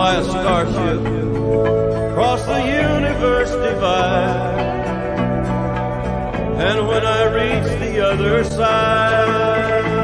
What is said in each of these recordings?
fly a starship across the universe divide. And when I reach the other side,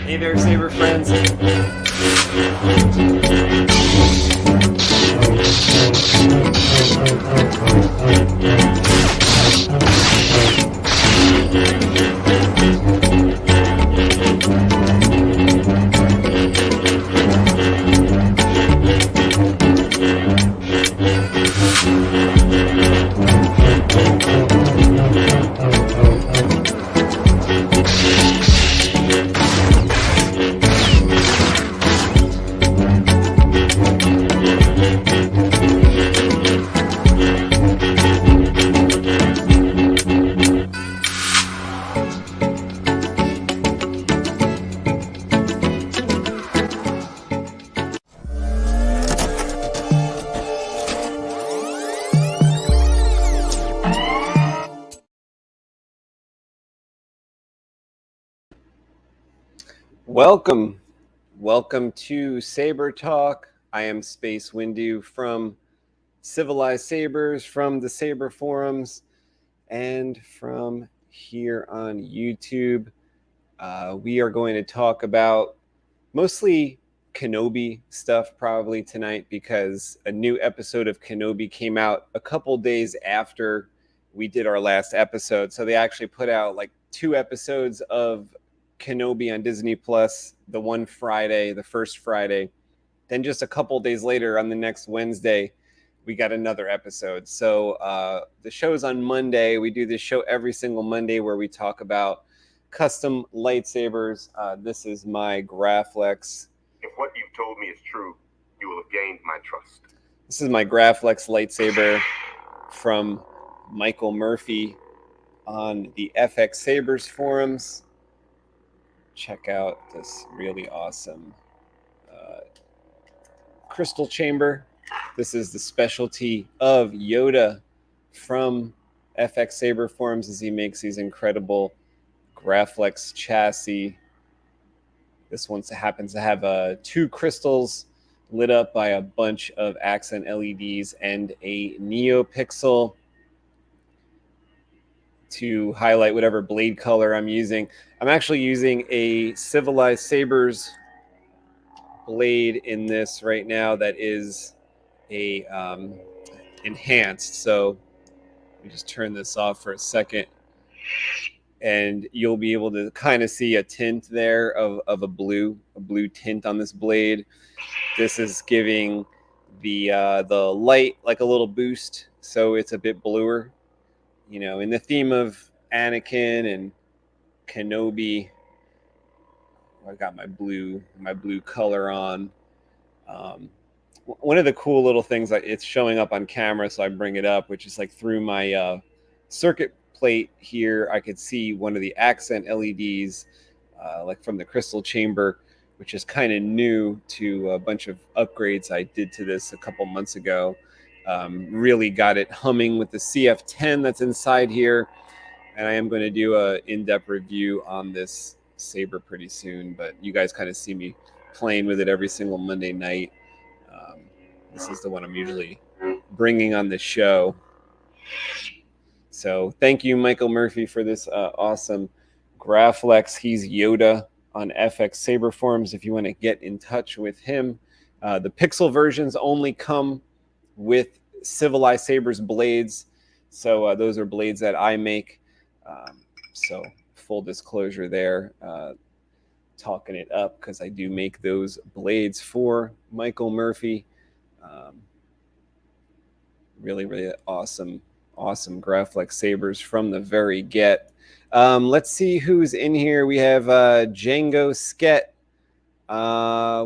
Hey there, Saber friends. Welcome to Saber Talk. I am Space Windu from Civilized Sabers, from the Saber forums, and from here on YouTube. We are going to talk about mostly Kenobi stuff probably tonight, because a new episode of Kenobi came out a couple days after we did our last episode. So they actually put out like 2 episodes of Kenobi on Disney Plus, the one Friday, the first Friday. Then just a couple days later, on the next Wednesday, we got another episode. So the show's on Monday. We do this show every single Monday where we talk about custom lightsabers. This is my Graflex. If what you've told me is true, you will have gained my trust. This is my Graflex lightsaber from Michael Murphy on the FX Sabers forums. Check out this really awesome crystal chamber. This is the specialty of Yoda from FX Saber forums, as he makes these incredible Graflex chassis. This one happens to have 2 crystals lit up by a bunch of accent LEDs and a NeoPixel to highlight whatever blade color I'm using. I'm actually using a Civilized Sabers blade in this right now that is a enhanced. So let me just turn this off for a second. and you'll be able to kind of see a tint there of a blue tint on this blade. This is giving the light like a little boost, so it's a bit bluer. You know, in the theme of Anakin and Kenobi, I got my blue color on. One of the cool little things, it's showing up on camera, so I bring it up, which is like through my circuit plate here, I could see one of the accent LEDs, like from the crystal chamber, which is kind of new to a bunch of upgrades I did to this a couple months ago. Really got it humming with the CF10 that's inside here, and I am going to do a in-depth review on this saber pretty soon, but you guys kind of see me playing with it every single Monday night. This is the one I'm usually bringing on the show. So thank you, Michael Murphy, for this awesome Graflex. He's Yoda on FX Saber forums if you want to get in touch with him. The Pixel versions only come with Civilized Sabers blades. So those are blades that I make. So full disclosure there. Talking it up because I do make those blades for Michael Murphy. Really awesome Graflex sabers from the very get. Let's see who's in here. We have Django Sket.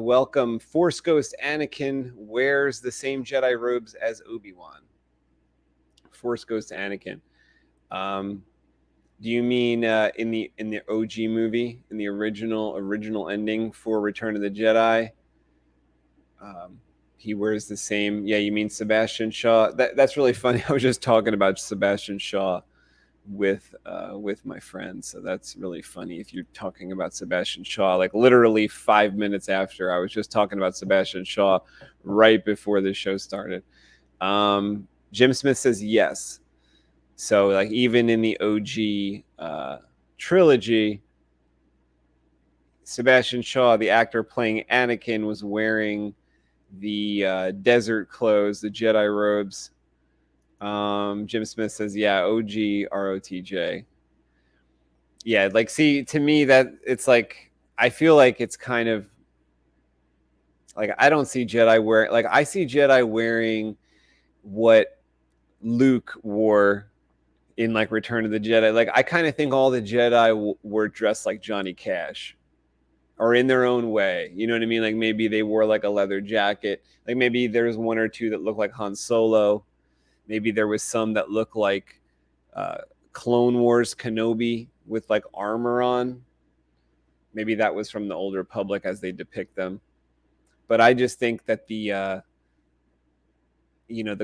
Welcome. Force Ghost Anakin wears the same Jedi robes as Obi-Wan. Force Ghost Anakin. Do you mean in the OG movie, in the original ending for Return of the Jedi? He wears the same. Yeah, you mean Sebastian Shaw? That's really funny. I was just talking about Sebastian Shaw with my friend, so that's really funny. If you're talking about Sebastian Shaw, like literally 5 minutes after, I was just talking about Sebastian Shaw right before the show started. Jim Smith says yes. So like even in the OG trilogy, Sebastian Shaw, the actor playing Anakin, was wearing the desert clothes, the Jedi robes. Jim Smith says, yeah, OG ROTJ. Yeah, like, see, to me, that it's like, I feel like it's kind of like, I don't see Jedi wearing, like, I see Jedi wearing what Luke wore in like Return of the Jedi. Like, I kind of think all the Jedi were dressed like Johnny Cash, or in their own way. You know what I mean? Like maybe they wore like a leather jacket. Like maybe there's one or two that look like Han Solo. Maybe there was some that look like Clone Wars Kenobi with like armor on. Maybe that was from the Old Republic as they depict them. But I just think that the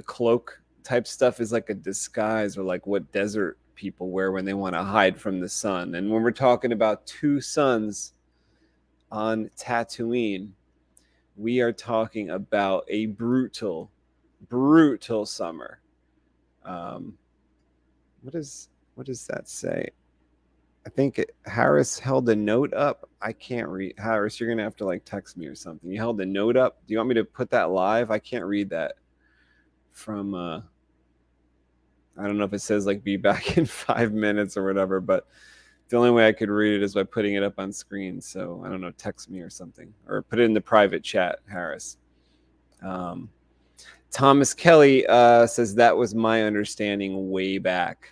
cloak type stuff is like a disguise, or like what desert people wear when they want to hide from the sun. And when we're talking about two suns on Tatooine, we are talking about a brutal summer. What does that say? I think Harris held a note up. I can't read. Harris, you're gonna have to like text me or something. You held a note up. Do you want me to put that live? I can't read that from I don't know if it says like be back in 5 minutes or whatever, but the only way I could read it is by putting it up on screen. So I don't know, text me or something, or put it in the private chat, Harris. Thomas Kelly says that was my understanding way back.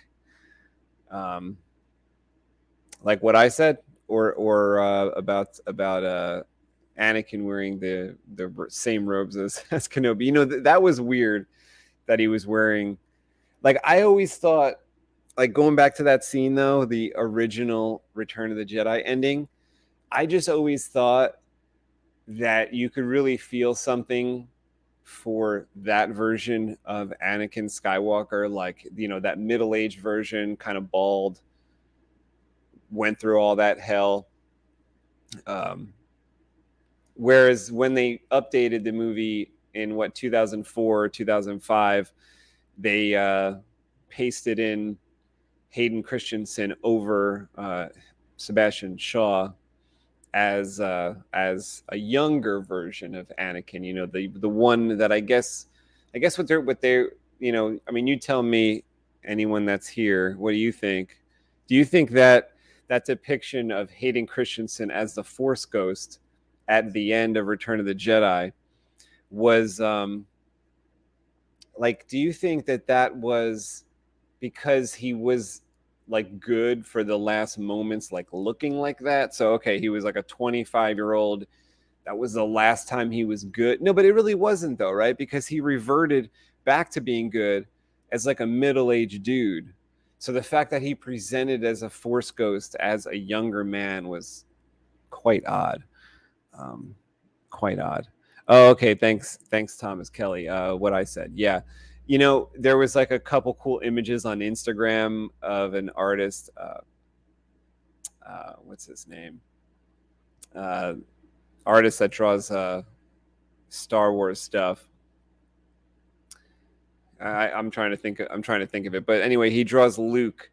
Like what I said, or about Anakin wearing the same robes as Kenobi. You know, that was weird that he was wearing. Like I always thought, like going back to that scene though, the original Return of the Jedi ending, I just always thought that you could really feel something for that version of Anakin Skywalker, like, you know, that middle-aged version, kind of bald, went through all that hell. Whereas when they updated the movie in 2004, 2005, they pasted in Hayden Christensen over Sebastian Shaw as a younger version of Anakin. You know, the one that I guess what they're you know, I mean, you tell me, anyone that's here, what do you think? Do you think that that depiction of Hayden Christensen as the Force Ghost at the end of Return of the Jedi was like, do you think that that was because he was like good for the last moments, like looking like that? So okay, he was like a 25-year-old. That was the last time he was good. No, but it really wasn't though, right? Because he reverted back to being good as like a middle-aged dude. So the fact that he presented as a Force ghost as a younger man was quite odd. Um, quite odd. Oh, okay. Thanks, Thomas Kelly. What I said, yeah. You know, there was like a couple cool images on Instagram of an artist. What's his name? Artist that draws Star Wars stuff. I'm trying to think. I'm trying to think of it. But anyway, he draws Luke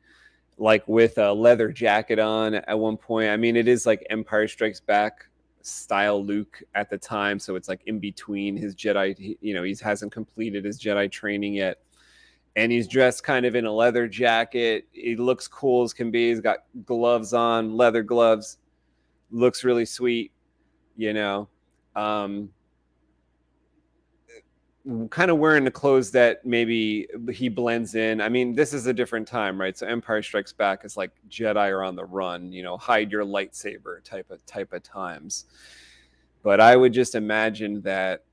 like with a leather jacket on at one point. I mean, it is like Empire Strikes Back style Luke at the time, so it's like in between his Jedi. You know, he hasn't completed his Jedi training yet, and he's dressed kind of in a leather jacket. He looks cool as can be. He's got gloves on, leather gloves. Looks really sweet. You know. Kind of wearing the clothes that maybe he blends in. I mean, this is a different time, right? So Empire Strikes Back is like Jedi are on the run, you know, hide your lightsaber type of times. But I would just imagine that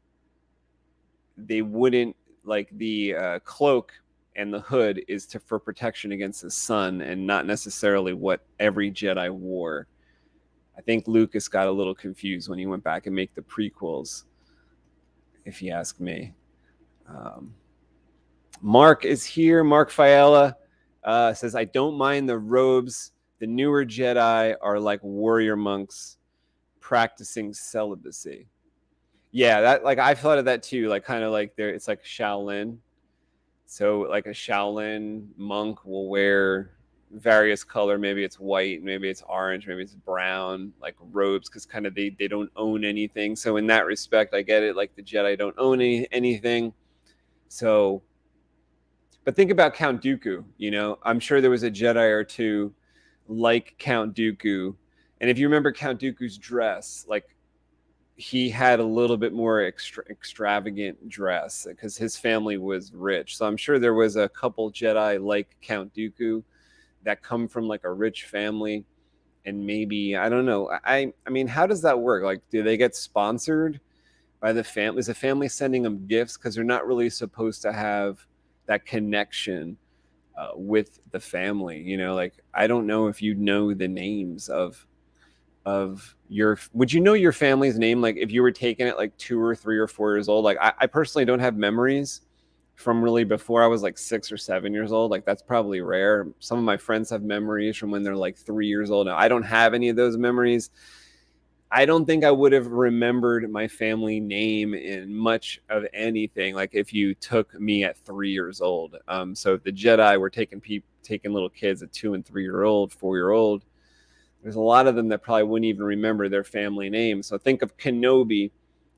they wouldn't like the cloak and the hood is for protection against the sun and not necessarily what every Jedi wore. I think Lucas got a little confused when he went back and made the prequels, if you ask me. Mark is here. Mark Fiala says, I don't mind the robes. The newer Jedi are like warrior monks practicing celibacy. Yeah, that like I thought of that too. Like kind of like there, it's like Shaolin. So like a Shaolin monk will wear various color. Maybe it's white, maybe it's orange, maybe it's brown, like robes, because kind of they don't own anything. So in that respect, I get it. Like the Jedi don't own anything. So, but think about Count Dooku. You know, I'm sure there was a Jedi or two like Count Dooku, and if you remember Count Dooku's dress, like he had a little bit more extravagant dress because his family was rich. So I'm sure there was a couple Jedi like Count Dooku that come from like a rich family, and maybe I don't know. I mean, how does that work? Like, do they get sponsored by the family? Is the family sending them gifts because they're not really supposed to have that connection with the family? You know, like I don't know if you know the names of your. Would you know your family's name? Like if you were taken at like 2 or 3 or 4 years old? Like I personally don't have memories from really before I was like 6 or 7 years old. Like that's probably rare. Some of my friends have memories from when they're like 3 years old. Now I don't have any of those memories. I don't think I would have remembered my family name in much of anything. Like if you took me at 3 years old. So if the Jedi were taking little kids at 2 and 3 year old, 4 year old, there's a lot of them that probably wouldn't even remember their family name. So think of Kenobi,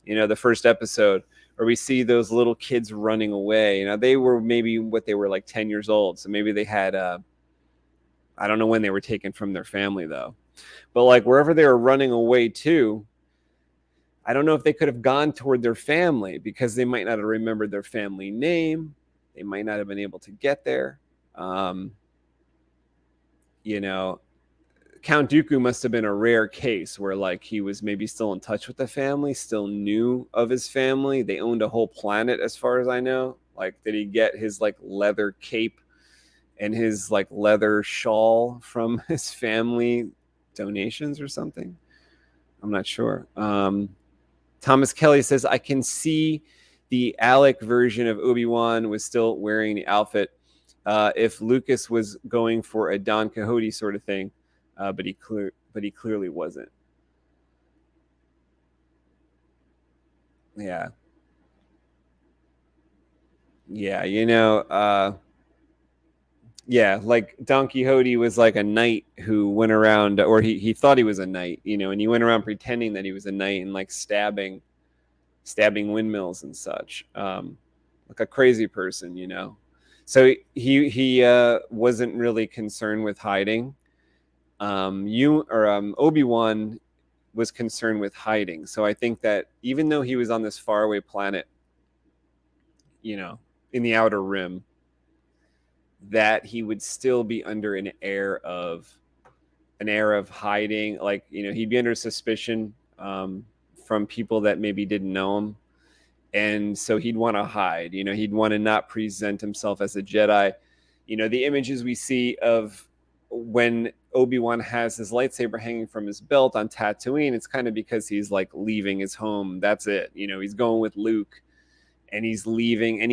you know, the first episode where we see those little kids running away. You know, they were maybe what they were like 10 years old. So maybe they had, I don't know when they were taken from their family though. But like wherever they were running away to, I don't know if they could have gone toward their family because they might not have remembered their family name. They might not have been able to get there. You know, Count Dooku must have been a rare case where like he was maybe still in touch with the family, still knew of his family. They owned a whole planet as far as I know. Like, did he get his like leather cape and his like leather shawl from his family donations or something? I'm not sure. Thomas Kelly says, I can see the Alec version of Obi-Wan was still wearing the outfit. If Lucas was going for a Don Quixote sort of thing, but he clearly wasn't. Yeah. Yeah, you know, yeah, like Don Quixote was like a knight who went around, or he thought he was a knight, you know, and he went around pretending that he was a knight and like stabbing windmills and such, like a crazy person, you know. So he wasn't really concerned with hiding. Obi-Wan was concerned with hiding. So I think that even though he was on this faraway planet, you know, in the Outer Rim, that he would still be under an air of hiding. Like, you know, he'd be under suspicion from people that maybe didn't know him. And so he'd want to hide, you know, he'd want to not present himself as a Jedi. You know, the images we see of when Obi-Wan has his lightsaber hanging from his belt on Tatooine, it's kind of because he's like leaving his home. That's it. You know, he's going with Luke and he's leaving, and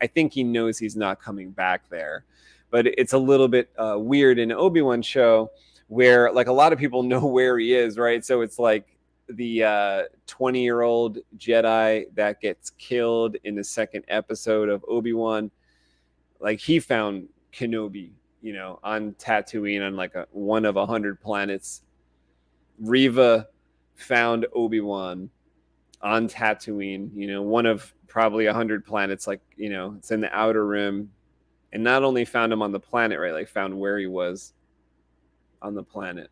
I think he knows he's not coming back there. But it's a little bit weird in Obi-Wan show where like a lot of people know where he is, right? So it's like the 20-year-old Jedi that gets killed in the second episode of Obi-Wan, like he found Kenobi, you know, on Tatooine on like one of 100 planets. Reva found Obi-Wan on Tatooine, you know, one of probably 100 planets, like, you know, it's in the Outer Rim. And not only found him on the planet, right, like found where he was on the planet.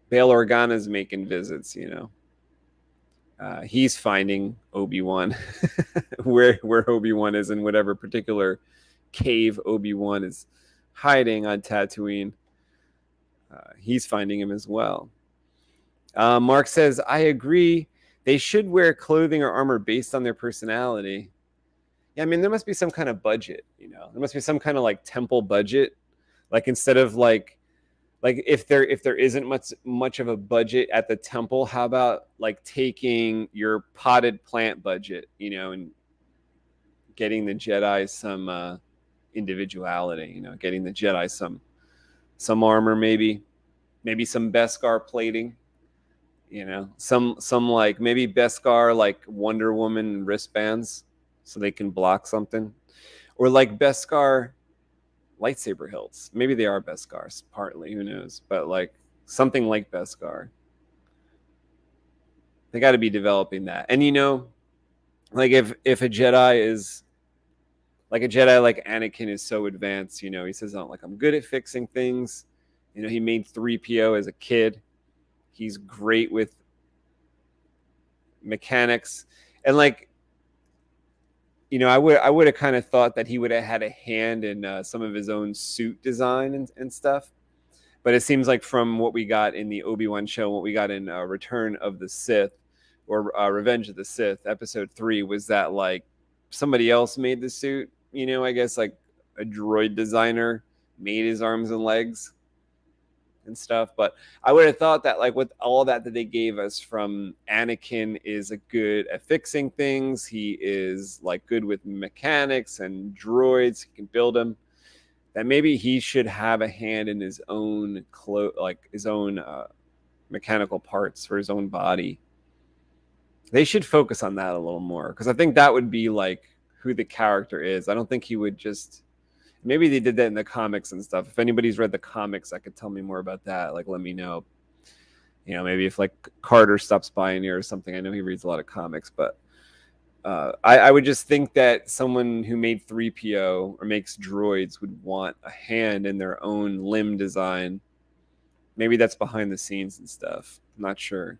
Bail Organa's making visits, you know. He's finding Obi-Wan where Obi-Wan is in whatever particular cave Obi-Wan is hiding on Tatooine. He's finding him as well. Mark says, I agree. They should wear clothing or armor based on their personality. Yeah, I mean, there must be some kind of budget, you know. There must be some kind of like temple budget. Like instead of like if there isn't much of a budget at the temple, how about like taking your potted plant budget, you know, and getting the Jedi some individuality, you know, getting the Jedi some armor, maybe some Beskar plating, you know, some like maybe Beskar like Wonder Woman wristbands so they can block something, or like Beskar lightsaber hilts. Maybe they are Beskars partly, who knows, but like something like Beskar. They got to be developing that. And you know, like if a Jedi is like Anakin is so advanced, you know, he says, "Oh, like I'm good at fixing things." You know, he made 3PO as a kid. He's great with mechanics, and like, you know, I would have kind of thought that he would have had a hand in some of his own suit design and stuff. But it seems like from what we got in the Obi-Wan show, what we got in Return of the Sith or Revenge of the Sith, episode 3, was that like somebody else made the suit. You know, I guess like a droid designer made his arms and legs and stuff. But I would have thought that like with all that they gave us from Anakin is a good at fixing things. He is like good with mechanics and droids. He can build them. That maybe he should have a hand in his own his own mechanical parts for his own body. They should focus on that a little more, because I think that would be like who the character is. I don't think he would just. Maybe they did that in the comics and stuff. If anybody's read the comics, that could tell me more about that. Like, let me know. You know, maybe if like Carter stops by in here or something. I know he reads a lot of comics, but I would just think that someone who made 3PO or makes droids would want a hand in their own limb design. Maybe that's behind the scenes and stuff. I'm not sure.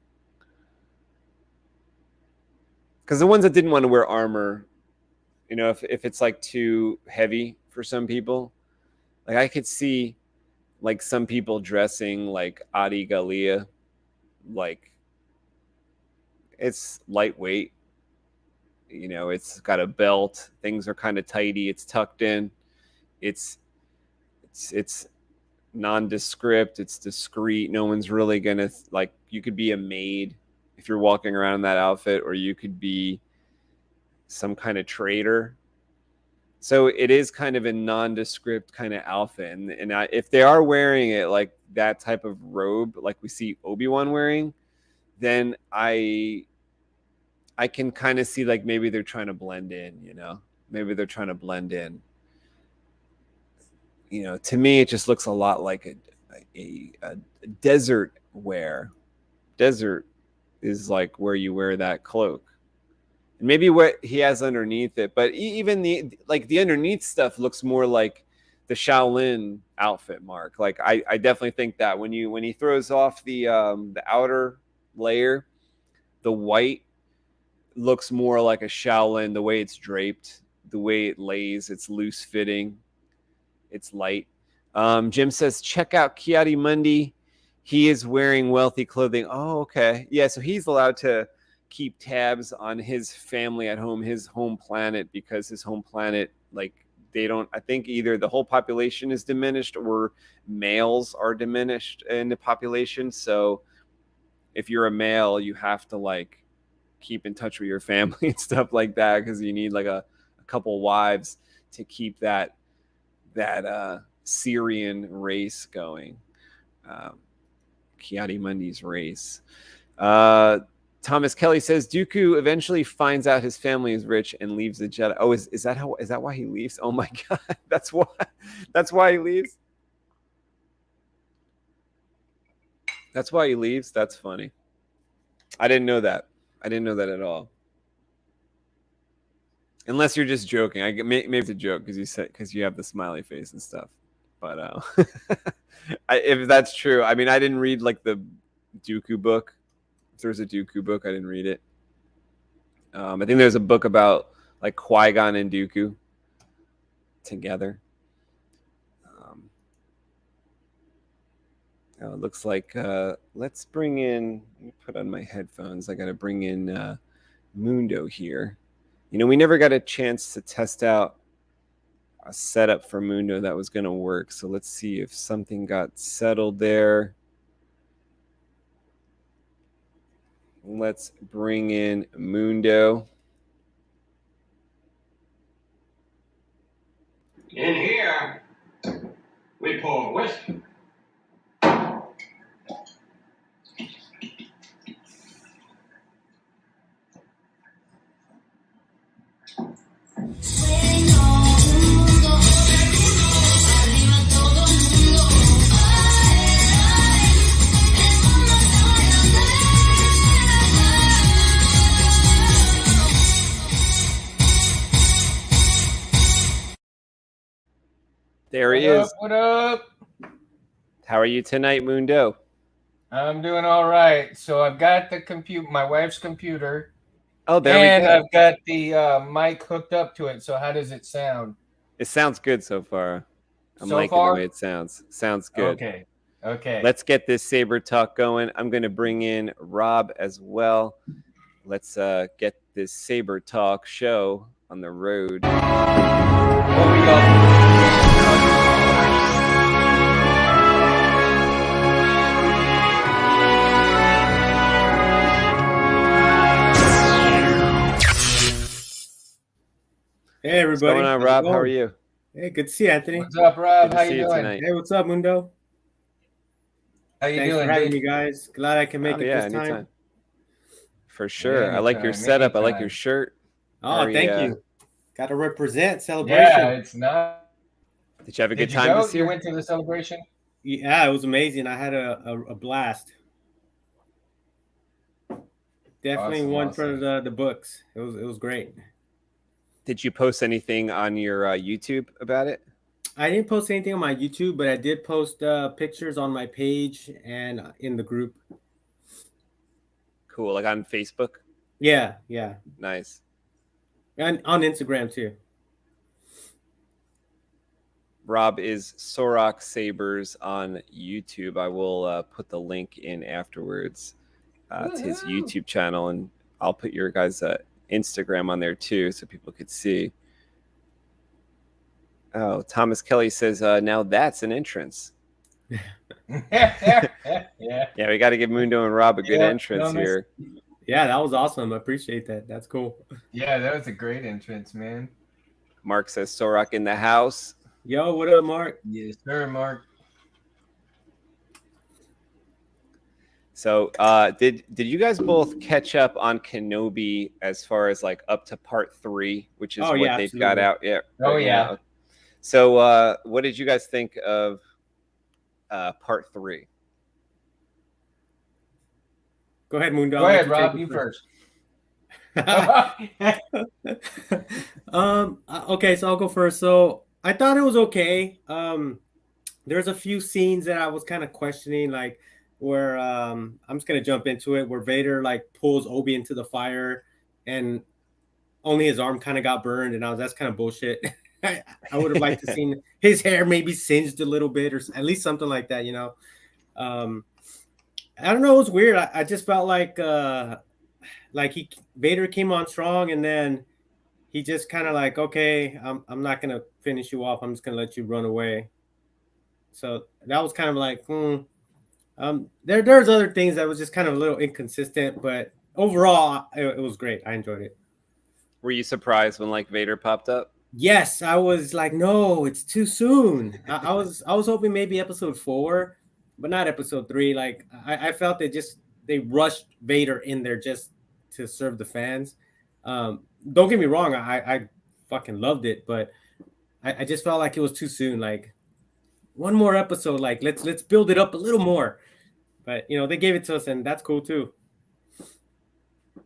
Because the ones that didn't want to wear armor, you know, if it's like too heavy for some people, like I could see like some people dressing like Adi Gallia, like it's lightweight, you know, it's got a belt, things are kind of tidy, it's tucked in, it's nondescript, it's discreet, no one's really gonna like, you could be a maid if you're walking around in that outfit, or you could be some kind of trader. So it is kind of a nondescript kind of outfit. And if they are wearing it like that type of robe, like we see Obi-Wan wearing, then I can kind of see like maybe they're trying to blend in, you know, maybe they're trying to blend in. You know, to me, it just looks a lot like a desert wear. Desert is like where you wear that cloak. Maybe what he has underneath it, but even the underneath stuff looks more like Shaolin outfit, Mark. Like I definitely think that when he throws off the outer layer, the white looks more like a Shaolin. The way it's draped, the way it lays, it's loose fitting, it's light. Jim says, check out Kiadi Mundi. He is wearing wealthy clothing. Oh, okay. Yeah, so he's allowed to keep tabs on his family at home, his home planet, because his home planet, like, they don't, I think either the whole population is diminished or males are diminished in the population. So if you're a male, you have to like keep in touch with your family and stuff like that, because you need like a couple wives to keep that Syrian race going. Kiadi Mundi's race. Thomas Kelly says Dooku eventually finds out his family is rich and leaves the Jedi. Oh, is that why he leaves? Oh my god, that's why he leaves. That's why he leaves. That's funny. I didn't know that. I didn't know that at all. Unless you're just joking. Maybe it's a joke because you have the smiley face and stuff. But if that's true, I mean, I didn't read like the Dooku book. If there's a Dooku book, I didn't read it. I think there's a book about like Qui-Gon and Dooku together. It looks like let's bring in. Let me put on my headphones. I got to bring in Mundo here. You know, we never got a chance to test out a setup for Mundo that was going to work. So let's see if something got settled there. Let's bring in Mundo. In here, we pour whiskey. There he is. What up? How are you tonight, Mundo? I'm doing all right. So I've got my wife's computer. Oh, there we go. And I've got the mic hooked up to it. So how does it sound? It sounds good so far. I'm So liking far? the way it sounds. Sounds good. Okay. Let's get this Saber talk going. I'm going to bring in Rob as well. Let's get this Saber talk show on the road. What we got? Hey everybody. What's going on, Rob? How are you? Hey, good to see you, Anthony. What's up, Rob? Good to How see you you doing? tonight. Hey, what's up, Mundo? How you Thanks doing, for having dude? me, guys. Glad I can make it this anytime. time. For sure. Yeah, I like your anytime, setup. I like anytime. your shirt. Oh, Very, thank you. Got to represent celebration. Yeah, it's not. Did you have a good Did you time go? this year? You went to the celebration? Yeah, it was amazing. I had a blast. Definitely Awesome, one awesome. for the books. It was great. Did you post anything on your YouTube about it? I didn't post anything on my YouTube, but I did post pictures on my page and in the group. Cool. Like on Facebook? Yeah. Nice. And on Instagram too. Rob is Sorok Sabers on YouTube. I will put the link in afterwards to his YouTube channel, and I'll put your guys' Instagram on there too, so people could see. Oh, Thomas Kelly says, now that's an entrance. Yeah. Yeah, we got to give Mundo and Rob a good entrance here. Yeah, that was awesome. I appreciate that. That's cool. Yeah, that was a great entrance, man. Mark says, Sorok in the house. Yo, what up, Mark? Yes, sir, Mark. So did you guys both catch up on Kenobi as far as like up to part 3, which is what they've got out? Yeah. Oh, right yeah. now? So what did you guys think of part 3? Go ahead, Mundo. Go ahead, Rob. You first. Okay, so I'll go first. So I thought it was okay. There's a few scenes that I was kind of questioning, like where I'm just gonna jump into it, where Vader like pulls Obi into the fire, and only his arm kind of got burned, and that's kind of bullshit. I would have liked to seen his hair maybe singed a little bit, or at least something like that, you know. Um, I don't know. It was weird. I just felt like Vader came on strong, and then he just kind of like, okay, I'm not gonna finish you off. I'm just gonna let you run away. So that was kind of like, there's other things that was just kind of a little inconsistent, but overall, it was great. I enjoyed it. Were you surprised when like Vader popped up? Yes, I was like, no, it's too soon. I was hoping maybe episode 4, but not episode 3. Like I felt they rushed Vader in there just to serve the fans. Don't get me wrong, I fucking loved it, but I just felt like it was too soon. Like one more episode, like let's build it up a little more. But you know, they gave it to us, and that's cool too.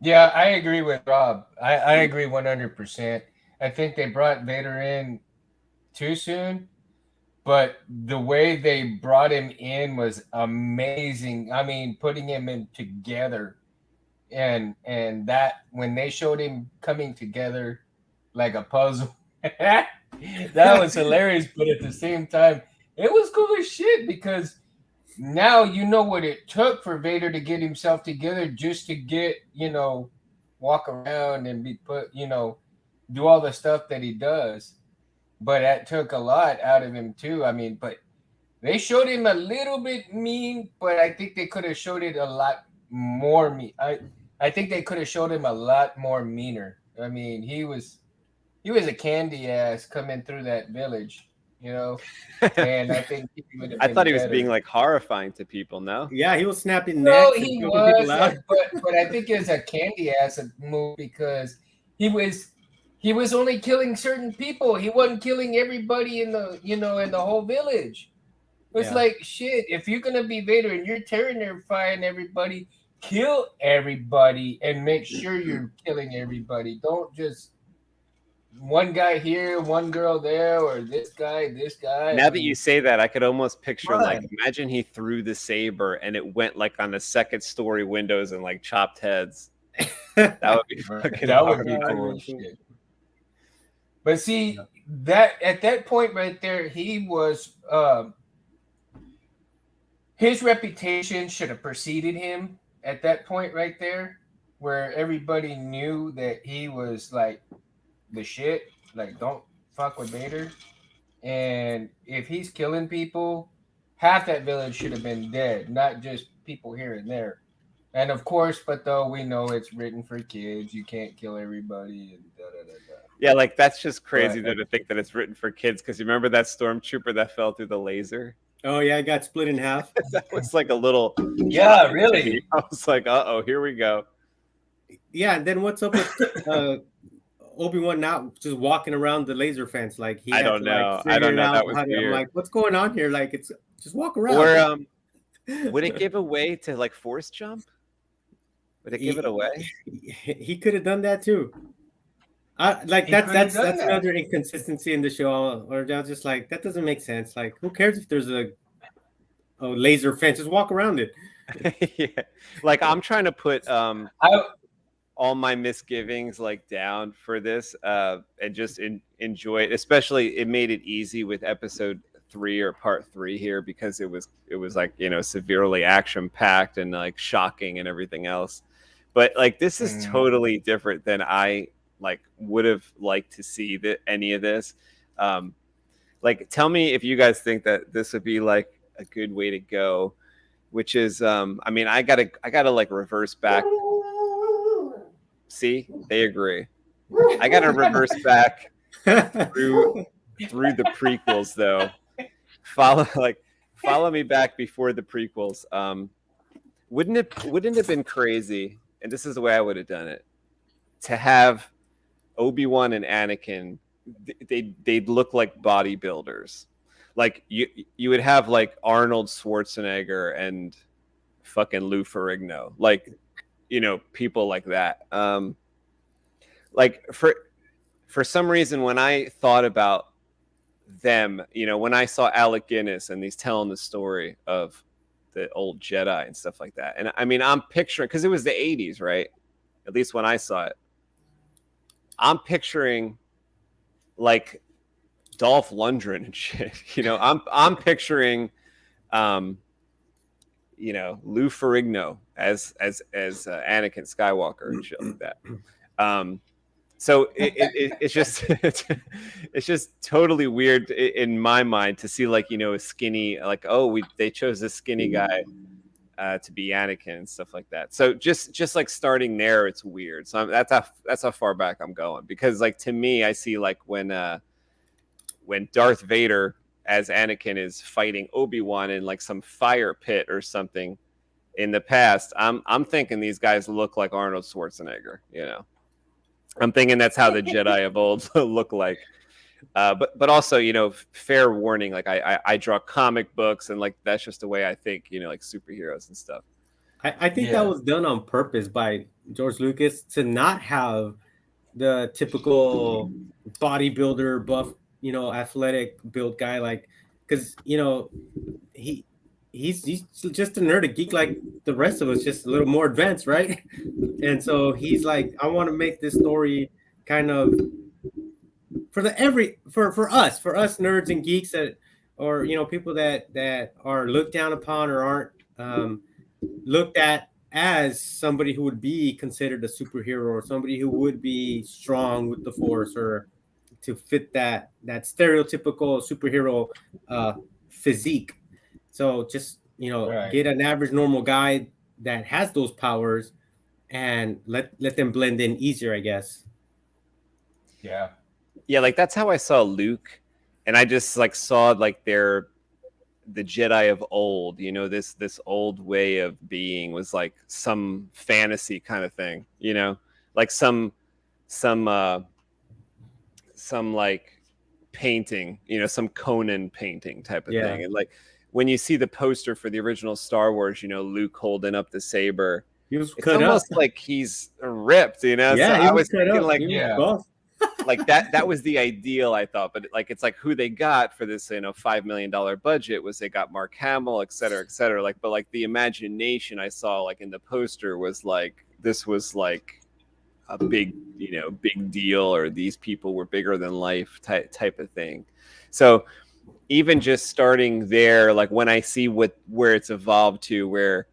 Yeah, I agree with Rob. I agree 100%. I think they brought Vader in too soon, but the way they brought him in was amazing. I mean, putting him in together, and that when they showed him coming together like a puzzle, that was hilarious. But at the same time, it was cool as shit because now you know what it took for Vader to get himself together just to get, walk around and be put, do all the stuff that he does. But that took a lot out of him too. I mean, but they showed him a little bit mean, but I think they could have showed it a lot more mean. I think they could have showed him a lot more meaner. I mean, he was a candy ass coming through that village, and I think he would have I been thought he was better. being like horrifying to people. No, Yeah, he was snapping No, necks and he choking people was, out. but I think it was a candy ass move because he was only killing certain people. He wasn't killing everybody in the in the whole village. It's Yeah. like shit. If you're gonna be Vader and you're terrifying everybody, kill everybody and make sure you're killing everybody. Don't just one guy here, one girl there, or this guy, this guy. now that you say that, I could almost picture like Right. imagine he threw the saber and it went like on the second story windows and like chopped heads. That would be fucking That would be horrifying. cool as shit. But see that at that point right there, he was his reputation should have preceded him at that point right there, where everybody knew that he was like the shit. Like, don't fuck with Vader. And if he's killing people, half that village should have been dead, not just people here and there. And of course, but though we know it's written for kids, you can't kill everybody and da da da da. Yeah, like that's just crazy Right. though to think that it's written for kids because you remember that stormtrooper that fell through the laser? Oh yeah, I got split in half. That was like a little. Yeah, really. I was like, oh, here we go. Yeah, and then what's up with Obi-Wan not just walking around the laser fence? Like he I had don't to, like, know. I figure don't it know. out That was how to- I'm weird. like, what's going on here? Like, it's just walk around. Or would it give away to like force jump? Would it give it away? He could have done that too. Like He that's could have that's done that's that. another inconsistency in the show. Or they're just like, that doesn't make sense. Like, who cares if there's a laser fence? Just walk around it. Yeah. Like I'm trying to put I all my misgivings like down for this and just enjoy it. Especially it made it easy with episode 3 or part 3 here because it was like severely action packed and like shocking and everything else. But like this is totally different than I like would have liked to see any of this. Like tell me if you guys think that this would be like a good way to go, which is I mean I gotta like reverse back. See, they agree. I gotta reverse back through the prequels though. Follow me back before the prequels. Wouldn't it have been crazy? And this is the way I would have done it. To have Obi-Wan and Anakin, they'd look like bodybuilders. Like you would have like Arnold Schwarzenegger and fucking Lou Ferrigno, like people like that. Like for some reason when I thought about them, when I saw Alec Guinness and he's telling the story of the old Jedi and stuff like that. And I mean, I'm picturing, because it was the 80s, right? At least when I saw it. I'm picturing like Dolph Lundgren and shit. I'm picturing Lou Ferrigno as Anakin Skywalker and shit like that. So it's just it's just totally weird in my mind to see like a skinny, like, they chose this skinny guy to be Anakin and stuff like that. So just like starting there, it's weird. So that's how far back I'm going, because like to me, I see like when Darth Vader as Anakin is fighting Obi-Wan in like some fire pit or something in the past, I'm thinking these guys look like Arnold Schwarzenegger. I'm thinking that's how the Jedi of old look like. But also, fair warning, like I draw comic books, and like that's just the way I think, like superheroes and stuff. I think that was done on purpose by George Lucas to not have the typical bodybuilder, buff, athletic build guy, like, because he's just a nerd, a geek like the rest of us, just a little more advanced, right? And so he's like, I want to make this story kind of for us nerds and geeks that, or people that are looked down upon or aren't looked at as somebody who would be considered a superhero, or somebody who would be strong with the Force, or to fit that stereotypical superhero physique. So just get an average normal guy that has those powers and let them blend in easier, I guess. Yeah, like that's how I saw Luke, and I just like saw like the Jedi of old, this old way of being was like some fantasy kind of thing, like some like painting, some Conan painting type of thing. And like when you see the poster for the original Star Wars, Luke holding up the saber, it's almost like he's ripped, Yeah, so I was thinking like, like that was the ideal, I thought, but like it's like who they got for this $5 million budget was they got Mark Hamill, et cetera, like, but like the imagination I saw like in the poster was like this was like a big deal, or these people were bigger than life type of thing. So even just starting there, like when I see where it's evolved to,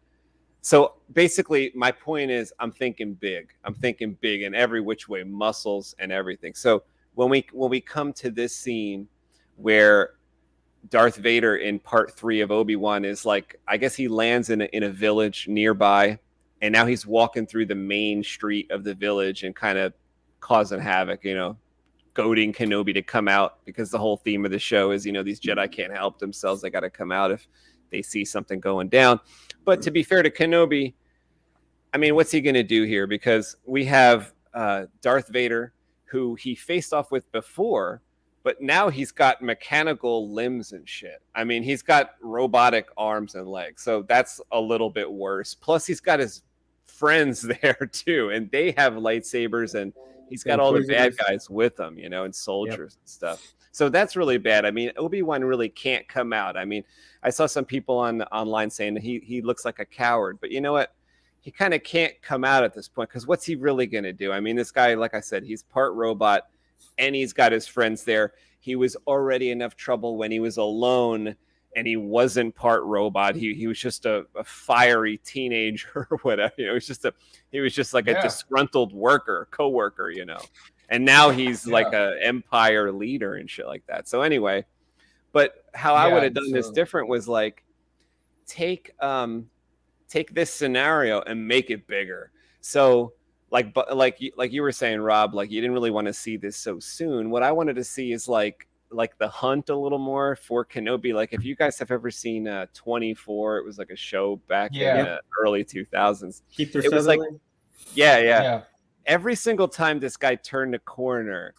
so basically my point is I'm thinking big in every which way, muscles and everything. So when we come to this scene where Darth Vader in part 3 of Obi-Wan is like, I guess he lands in a village nearby, and now he's walking through the main street of the village and kind of causing havoc, goading Kenobi to come out, because the whole theme of the show is, these Jedi can't help themselves. They got to come out if they see something going down. But to be fair to Kenobi, I mean, what's he going to do here? Because we have Darth Vader, who he faced off with before, but now he's got mechanical limbs and shit. I mean, he's got robotic arms and legs. So that's a little bit worse. Plus, he's got his friends there too, and they have lightsabers, and he's got all the bad guys with him, and soldiers and stuff. So that's really bad. I mean, Obi-Wan really can't come out. I mean, I saw some people online saying that he looks like a coward, but you know what? He kind of can't come out at this point, because what's he really going to do? I mean, this guy, like I said, he's part robot, and he's got his friends there. He was already enough trouble when he was alone, and he wasn't part robot. He was just a fiery teenager or whatever. He was just like a disgruntled coworker, And now he's like a empire leader and shit like that. So anyway, but how I would have done this different was like take this scenario and make it bigger. So like you were saying, Rob, like you didn't really want to see this so soon. What I wanted to see is like the hunt a little more for Kenobi. Like if you guys have ever seen 24, it was like a show back in the early 2000s. It was like every single time this guy turned a corner,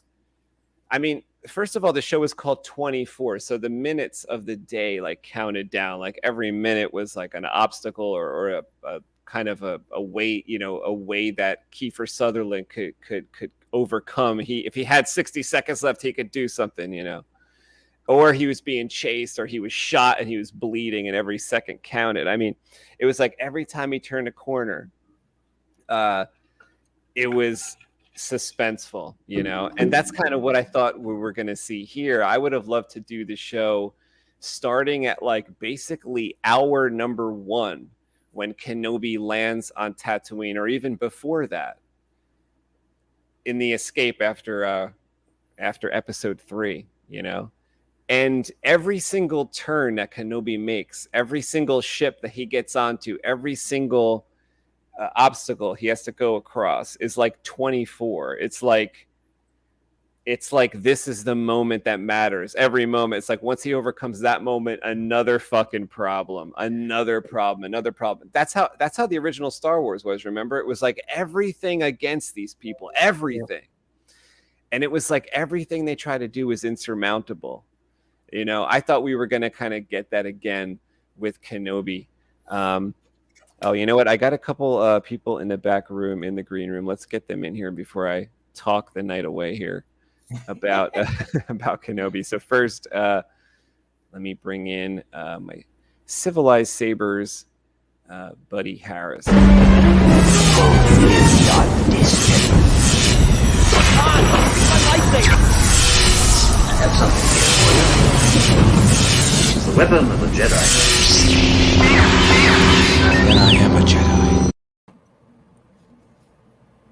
I mean, first of all, the show was called 24, so the minutes of the day like counted down. Like every minute was like an obstacle or a kind of a way, a way that Kiefer Sutherland could overcome. If he had 60 seconds left, he could do something, or he was being chased, or he was shot and he was bleeding, and every second counted. I mean, it was like every time he turned a corner, it was suspenseful, you know, and that's kind of what I thought we were going to see here. I would have loved to do the show starting at like basically hour number 1 when Kenobi lands on Tatooine, or even before that in the escape after episode 3, you know. And every single turn that Kenobi makes, every single ship that he gets onto, every single obstacle he has to go across is like 24. It's like this is the moment that matters. Every moment, it's like once he overcomes that moment, another fucking problem, another problem, another problem. That's how the original Star Wars was. Remember, it was like everything against these people, everything, and it was like everything they try to do is insurmountable. You know, I thought we were going to kind of get that again with Kenobi. Oh, you know what? I got a couple people in the back room, in the green room. Let's get them in here before I talk the night away here about about Kenobi. So first, let me bring in my Civilized Sabers buddy Harris. I have something here for you. It's the weapon of a Jedi. And I am a Jedi.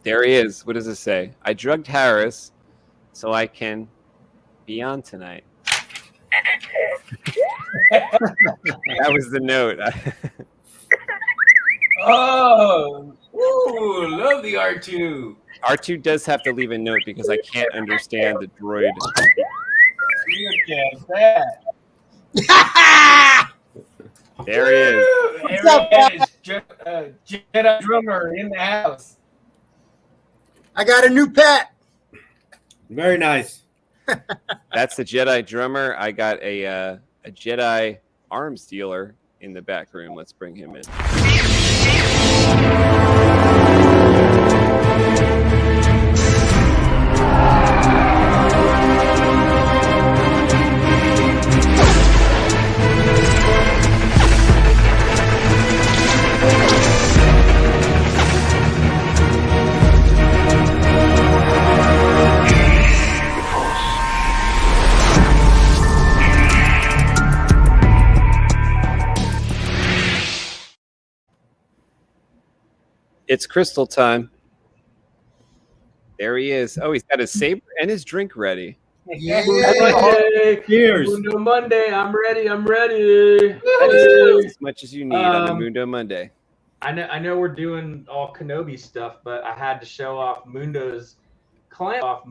There he is. What does it say? I drugged Harris so I can be on tonight. That was the note. Oh, ooh, love the R2. R2 does have to leave a note because I can't understand the droid. Look at that. There he is. What's up, guys? Jedi drummer in the house. I got a new pet. Very nice. That's the Jedi drummer. I got a Jedi arms dealer in the back room. Let's bring him in. It's crystal time. There he is. Oh, he's got his saber and his drink ready. Yeah. Cheers. Mundo Monday. I'm ready. As much as you need on a Mundo Monday. I know we're doing all Kenobi stuff, but I had to show off Mundo's clamp. Oh,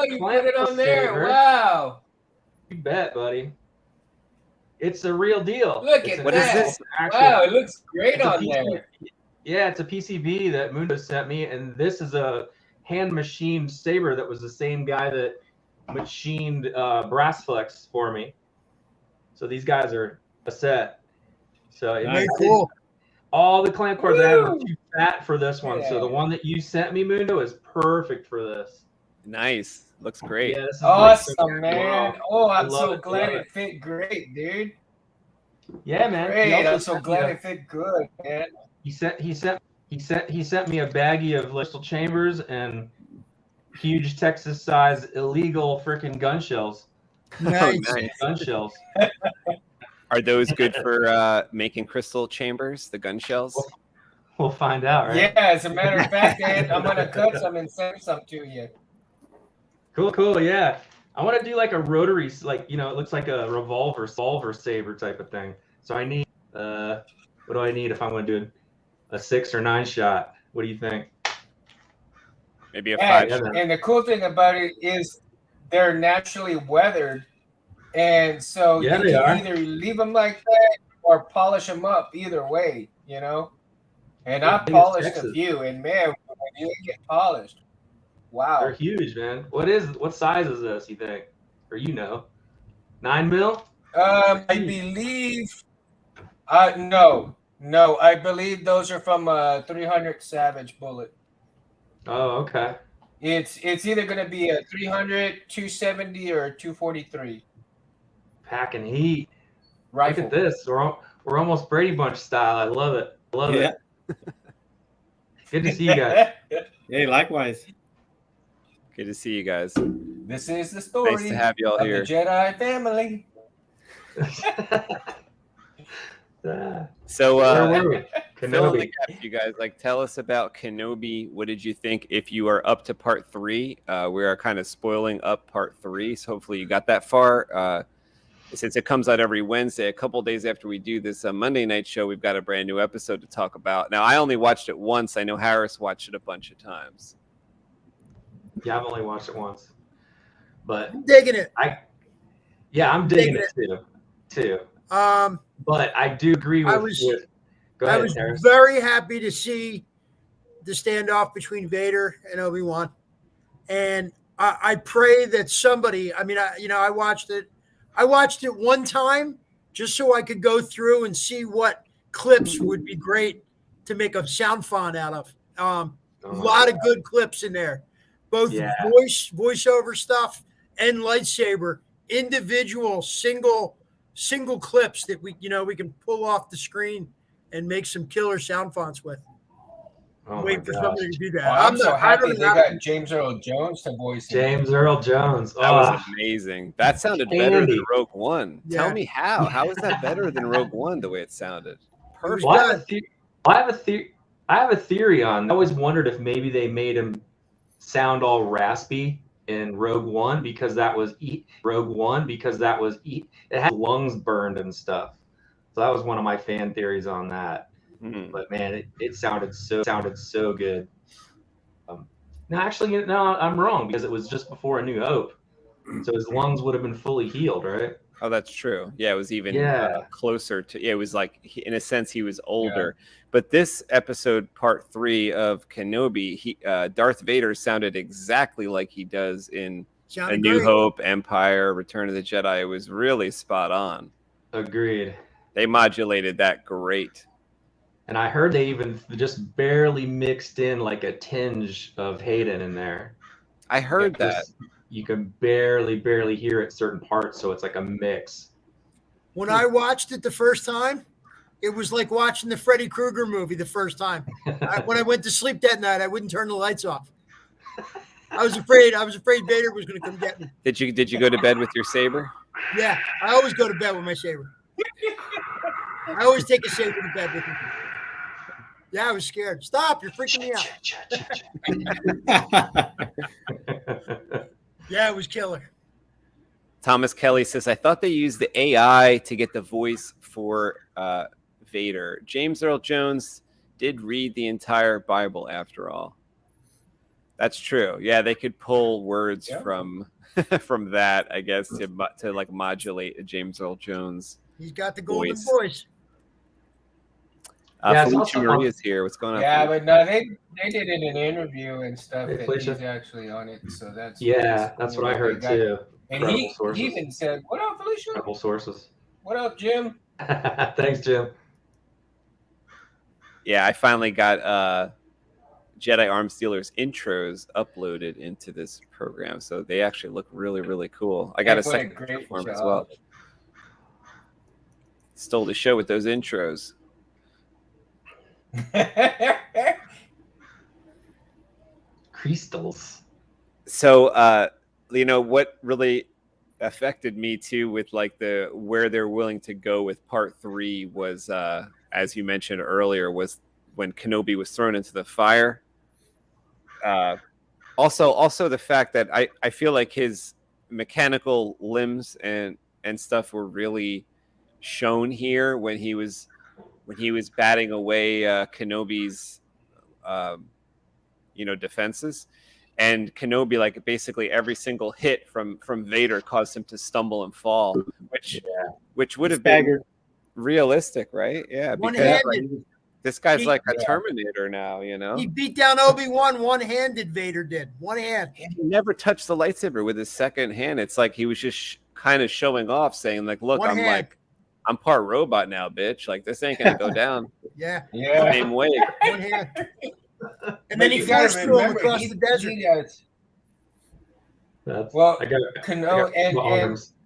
you put it on there. saber. Wow. You bet, buddy. It's a real deal. Look It's at a- What is that. this? Wow, it looks great It's a on PCB. there. Yeah, it's a PCB that Mundo sent me, and this is a hand-machined saber that was the same guy that machined Brass Flex for me. So these guys are a set. So it Nice. makes Cool. all the clamp cords I have were Woo! too fat for this one. So Yeah. the one that you sent me, Mundo, is perfect for this. Nice. Looks great. Yeah, this is Awesome, like- man. Wow. Oh, I I'm love so it, glad love it fit great, dude. Yeah, man. He Great. also I'm so sent me glad a- it fit good, man. He sent me a baggie of crystal chambers and huge Texas size illegal freaking gun shells. Nice. Oh, nice. Gun shells. Are those good for making crystal chambers, the gun shells? We'll find out, right? Yeah, as a matter of fact, Ed, I'm gonna cut some and send some to you. Cool, yeah. I want to do like a rotary, like, it looks like a revolver saber type of thing. So I need, what do I need if I'm going to do a 6 or 9 shot? What do you think? Maybe a Yeah, 5. and the cool thing about it is they're naturally weathered, and so Yeah, you they can are. either leave them like that or polish them up. Either way, And Yeah, I I think it's polished a Texas. few, and man, when you get polished, They're wow. huge, man. What size is this, you think? Or 9 mil? I believe, no, I believe those are from a 300 Savage bullet. Oh, okay. It's either going to be a 300, 270, or 243. Packing heat. Rifle. Look at this. We're almost Brady Bunch style. I love it. Love it. Good to see you guys. Hey, likewise. Good to see you guys. This is the story Nice to have you all of here. the Jedi family. So, Where were we? fill in the Kenobi. gaps, you guys. Like, tell us about Kenobi. What did you think? If you are up to part 3, we are kind of spoiling up part 3, so hopefully you got that far. Since it comes out every Wednesday, a couple days after we do this Monday night show, we've got a brand new episode to talk about. Now, I only watched it once. I know Harris watched it a bunch of times. Yeah, I've only watched it once, but I'm digging it. I'm digging it too. But I do agree with. Go I ahead, was Harris. very happy to see the standoff between Vader and Obi-Wan, and I pray that somebody. I mean, I watched it. I watched it one time just so I could go through and see what clips would be great to make a sound font out of. A lot of good clips in there, both voiceover stuff and lightsaber, individual single clips that we can pull off the screen and make some killer sound fonts with. Wait for somebody to do that. I'm so happy they got James Earl Jones to voice it. James Earl Jones. That was amazing. That sounded better than Rogue One. Yeah. Tell me how. How is that better than Rogue One? The way it sounded. Perfect. Well, I have a theory on. I always wondered if maybe they made him sound all raspy in Rogue One because that was it had lungs burned and stuff. So that was one of my fan theories on that. But man, it sounded so good. No, I'm wrong because it was just before A New Hope, so his lungs would have been fully healed, right? Oh, that's true. Yeah, it was even closer to. Yeah, it was like in a sense he was older. Yeah. But this episode, part 3 of Kenobi, Darth Vader sounded exactly like he does in A New Hope, Empire, Return of the Jedi. It was really spot on. Agreed. They modulated that great. And I heard they even just barely mixed in like a tinge of Hayden in there. I heard that. You can barely hear it certain parts, so it's like a mix. When I watched it the first time, it was like watching the Freddy Krueger movie the first time. When I went to sleep that night, I wouldn't turn the lights off. I was afraid Vader was going to come get me. Did you go to bed with your saber? Yeah, I always go to bed with my saber. I always take a saber to bed with me. Yeah, I was scared. Stop! You're freaking me out. Yeah, it was killer. Thomas Kelly says, I thought they used the AI to get the voice for Vader. James Earl Jones did read the entire Bible after all. That's true. Yeah, they could pull words from that, I guess, to like modulate a James Earl Jones. He's got the golden voice. Felicia Maria's here. What's going on? Yeah, but no, they did it in an interview and stuff. That he's actually on it, so that's that's what I heard too. And he even said, "What up, Felicia?" Couple sources. What up, Jim? Thanks, Jim. Yeah, I finally got JediArmsDealer's intros uploaded into this program, so they actually look really, really cool. I got a second form as well. Stole the show with those intros. Crystals. So what really affected me too with like where they're willing to go with part 3 was as you mentioned earlier, was when Kenobi was thrown into the fire. Also the fact that I feel like his mechanical limbs and stuff were really shown here when he was batting away Kenobi's defenses, and Kenobi, like, basically every single hit from Vader caused him to stumble and fall, which would have been realistic, right? Yeah, because this guy's like a Terminator now, He beat down Obi-Wan one-handed. Vader did one hand. He never touched the lightsaber with his second hand. It's like he was just kind of showing off, saying like, "Look, I'm part robot now, bitch. Like, this ain't gonna go down." Yeah. Same way. One hand. And then he forced through him across the desert. That's Well, I got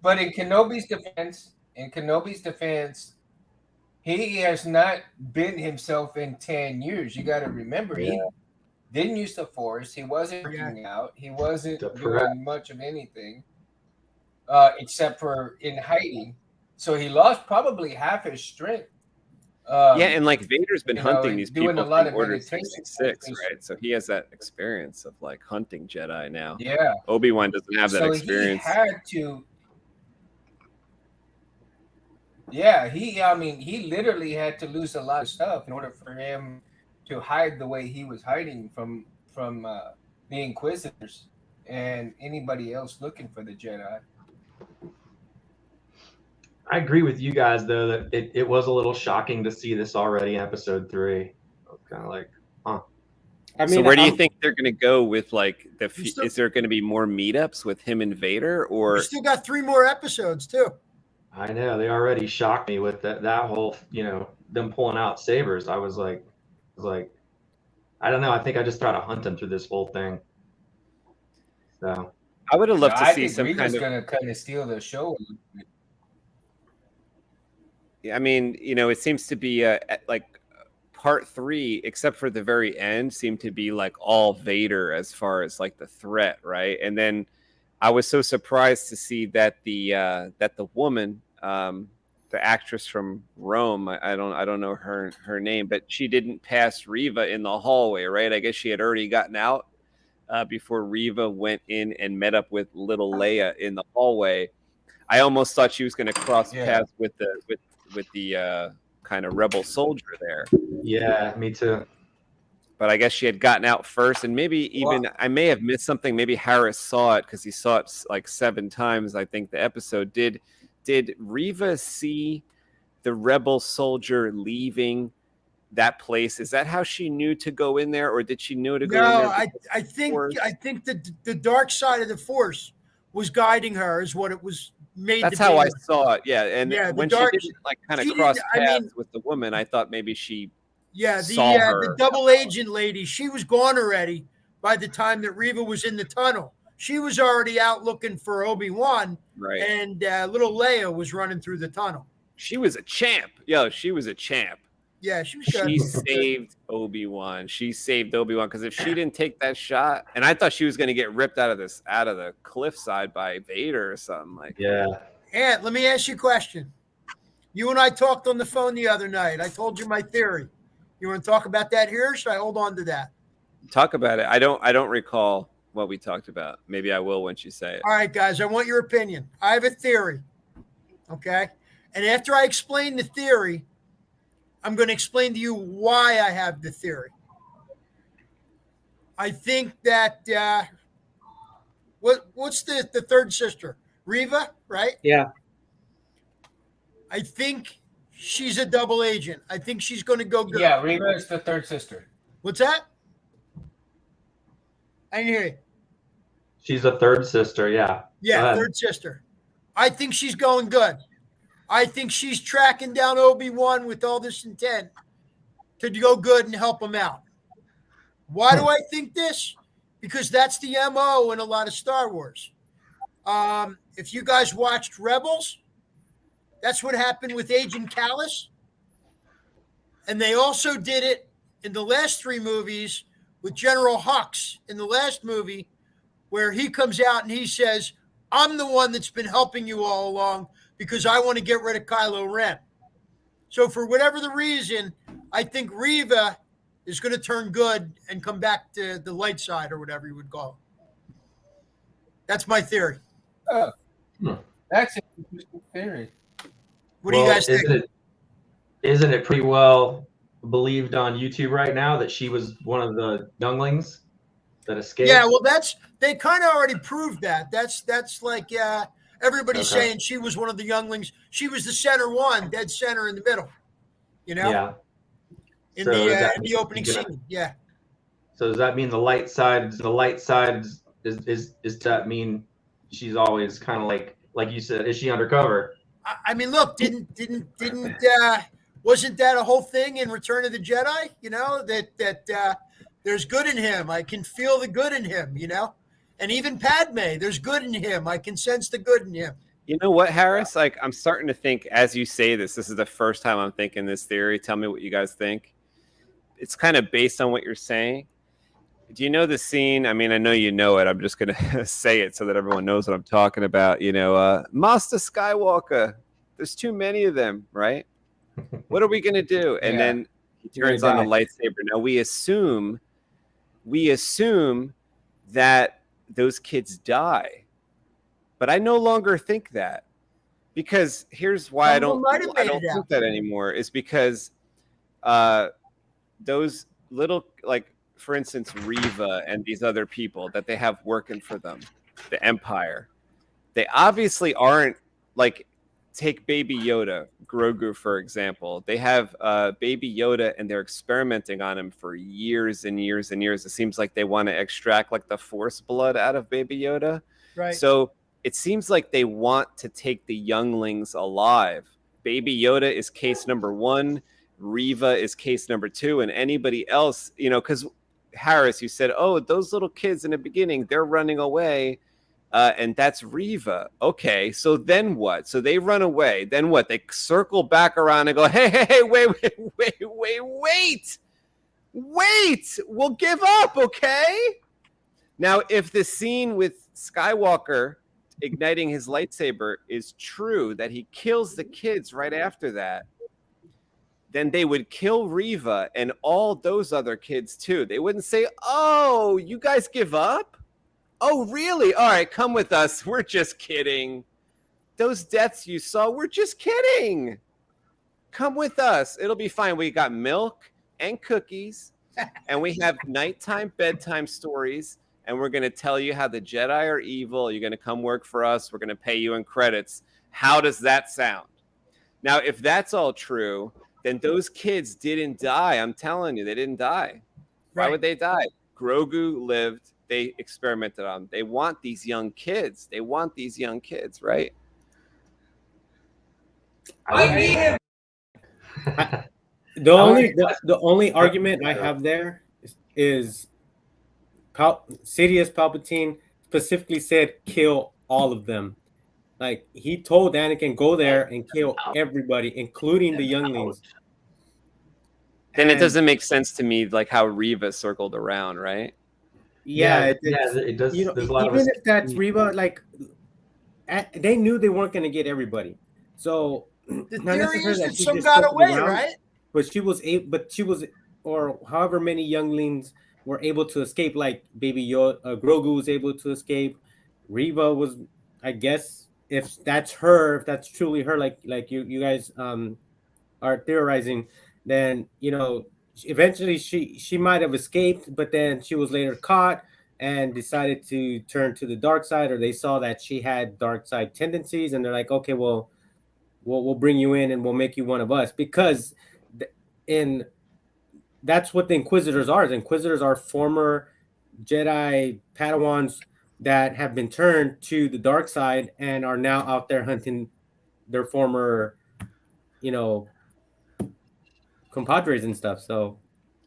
but in Kenobi's defense, he has not been himself in 10 years. You got to remember, he didn't use the Force. He wasn't working out. He wasn't doing much of anything except for in hiding. So he lost probably half his strength. And like Vader's been hunting these doing people a lot from of Order meditation 66, right? So he has that experience of like hunting Jedi now. Yeah. Obi-Wan doesn't have that experience. He had to. Yeah, he literally had to lose a lot of stuff in order for him to hide the way he was hiding from the Inquisitors and anybody else looking for the Jedi. I agree with you guys though that it was a little shocking to see this already in episode 3. I was kind of like, huh. I mean, so where do you think they're going to go with like is there going to be more meetups with him and Vader, or we still got 3 more episodes too? I know they already shocked me with that whole, them pulling out sabers. I was like, I don't know. I think I just tried to hunt him through this whole thing. So I would have loved to see some going to kind of steal the show. I mean, it seems to be like part 3, except for the very end, seemed to be like all Vader as far as like the threat, right? And then I was so surprised to see that the woman, the actress from Rome, I don't know her name, but she didn't pass Reva in the hallway, right? I guess she had already gotten out before Reva went in and met up with little Leia in the hallway. I almost thought she was going to cross paths with the kind of rebel soldier there. Yeah, me too. But I guess she had gotten out first, and maybe even I may have missed something. Maybe Harris saw it because he saw it like 7 times. I think the episode did Reva see the rebel soldier leaving that place? Is that how she knew to go in there, or did she know to go in there? No, I think the dark side of the Force was guiding her, is what it was made. That's how I saw it. Yeah, and when she didn't like kind of cross paths with the woman, I thought maybe she. Yeah, the double agent lady, she was gone already by the time that Reva was in the tunnel. She was already out looking for Obi-Wan, right? And little Leia was running through the tunnel. She was a champ. Yo, she was a champ. Yeah, she was good. She saved Obi-Wan. She saved Obi-Wan because if she didn't take that shot, and I thought she was going to get ripped out of the cliffside by Vader or something like. Yeah. Ant, let me ask you a question. You and I talked on the phone the other night. I told you my theory. You want to talk about that here, or should I hold on to that? Talk about it. I don't recall what we talked about. Maybe I will once you say it. All right, guys, I want your opinion. I have a theory, okay? And after I explain the theory, I'm going to explain to you why I have the theory. I think that what's the third sister? Reva, right? Yeah. I think she's a double agent. I think she's going to go good. Yeah, Reva is the third sister. What's that? I didn't hear you. She's a third sister, yeah. Yeah, third sister. I think she's going good. I think she's tracking down Obi-Wan with all this intent to go good and help him out. Why do I think this? Because that's the MO in a lot of Star Wars. If you guys watched Rebels, that's what happened with Agent Callus. And they also did it in the last 3 movies with General Hux in the last movie, where he comes out and he says, I'm the one that's been helping you all along because I want to get rid of Kylo Ren. So for whatever the reason, I think Reva is going to turn good and come back to the light side, or whatever you would call it. That's my theory. Oh, that's an interesting theory. What do you guys think? Isn't it pretty well believed on YouTube right now that she was one of the younglings that escaped? Yeah, well, they kind of already proved that. That's like everybody's saying she was one of the younglings. She was the center one, dead center in the middle. You know? Yeah. In the opening scene. Yeah. So does that mean the light side is does that mean she's always kind of like you said, is she undercover? I mean, look, wasn't that a whole thing in Return of the Jedi? You know, that there's good in him. I can feel the good in him, you know? And even Padme, there's good in him. I can sense the good in him. You know what, Harris? Like, I'm starting to think as you say this. This is the first time I'm thinking this theory. Tell me what you guys think. It's kind of based on what you're saying. Do you know the scene? I mean, I know you know it. I'm just gonna say it so that everyone knows what I'm talking about. You know, Master Skywalker. There's too many of them, right? What are we gonna do? And then he turns on the lightsaber. Now we assume that those kids die, but I no longer think that, because here's why I don't think that anymore. Is because those little, like, for instance, Reva and these other people that they have working for them, the Empire, they obviously aren't like, take Baby Yoda, Grogu, for example. They have Baby Yoda and they're experimenting on him for years and years and years. It seems like they want to extract like the Force blood out of Baby Yoda. Right. So it seems like they want to take the younglings alive. Baby Yoda is case number 1. Reva is case number 2. And anybody else, you know, because Harris, you said, oh, those little kids in the beginning, they're running away. And that's Reva. Okay, so then what? So they run away. Then what? They circle back around and go, hey, wait. We'll give up, okay? Now, if the scene with Skywalker igniting his lightsaber is true, that he kills the kids right after that, then they would kill Reva and all those other kids too. They wouldn't say, oh, you guys give up? Oh, really? All right, come with us. We're just kidding. Those deaths you saw, we're just kidding. Come with us. It'll be fine. We got milk and cookies, and we have nighttime, bedtime stories, and we're going to tell you how the Jedi are evil. You're going to come work for us. We're going to pay you in credits. How does that sound? Now, if that's all true, then those kids didn't die. I'm telling you, they didn't die. Why would they die? Grogu lived. They experimented on them. They want these young kids. Right? The only argument I have there is Sidious Palpatine specifically said kill all of them. Like, he told Anakin, go there and kill everybody, including the younglings. Then it doesn't make sense to me, like how Reva circled around, right? Yeah, it does. You know, there's a lot even of if that's Reva, like, they knew they weren't going to get everybody. So the theory is that some got away, right? But she was or however many younglings were able to escape. Like Baby Yoda, Grogu was able to escape. Reva was, I guess, if that's truly her, like you guys are theorizing, then, you know, eventually she might have escaped, but then she was later caught and decided to turn to the dark side, or they saw that she had dark side tendencies, and they're like, okay, well, we'll bring you in and we'll make you one of us, because that's what the Inquisitors are. The Inquisitors are former Jedi Padawans that have been turned to the dark side and are now out there hunting their former, you know, compadres and stuff. So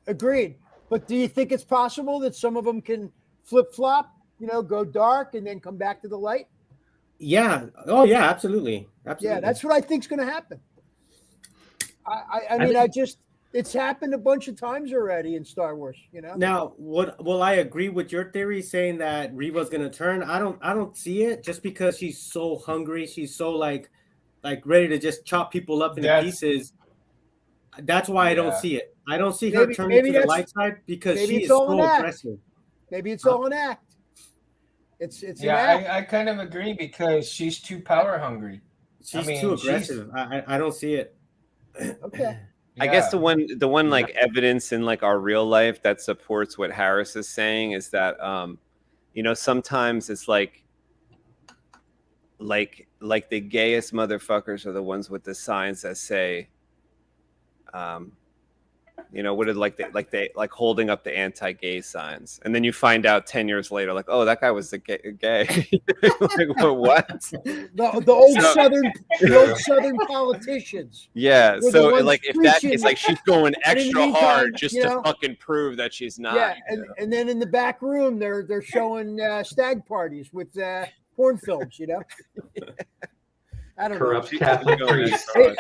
agreed. But do you think it's possible that some of them can flip-flop, you know, go dark and then come back to the light? Yeah. Oh yeah, absolutely. Yeah, that's what I think is going to happen. I mean, it's happened a bunch of times already in Star Wars, you know. Now, will I agree with your theory saying that Reva's going to turn? I don't see it, just because she's so hungry. She's so like ready to just chop people up into pieces. That's why I don't see it. I don't see her turning to the light side, because she is so aggressive. Maybe it's all an act. It's an act. I kind of agree, because she's too power hungry. She's too aggressive. I don't see it. Okay. I guess the one like evidence in like our real life that supports what Harris is saying is that you know, sometimes it's like the gayest motherfuckers are the ones with the signs that say You know, what did like they holding up the anti-gay signs, and then you find out 10 years later, like, oh, that guy was the gay. Like, what? The old Southern politicians. Yeah. Were the So ones like, if that, preaching- it's like she's going And in the extra meantime, hard just you to know, fucking prove that she's not. Yeah, you know? and then in the back room, they're showing stag parties with porn films. You know, I don't Corrupt know. Catholic Going priest. extra hard.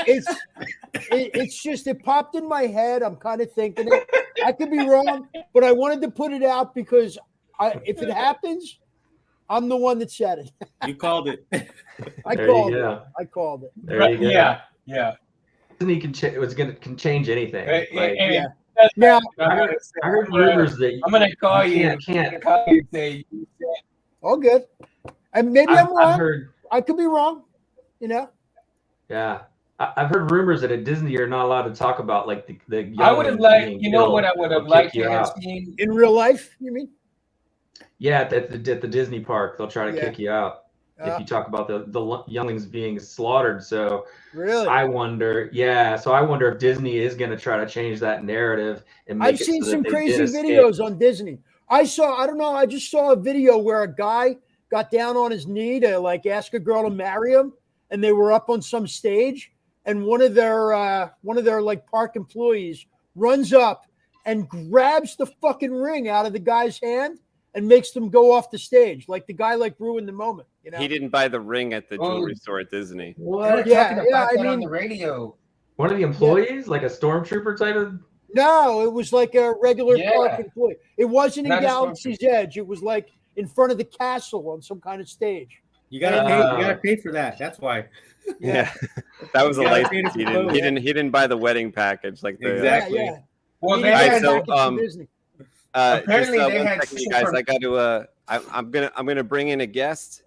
It's just it popped in my head. I'm kind of thinking it. I could be wrong, but I wanted to put it out because if it happens, I'm the one that said it. You called it. I There called you it. go. I called it. There you go. Yeah. Disney can change anything. Like, Yeah. Now, I heard rumors that I'm gonna call you. can't. Call you and say you said. all good. And maybe I'm I've wrong. heard. I could be wrong. You know. Yeah, I've heard rumors that at Disney you're not allowed to talk about like the young I would have liked, you know what I would have liked to have out. seen? In real life, you mean? Yeah, at the Disney park, they'll try to Yeah. kick you out if you talk about the younglings being slaughtered. So Really? I wonder if Disney is going to try to change that narrative and make I've it seen so that some they crazy did escape. videos on Disney. I don't know, I just saw a video where a guy got down on his knee to like ask a girl to marry him, and they were up on some stage, and one of their like park employees runs up and grabs the fucking ring out of the guy's hand and makes them go off the stage. Like the guy like ruined the moment. You know? He didn't buy the ring at the jewelry store at Disney. What? Yeah, I on mean, the radio. One of the employees, like a stormtrooper type of. no, it was like a regular Yeah. park employee. It wasn't in Not a Galaxy's Edge. It was like in front of the castle on some kind of stage. You gotta pay. You gotta pay for that. That's why. Yeah, that was a Yeah, license. He yeah. didn't buy the wedding package like the. Exactly. Yeah. Well, He they didn't Alright, go had so, back into Disney. Apparently just, they one had second, you guys. super- I got to. I'm gonna bring in a guest.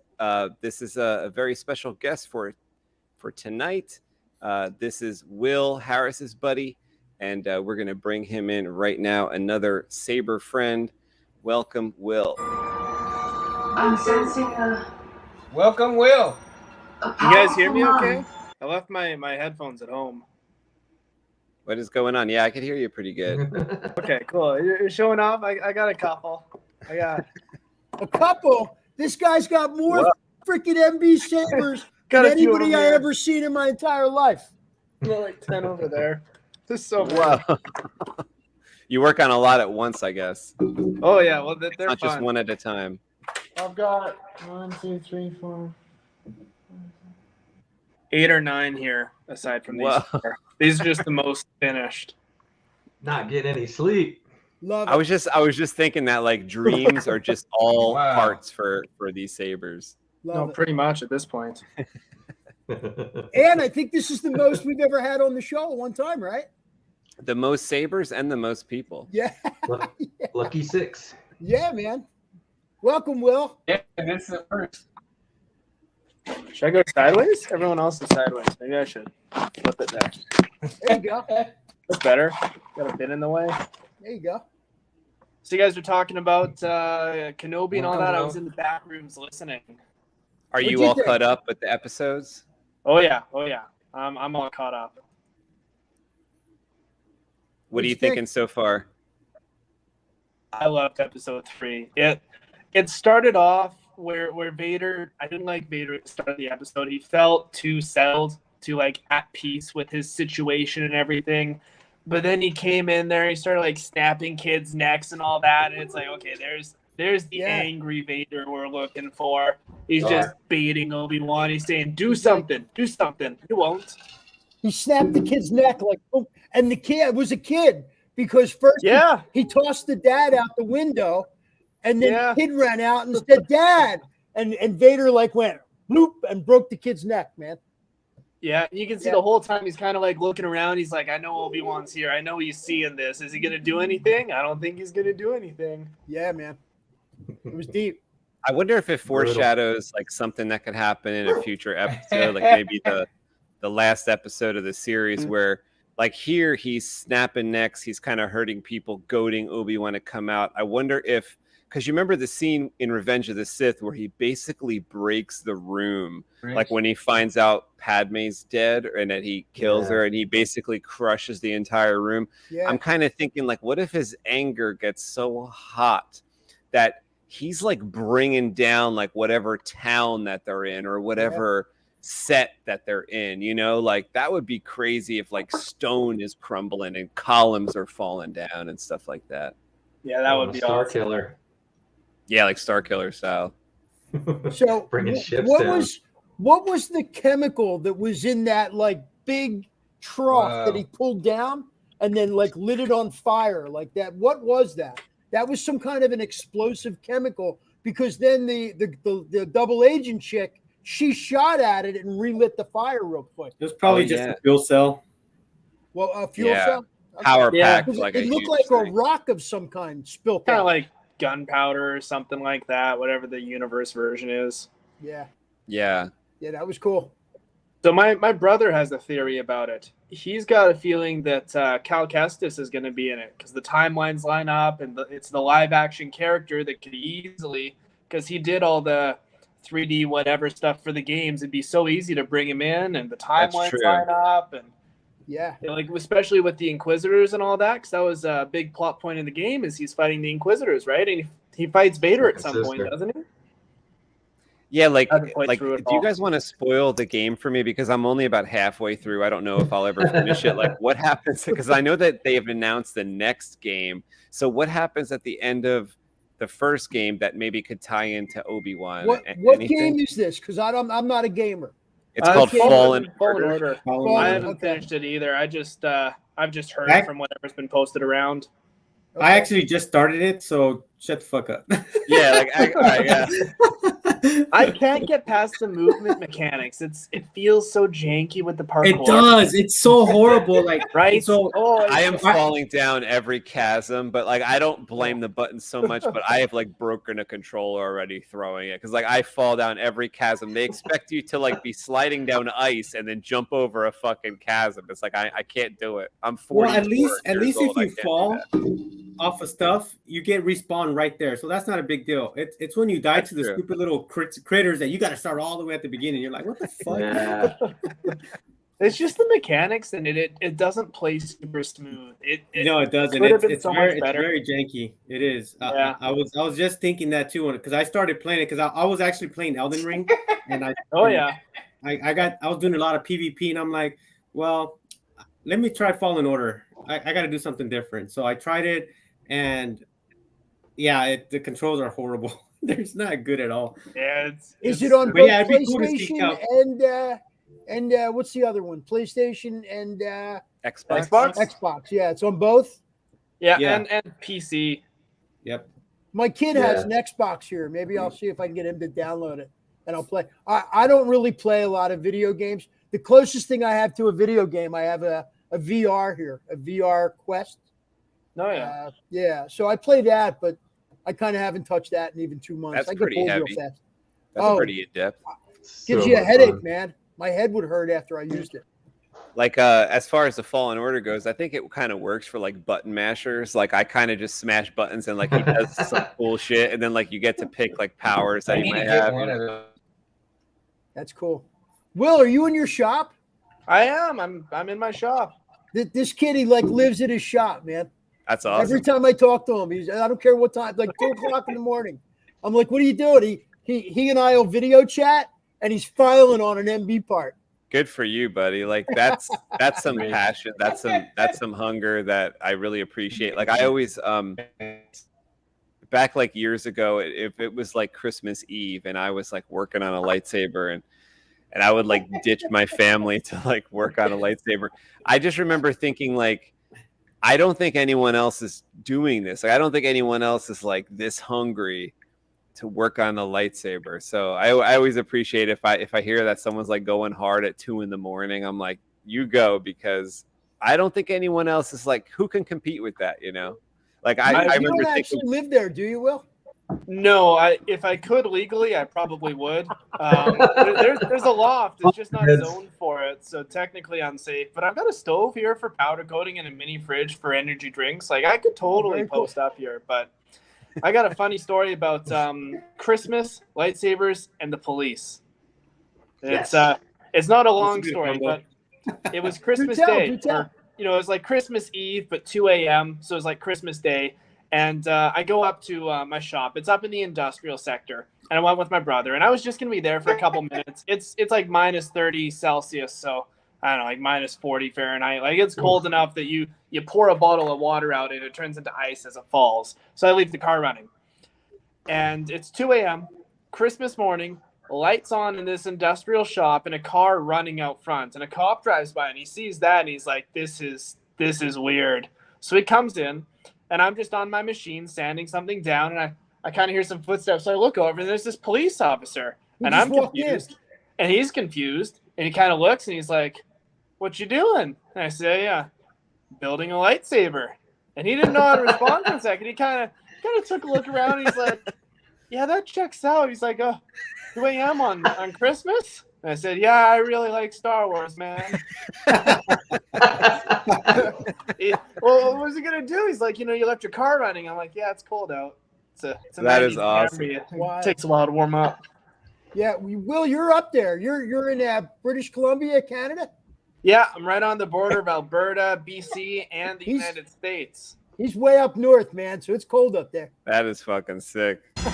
This is a very special guest for tonight. This is Will Harris's buddy, and we're gonna bring him in right now. Another Saber friend. Welcome, Will. I'm sensing a Welcome, Will. You You guys hear me okay? I left my headphones at home. What is going on? Yeah, I can hear you pretty good. Okay, cool. You're showing off. I got a couple. I got A couple. This guy's got more freaking MB Sabers Got than a few anybody over I here. ever seen in my entire life. like 10 over there. This is so Wow. You work on a lot at once, I guess. Oh yeah, well they're Not just fun. one at a time. I've got 1, 2, 3, 4, 8 or 9 here, aside from these. Wow. 4. These are just the most finished. Not getting any sleep. Love I was just thinking that like dreams are just all Wow. parts for these sabers. Love No, it. pretty much at this point. And I think this is the most we've ever had on the show at one time, right? The most sabers and the most people. Yeah. Lucky 6. Yeah, man. Welcome, Will. Yeah, this is the first. Should I go sideways? Everyone else is sideways. Maybe I should flip it there. There you go. That's better. Got a bin in the way. There you go. So you guys were talking about Kenobi and all that. I was in the back rooms listening. Are What'd you you all think? caught up with the episodes? Oh yeah. I'm all caught up. What are What'd you you think? thinking so far? I loved episode 3. It started off where Vader. I didn't like Vader at the start of the episode. He felt too settled, too like at peace with his situation and everything. But then he came in there. He started like snapping kids' necks and all that. And it's like, okay, there's the angry Vader we're looking for. He's just baiting Obi-Wan. He's saying, "Do something, do something." He won't. He snapped the kid's neck like, boom. And the kid was a kid because first he tossed the dad out the window, and then the kid ran out and said, "Dad," and Vader like went bloop and broke the kid's neck, man. Yeah, you can see the whole time he's kind of like looking around. He's like, I know Obi-Wan's here. I know he's seeing this. Is he going to do anything? I don't think he's going to do anything. Yeah, man. It was deep. I wonder if it foreshadows like something that could happen in a future episode, like maybe the last episode of the series where like here he's snapping necks, he's kind of hurting people, goading Obi-Wan to come out. I wonder if, because you remember the scene in Revenge of the Sith where he basically breaks the room, like when he finds out Padme's dead and that he kills her and he basically crushes the entire room. Yeah. I'm kind of thinking like, what if his anger gets so hot that he's like bringing down like whatever town that they're in or whatever set that they're in, you know, like that would be crazy if like stone is crumbling and columns are falling down and stuff like that. Yeah, that would be Star awesome. Killer. Yeah, like Star Killer style. So Bringing ships what down. was the chemical that was in that like big trough that he pulled down and then like lit it on fire like that? What was that? That was some kind of an explosive chemical, because then the double agent chick, she shot at it and relit the fire real quick. It was probably just a fuel cell. Well, a fuel cell? Okay. Power pack. Because Like it a looked huge like thing. a rock of some kind spilt Kind of out. like gunpowder or something like that, whatever the universe version is. Yeah. Yeah. Yeah, that was cool. So my brother has a theory about it. He's got a feeling that Cal Kestis is going to be in it because the timelines line up and it's the live action character that could easily, because he did all the 3D whatever stuff for the games. It'd be so easy to bring him in and the timelines line up and yeah, like especially with the Inquisitors and all that, because that was a big plot point in the game is he's fighting the Inquisitors, right? And he fights Vader at some point, doesn't he? Yeah, like Through do it you all. guys want to spoil the game for me? Because I'm only about halfway through. I don't know if I'll ever finish it. Like what happens? Because I know that they have announced the next game. So what happens at the end of the first game that maybe could tie into Obi-Wan? What game is this? Because I'm not a gamer. It's called Fallen Order. Fallen, I haven't okay. finished it either. I've just heard from whatever's been posted around. I actually just started it, so shut the fuck up. Yeah, like yeah. I can't get past the movement mechanics. It feels so janky with the parkour. It does. It's so horrible. Like right. So I am falling down every chasm, but like I don't blame the button so much, but I have like broken a controller already throwing it because like I fall down every chasm. They expect you to like be sliding down ice and then jump over a fucking chasm. It's like I can't do it. I'm 40. Well, at least if you fall off of stuff, you get respawn right there. So that's not a big deal. It's when you die to the stupid little critters that you got to start all the way at the beginning. You're like, what the fuck? Yeah. It's just the mechanics and it doesn't play super smooth. No, it doesn't. could have been It's so very much better. janky. It is. Yeah. I was just thinking that too because I started playing it because I was actually playing Elden Ring and I was doing a lot of PvP and I'm like, well, let me try Fallen Order. I got to do something different. So I tried it and yeah, the controls are horrible. It's not good at all. Yeah, Is it on both it'd be cool to see PlayStation and what's the other one? PlayStation and Xbox. Xbox. Yeah, it's on both. Yeah. And PC. Yep. My kid has an Xbox here. Maybe I'll see if I can get him to download it and I'll play. I don't really play a lot of video games. The closest thing I have to a video game, I have a VR here, a VR Quest. Oh yeah. Yeah. So I play that, but I kind of haven't touched that in even 2 months. That's I get pretty bored heavy. real fast. That's pretty in depth. Gives you a headache, man. My head would hurt after I used it. Like as far as the Fallen Order goes, I think it kind of works for like button mashers. Like I kind of just smash buttons and like he does some cool shit, and then like you get to pick like powers that you might have. That's cool. Will, are you in your shop? I am. I'm in my shop. This kid, he like lives at his shop, man. That's awesome. Every time I talk to him, I don't care what time, like 2:00 in the morning. I'm like, what are you doing? He and I will video chat, and he's filing on an MB part. Good for you, buddy. Like that's some passion. That's some hunger that I really appreciate. Like I always back like years ago, if it was like Christmas Eve and I was like working on a lightsaber and I would like ditch my family to like work on a lightsaber. I just remember thinking like, I don't think anyone else is doing this. Like, I don't think anyone else is like this hungry to work on a lightsaber. So I always appreciate if I hear that someone's like going hard at 2 a.m. I'm like, you go, because I don't think anyone else is like, who can compete with that? You know, like I you remember don't actually live there, do you, Will? No, if I could legally, I probably would. There's a loft. It's just not zoned for it, so technically unsafe. But I've got a stove here for powder coating and a mini fridge for energy drinks. Like I could totally post up here, but I got a funny story about Christmas, lightsabers, and the police. It's It's not a long good story, combo. but it was Christmas tell, Day. do tell. Or, you know, it was like Christmas Eve, but 2 a.m. So it was like Christmas Day. And I go up to my shop. It's up in the industrial sector. And I went with my brother. And I was just going to be there for a couple minutes. It's like minus 30 Celsius. So I don't know, like minus 40 Fahrenheit. Like it's cold enough that you pour a bottle of water out and it turns into ice as it falls. So I leave the car running. And it's 2 a.m., Christmas morning, lights on in this industrial shop and a car running out front. And a cop drives by and he sees that and he's like, this is weird. So he comes in and I'm just on my machine sanding something down and I kind of hear some footsteps. So I look over and there's this police officer and I'm confused. And he's confused and he kind of looks and he's like, what you doing? And I say, yeah, building a lightsaber. And he didn't know how to respond for a second. He kind of took a look around. And he's like, yeah, that checks out. He's like, oh, 2 a.m. on Christmas? And I said, yeah, I really like Star Wars, man. Well, what was he going to do? He's like, you know, you left your car running. I'm like, yeah, it's cold out. It's a That is 90s awesome. Camry. Wow. It takes a while to warm up. Yeah, Will, you're up there. You're in British Columbia, Canada. Yeah, I'm right on the border of Alberta, BC, and the United States. He's way up north, man, so it's cold up there. That is fucking sick. Did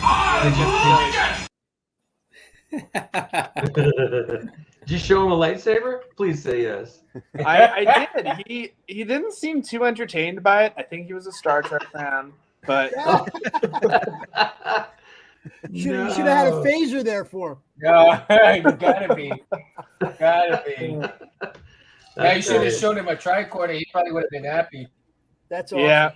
you show him a lightsaber? Please say yes. I did. He didn't seem too entertained by it. I think he was a Star Trek fan, but Should have had a phaser there for him. No, you gotta be. Yeah, you should have shown him a tricorder. He probably would have been happy. That's awesome. yeah.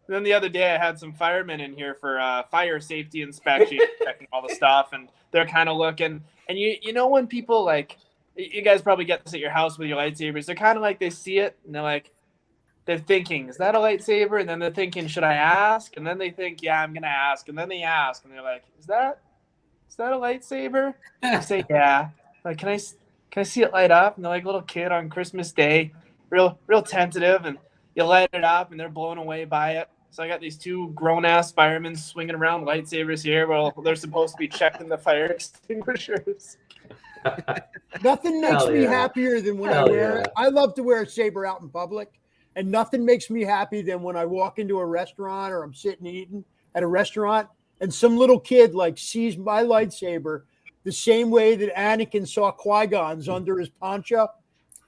Then the other day I had some firemen in here for fire safety inspection, checking all the stuff, and they're kind of looking. And you know when people like, you guys probably get this at your house with your lightsabers. They're kind of like they see it and they're thinking, is that a lightsaber? And then they're thinking, should I ask? And then they think, yeah, I'm gonna ask. And then they ask, and they're like, is that a lightsaber? I say, yeah. Like, can I see it light up? And they're like a little kid on Christmas Day, real tentative, and you light it up, and they're blown away by it. So I got these two grown-ass firemen swinging around lightsabers here. Well, they're supposed to be checking the fire extinguishers. Nothing makes me happier than when I wear it. I love to wear a saber out in public, and nothing makes me happy than when I walk into a restaurant or I'm sitting eating at a restaurant and some little kid like sees my lightsaber the same way that Anakin saw Qui-Gon's under his poncho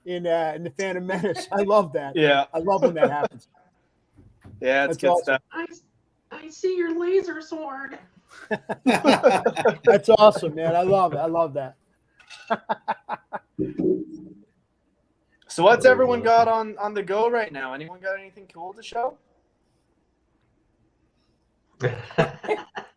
in the Phantom Menace. I love that. Yeah. I love when that happens. Yeah, it's That's good awesome. stuff. I see your laser sword. That's awesome, man. I love it. I love that. So what's everyone got on the go right now? Anyone got anything cool to show?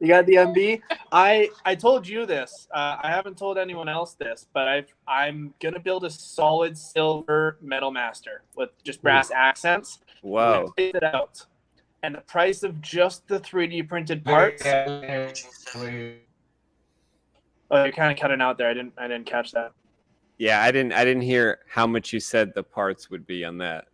You got the MB? I told you this. I haven't told anyone else this, but I'm gonna build a solid silver Metal Master with just brass accents. Wow. It out. And the price of just the 3D printed parts. Oh, you're kind of cutting out there. I didn't catch that. Yeah, I didn't hear how much you said the parts would be on that.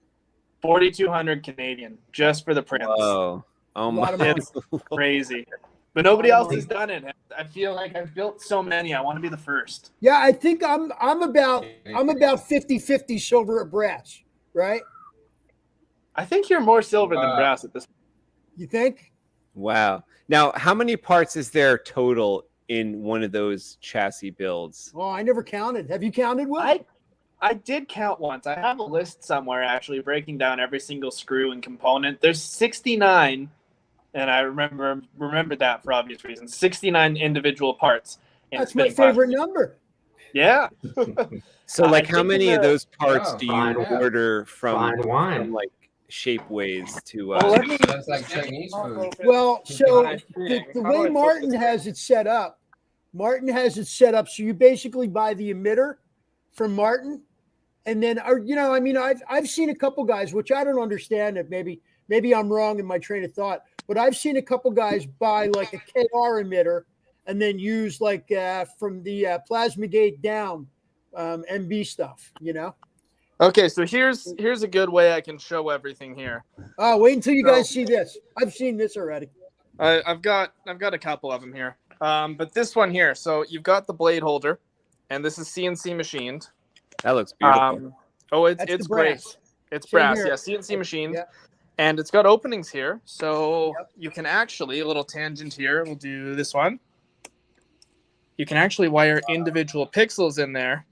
4,200 Canadian just for the prints. Whoa. Oh my. It's crazy. But nobody else has done it. I feel like I've built so many. I want to be the first. Yeah, I think I'm about 50-50 silver at brass, right? I think you're more silver than brass at this point. You think? Wow. Now, how many parts is there total in one of those chassis builds? Oh, I never counted. Have you counted, Will? I did count once. I have a list somewhere actually breaking down every single screw and component. There's 69, and I remembered that for obvious reasons. 69 individual parts. That's my favorite number. Yeah. So, like, how many of those parts do you order from like Shapeways to? That's like Chinese food. Well, so the way Martin has it set up, so you basically buy the emitter from Martin, and then I've seen a couple guys, which I don't understand. If maybe I'm wrong in my train of thought, but I've seen a couple guys buy like a KR emitter and then use like from the plasma gate down MB stuff, you know. Okay, so here's a good way I can show everything here. Oh, wait until you guys see this. I've seen this already. I've got a couple of them here. But this one here, so you've got the blade holder, and this is CNC machined. That looks beautiful. That's It's the great. brass. It's Same brass, here. yeah, CNC machined. Yeah. And it's got openings here, so you can actually, a little tangent here, we'll do this one. You can actually wire individual pixels in there.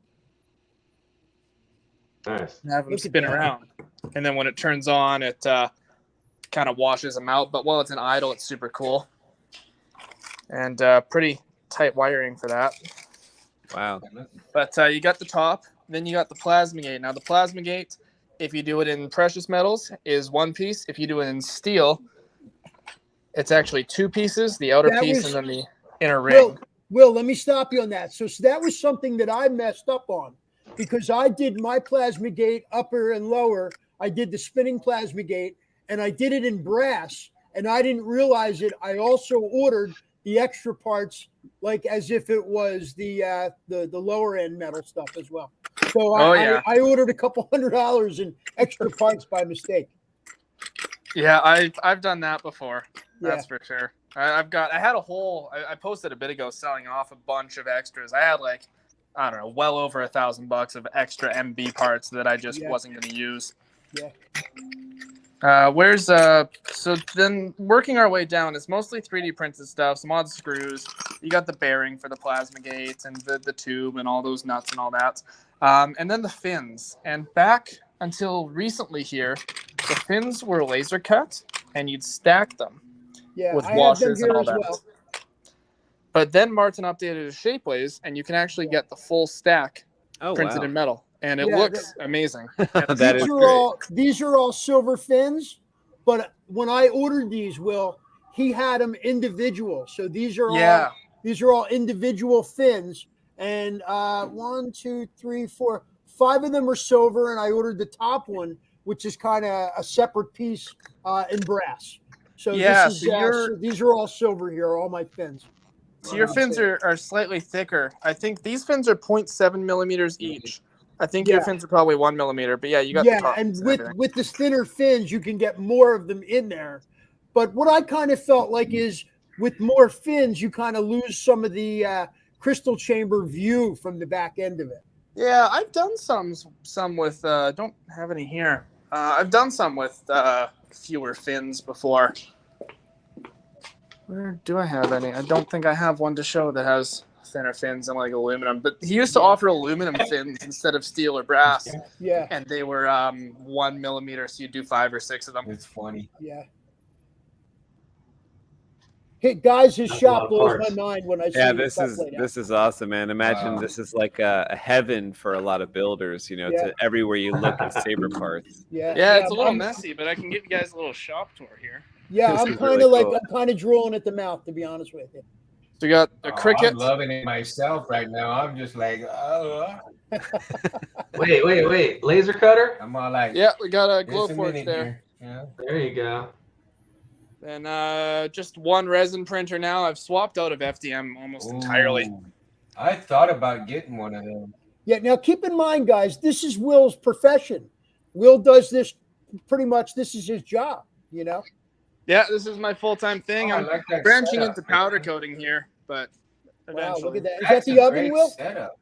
Nice. And have them Look at spin that. around. And then when it turns on, it kind of washes them out. But while it's in idle, it's super cool. And pretty tight wiring for that. Wow. But you got the top, then you got the plasma gate. Now the plasma gate, if you do it in precious metals, is one piece. If you do it in steel, it's actually two pieces, the outer piece and then the inner ring. Will, let me stop you on that. So that was something that I messed up on because I did my plasma gate upper and lower. I did the spinning plasma gate and I did it in brass and I didn't realize it. I also ordered the extra parts like as if it was the lower end metal stuff as well. So I ordered a couple $100 in extra parts by mistake. Yeah, I've done that before. That's for sure. I posted a bit ago selling off a bunch of extras. I had like, I don't know, well over $1,000 of extra MB parts that I just wasn't going to use. Yeah. So then working our way down, it's mostly 3D printed stuff, some odd screws. You got the bearing for the plasma gate and the tube and all those nuts and all that. And then the fins. And back until recently here, the fins were laser cut and you'd stack them with washers and all that. Well. But then Martin updated his shapeways and you can actually get the full stack printed in metal. And it looks amazing. These are all silver fins, but when I ordered these, Will, he had them individual. So these are all individual fins. And 1, 2, 3, 4, 5 of them are silver, and I ordered the top one, which is kind of a separate piece in brass. So these are all silver here, all my fins. So your fins are slightly thicker. I think these fins are 0.7 millimeters each. I think your fins are probably 1 millimeter, but you got the top. And with the thinner fins, you can get more of them in there. But what I kind of felt like is with more fins, you kind of lose some of the crystal chamber view from the back end of it. Yeah, I've done some with don't have any here. I've done some with fewer fins before. Where do I have any? I don't think I have one to show that has thinner fins and like aluminum, but he used to offer aluminum fins instead of steel or brass. Yeah. And they were 1 millimeter, so you do 5 or 6 of them. It's funny. Yeah. Hey, guys, his shop blows my mind when I see this is awesome, man. Imagine this is like a heaven for a lot of builders, you know, to everywhere you look at saber parts. Yeah, it's a little messy, but I can give you guys a little shop tour here. Yeah, I'm kind of I'm kind of drooling at the mouth, to be honest with you. So you got a cricket. I'm loving it myself right now. I'm just like, Wait. Laser cutter? I'm all like, we got a Glowforge there. Yeah. There you go. And just one resin printer now. I've swapped out of FDM almost entirely. I thought about getting one of them. Yeah, now keep in mind, guys, this is Will's profession. Will does this pretty much. This is his job, you know? Yeah, this is my full-time thing. I'm like branching into powder coating here, but eventually. Wow, look at that. Is that the oven, Will? Setup.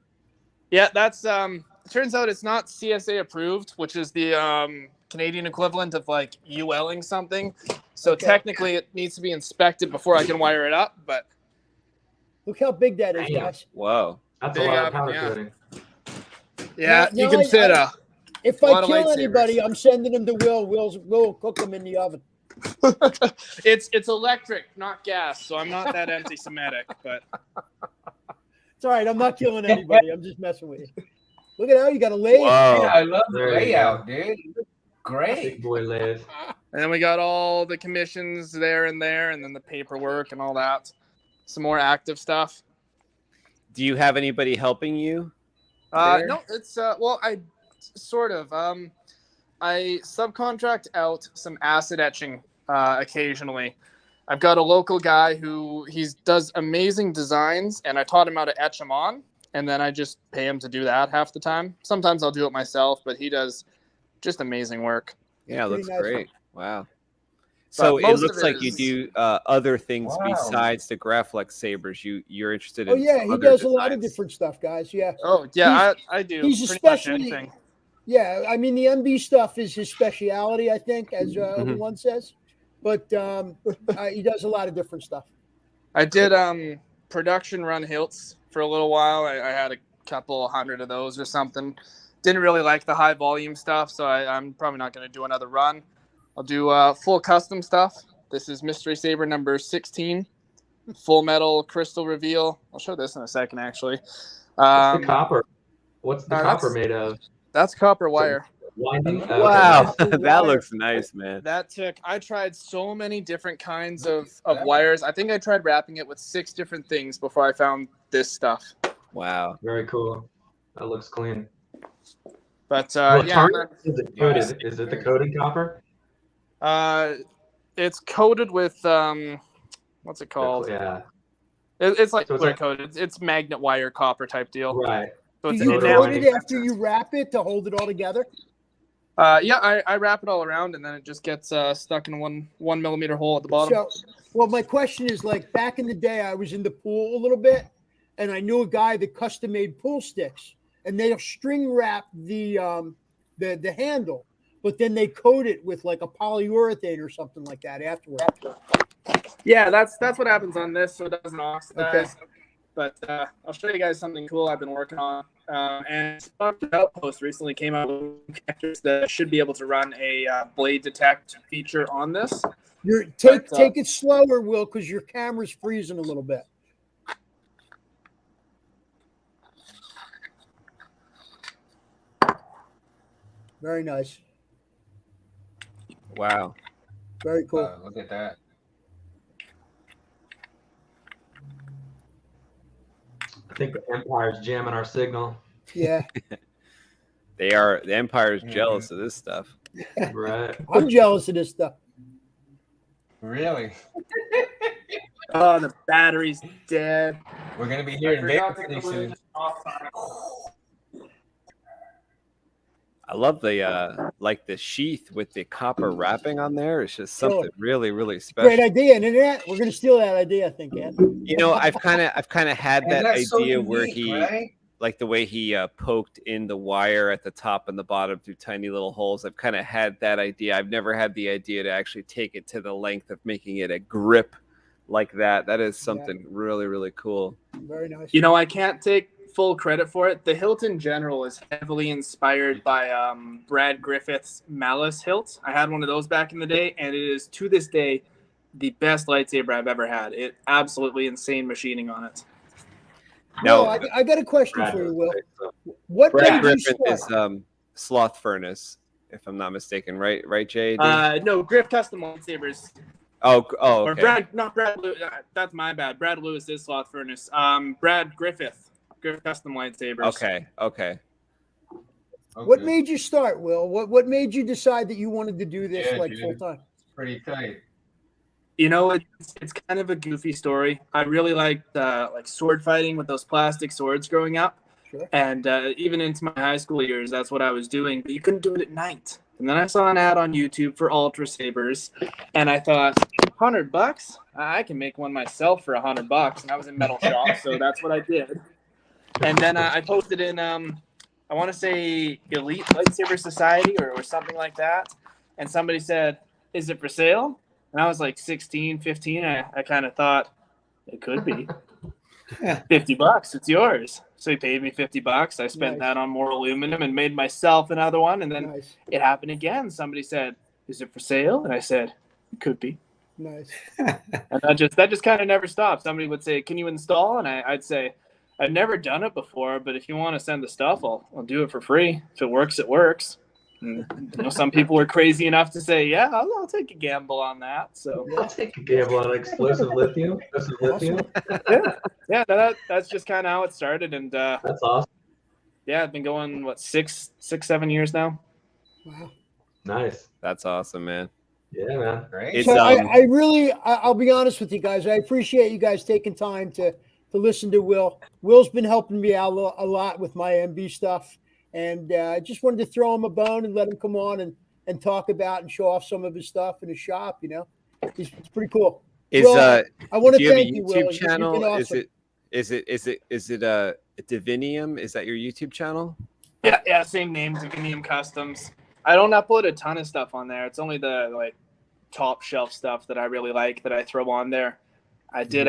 Yeah, that's it turns out it's not CSA approved, which is the Canadian equivalent of like ULing something. So technically it needs to be inspected before I can wire it up, but look how big that is, guys. Whoa. That's a lot of powder coating. Yeah, now you can fit if I kill anybody, I'm sending them to Will. Will cook them in the oven. It's electric, not gas, so I'm not that anti-Semitic, but it's all right. I'm not killing anybody. I'm just messing with you. Look at how you got a lathe. Yeah, I love the layout, dude. Great. Big boy lathe. And then we got all the commissions there, and then the paperwork and all that. Some more active stuff. Do you have anybody helping you? No, it's I sort of. I subcontract out some acid etching occasionally. I've got a local guy who does amazing designs, and I taught him how to etch them on, and then I just pay him to do that half the time. Sometimes I'll do it myself, but he does just amazing work. Yeah, it looks great. Wow. So But it most looks of it like you is- do other things Wow. besides the Graflex sabers. You're interested in Oh yeah, he other does a lot of designs. different stuff, guys. Yeah. Oh yeah, I do He's pretty much especially anything. Yeah, I mean the MB stuff is his speciality, I think, as Mhm. Obi-Wan says. But he does a lot of different stuff. I did production run hilts for a little while. I had a couple hundred of those or something. Didn't really like the high volume stuff, so I'm probably not going to do another run. I'll do full custom stuff. This is Mystery Saber number 16, full metal crystal reveal. I'll show this in a second, actually. What's the copper? What's the copper that's- made of? That's copper wire. Winding? Okay, Wow, nice. that looks nice, man. I tried so many different kinds of wires. I think I tried wrapping it with 6 different things before I found this stuff. Wow. Very cool. That looks clean. But Well, yeah, target, is it coated? Is it the coated copper? it's coated with what's it called? Yeah. It's like So it's clear like- coated. It's magnet wire copper type deal. Right. So Do it's you enamel. coat it after you wrap it to hold it all together? Yeah, I wrap it all around and then it just gets stuck in one millimeter hole at the bottom. So, well, my question is, like, back in the day, I was in the pool a little bit, and I knew a guy that custom made pool sticks, and they'll string wrap the handle, but then they coat it with like a polyurethane or something like that afterwards. Yeah, that's what happens on this, so it doesn't oxidize. Okay. But I'll show you guys something cool I've been working on. And Sparked Outpost recently came out with connectors that should be able to run a blade detect feature on this. Take it slower, Will, because your camera's freezing a little bit. Very nice. Wow. Very cool. Look at that. I think the Empire's jamming our signal. Yeah. The Empire's jealous of this stuff. Right. I'm jealous of this stuff. Really? Oh, the battery's dead. We're gonna be here in Vegas pretty soon. I love the like the sheath with the copper wrapping on there. It's just something really, really special. Great idea, internet. We're gonna steal that idea, I think, Ed. You know, I've kind of had And that that's so idea where unique, he right? like the way he poked in the wire at the top and the bottom through tiny little holes. I've kind of had that idea. I've never had the idea to actually take it to the length of making it a grip like that. That is something really, really cool. Very nice. You know, I can't take full credit for it. The hilt in general is heavily inspired by Brad Griffith's Malice hilt. I had one of those back in the day, and it is to this day the best lightsaber I've ever had. It absolutely insane machining on it. No, Will, I got a question Brad for you, would Will. say so. What Brad made you Griffin start? is Sloth Furnace, if I'm not mistaken. Right, JD? No, Griff Custom Lightsabers. Or Or okay. not Brad Lewis. That's my bad. Brad Lewis is Sloth Furnace. Brad Griffith. Griff Custom Lightsabers. Okay. What Okay. made you start, Will? What made you decide that you wanted to do this Yeah, like dude. full time? Pretty tight. You know, it's kind of a goofy story. I really liked like sword fighting with those plastic swords growing up. Sure. And even into my high school years, that's what I was doing. But you couldn't do it at night. And then I saw an ad on YouTube for Ultra Sabers, and I thought, $100? I can make one myself for $100. And I was in metal shop, so that's what I did. And then I posted in, I want to say Elite Lightsaber Society or something like that. And somebody said, "Is it for sale?" And I was like 16, 15. I kind of thought it could be. $50, it's yours. So he paid me $50. I spent Nice. that on more aluminum and made myself another one. And then Nice, it happened again. Somebody said, "Is it for sale?" And I said, "It could be." nice. And that just kind of never stopped. Somebody would say, "Can you install?" And I'd say, "I've never done it before, but if you want to send the stuff, I'll do it for free. If it works, it works." And, you know, some people were crazy enough to say, "Yeah, I'll take a gamble on that." So I'll take a gamble on explosive lithium. yeah, that's just kind of how it started. And That's awesome. yeah, I've been going six, 7 years now. Wow. Nice. That's awesome, man. Yeah, man. Great. It's So I'll be honest with you guys. I appreciate you guys taking time to listen to Will. Will's been helping me out a lot with my MB stuff. And I just wanted to throw him a bone and let him come on and talk about and show off some of his stuff in his shop, you know. He's pretty cool. Is Will, I want do to you have a thank you, YouTube Will. You've been channel? awesome. Is it Divinium? Is that your YouTube channel? Yeah, same name, Duranium Customs. I don't upload a ton of stuff on there. It's only the like top shelf stuff that I really like that I throw on there. I did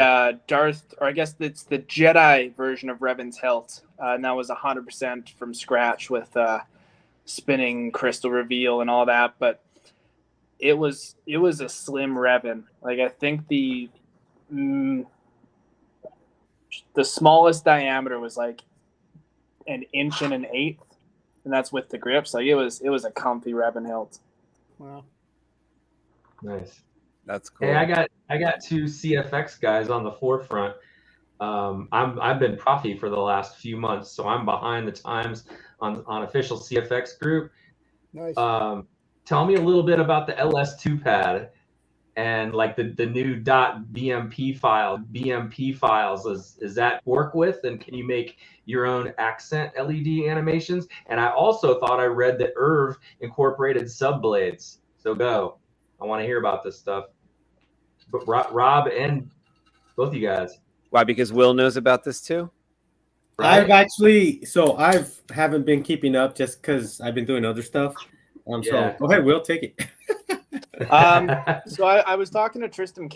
Darth, or I guess it's the Jedi version of Revan's Hilt, and that was 100% from scratch with spinning crystal reveal and all that. But it was a slim Revan. Like I think the smallest diameter was like an inch and an eighth, and that's with the grips. Like it was a comfy Revan hilt. Wow, Nice. That's cool. Hey, I got two CFX guys on the forefront. I've been profi for the last few months, so I'm behind the times on official CFX group. nice. Tell me a little bit about the LS2 pad and like the new .bmp files. Is that work with, and can you make your own accent LED animations? And I also thought I read that Irv incorporated sub blades. So go. I want to hear about this stuff. But Rob and both of you guys. Why? Because Will knows about this too. Right? I haven't been keeping up just because I've been doing other stuff. So go ahead, Will, take it. So I was talking to Tristan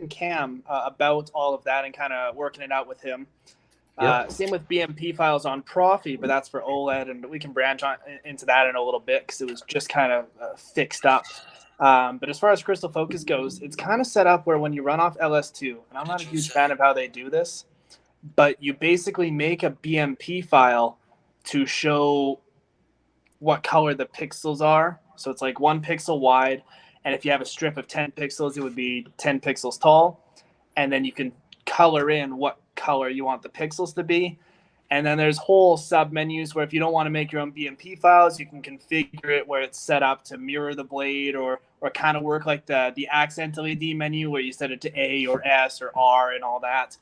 Cam about all of that and kind of working it out with him. Same with BMP files on Profi, but that's for OLED, and we can branch on into that in a little bit because it was just kind of fixed up. But as far as Crystal Focus goes, it's kind of set up where when you run off LS2, and I'm not a huge fan of how they do this, but you basically make a BMP file to show what color the pixels are. So it's like 1 pixel wide, and if you have a strip of 10 pixels, it would be 10 pixels tall. And then you can color in what color you want the pixels to be. And then there's whole sub menus where if you don't want to make your own BMP files, you can configure it where it's set up to mirror the blade or kind of work like the accent LED menu where you set it to A or S or R and all that.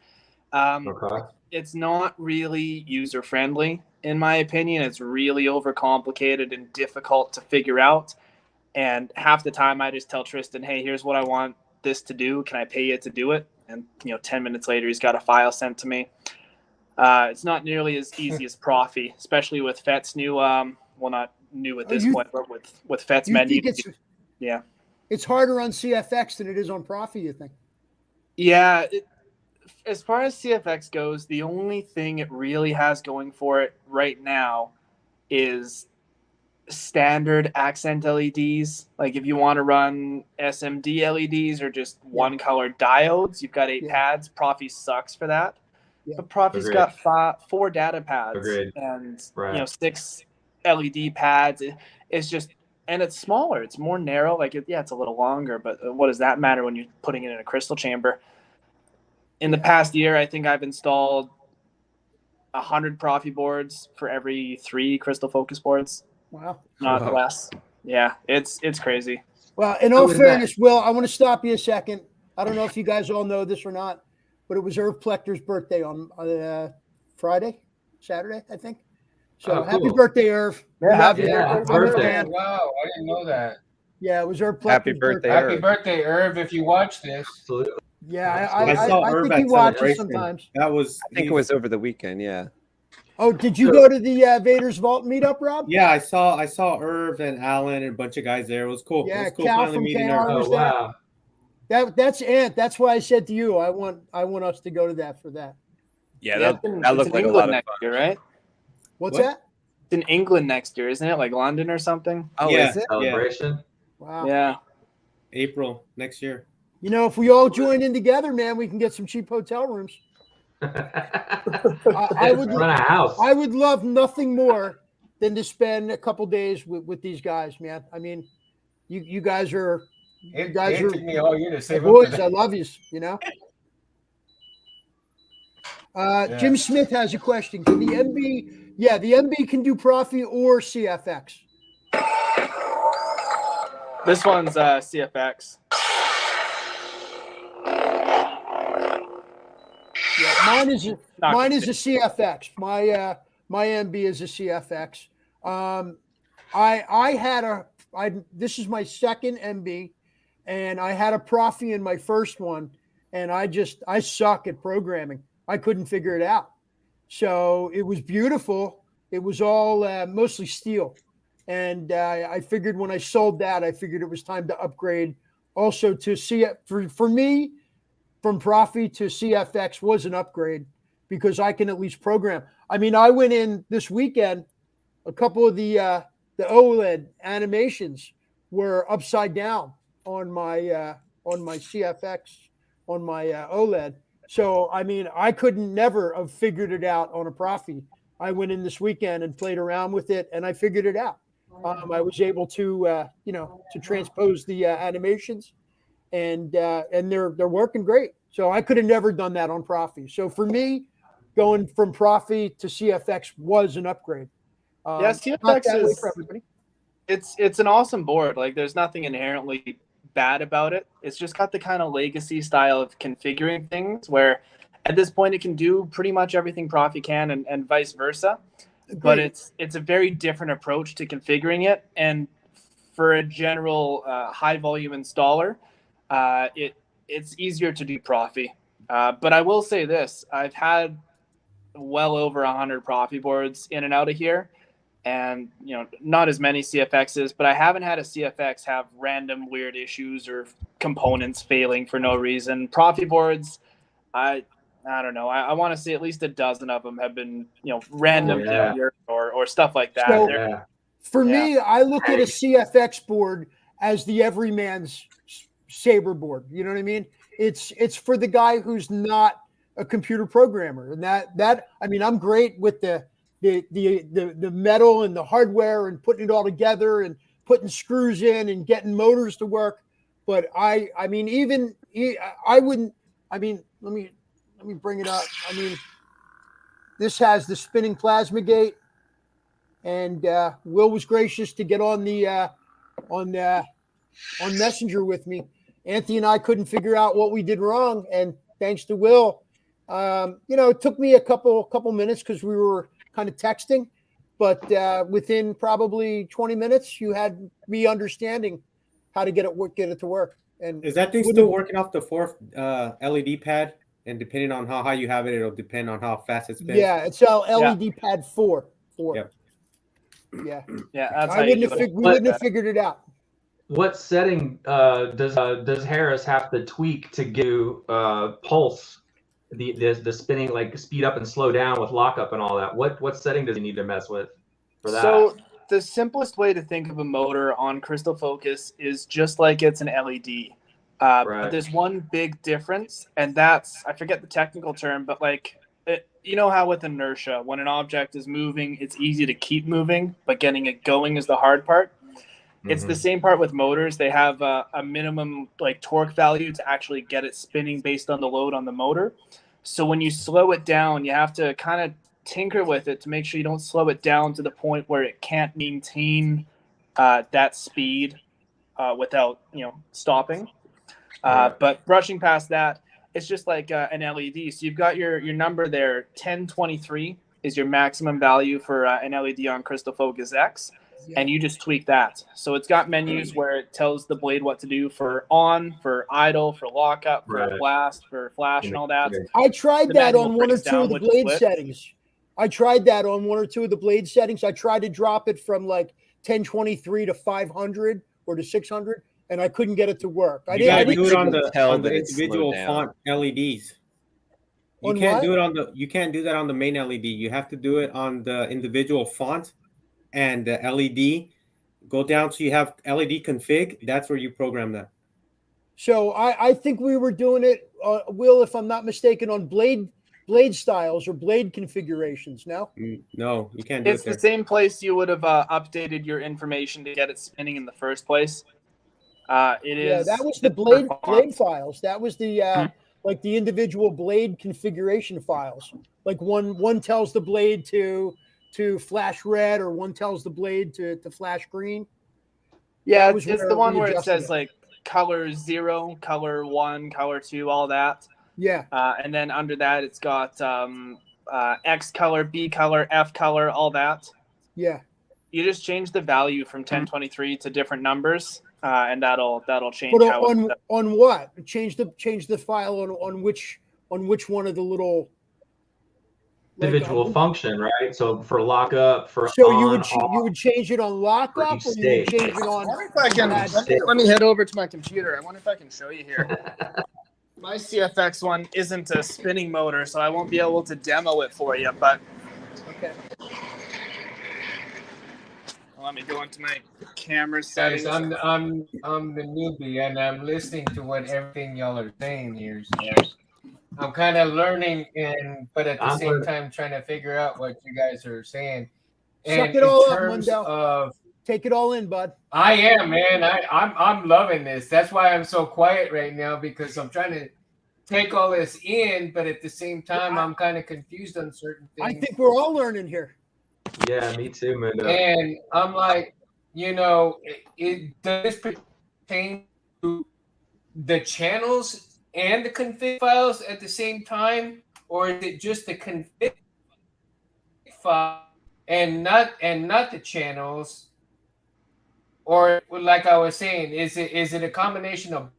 It's not really user friendly, in my opinion. It's really overcomplicated and difficult to figure out. And half the time I just tell Tristan, hey, here's what I want this to do. Can I pay you to do it? And 10 minutes later, he's got a file sent to me. It's not nearly as easy as Profi, especially with FET's new, well, not new at this point, but with FET's menu. It's harder on CFX than it is on Profi, you think? Yeah. As far as CFX goes, the only thing it really has going for it right now is standard accent LEDs. Like if you want to run SMD LEDs or just one color diodes, you've got 8 pads. Profi sucks for that. But Profi's got 4 data pads and 6 LED pads. It's just, and it's smaller. It's more narrow. Like it's a little longer, but what does that matter when you're putting it in a crystal chamber? In the past year, I think I've installed 100 Profi boards for every 3 crystal focus boards. Wow. Not less. Yeah, it's crazy. Well, in all fairness, Will, I want to stop you a second. I don't know if you guys all know this or not, but it was Irv Plechter's birthday on Saturday, I think. So happy birthday, Irv. Happy birthday. Wow, I didn't know that. Yeah, it was Irv Plechter's Happy birthday, Happy birthday, Irv, if you watch this. Absolutely. Yeah, I saw Irv think at he watches Celebration. sometimes. I think it was over the weekend. Yeah. Oh, did you go to the Vader's Vault meetup, Rob? Yeah, I saw Irv and Alan and a bunch of guys there. It was cool. Yeah, it was cool Cal finally from meeting KR Irv. was there. That's Ant. That's why I said to you, I want us to go to that for that. Yeah, that looked like a lot of fun. Year, right? What's that? It's in England next year, isn't it? Like London or something? Oh, yeah, is it? Celebration. Wow. Yeah. April next year. If we all join in together, man, we can get some cheap hotel rooms. I would run a house. I would love nothing more than to spend a couple days with these guys, man. I mean, you guys are took me all year to save boys. up for I that. love you. Jim Smith has a question. Can the MB? Yeah, the MB can do Profi or CFX. This one's CFX. Yeah, mine is a CFX. My MB is a CFX. This is my second MB. and I had a Profi in my first one, and I suck at programming. I couldn't figure it out. So it was beautiful. It was all mostly steel. And I figured when I sold that, I figured it was time to upgrade also to for me, from Profi to CFX was an upgrade because I can at least program. I mean, I went in this weekend, a couple of the OLED animations were upside down on my CFX, on my OLED. So, I mean, I couldn't never have figured it out on a Profi. I went in this weekend and played around with it, and I figured it out. I was able to, to transpose the animations, and they're working great. So I could have never done that on Profi. So for me, going from Profi to CFX was an upgrade. Yeah, CFX is it's an awesome board. Like, there's nothing inherently bad about it. It's just got the kind of legacy style of configuring things where at this point it can do pretty much everything Profi can, and vice versa. Agreed. But it's a very different approach to configuring it. And for a general high volume installer, it's easier to do Profi. But I will say this: I've had well over 100 Profi boards in and out of here, and not as many CFXs, but I haven't had a CFX have random weird issues or components failing for no reason. Profi boards, I don't know. I want to say at least a dozen of them have been, random failure or stuff like that. So, for me, I look at a CFX board as the everyman's Saber board. You know what I mean? It's for the guy who's not a computer programmer, and that I mean, I'm great with the metal and the hardware and putting it all together and putting screws in and getting motors to work. But I mean, I wouldn't. I mean, let me bring it up. I mean, this has the spinning plasma gate, and Will was gracious to get on on Messenger with me. Anthony and I couldn't figure out what we did wrong, and thanks to Will, it took me a couple minutes because we were kind of texting, but within probably 20 minutes, you had me understanding how to get it to work. And is that thing still working off the fourth LED pad? And depending on how high you have it, it'll depend on how fast it spins. Yeah, it's LED pad 4. Yep. Yeah. That's we wouldn't have figured it out. What setting does Harris have to tweak to give pulse the spinning, like speed up and slow down with lockup and all that? What setting does he need to mess with for that? So the simplest way to think of a motor on Crystal Focus is just like it's an LED. But there's one big difference, and that's, I forget the technical term, but you know how with inertia, when an object is moving, it's easy to keep moving, but getting it going is the hard part. It's the same part with motors. They have a minimum torque value to actually get it spinning based on the load on the motor. So when you slow it down, you have to kind of tinker with it to make sure you don't slow it down to the point where it can't maintain that speed without stopping. But brushing past that, it's just like an LED. So you've got your number there. 1023 is your maximum value for an LED on Crystal Focus X. And you just tweak that. So it's got menus where it tells the blade what to do for on, for idle, for lockup, for blast, for flash, and all that. I tried that on one or two of the blade settings. I tried to drop it from 1023 to 500 or to 600, and I couldn't get it to work. You got to do it on the individual font LEDs. You can't do that on the main LED. You have to do it on the individual font. And the LED, go down so you have LED config. That's where you program that. So I think we were doing it, Will, if I'm not mistaken, on blade styles or blade configurations. No, you can't do it. It's the same place you would have updated your information to get it spinning in the first place. It is. Yeah, that was the blade files. That was the the individual blade configuration files. Like one tells the blade to flash red, or one tells the blade to flash green. Yeah, it's the one where it says color 0, color 1, color 2, all that. Yeah. And then under that, it's got X color, B color, F color, all that. Yeah. You just change the value from 1023 to different numbers, and that'll change But how. on what? Change the file on which one of the little Individual function, right? So for lockup, for So on, you off, would change it on lockup, each or you would state. change it on? I wonder if I can. Let me head over to my computer. I wonder if I can show you here. My CFX one isn't a spinning motor, so I won't be able to demo it for you. But okay. Let me go into my camera Guys, settings. I'm the newbie, and I'm listening to what everything y'all are saying here. So I'm kind of learning, but at the same time trying to figure out what you guys are saying. Suck it all up, Mundo. Take it all in, bud. I am, man. I'm loving this. That's why I'm so quiet right now, because I'm trying to take all this in, but at the same time, I'm kind of confused on certain things. I think we're all learning here. Yeah, me too, Mundo. And I'm like, does this pertain to the channels and the config files at the same time, or is it just the config file and not the channels? Or like I was saying, is it a combination of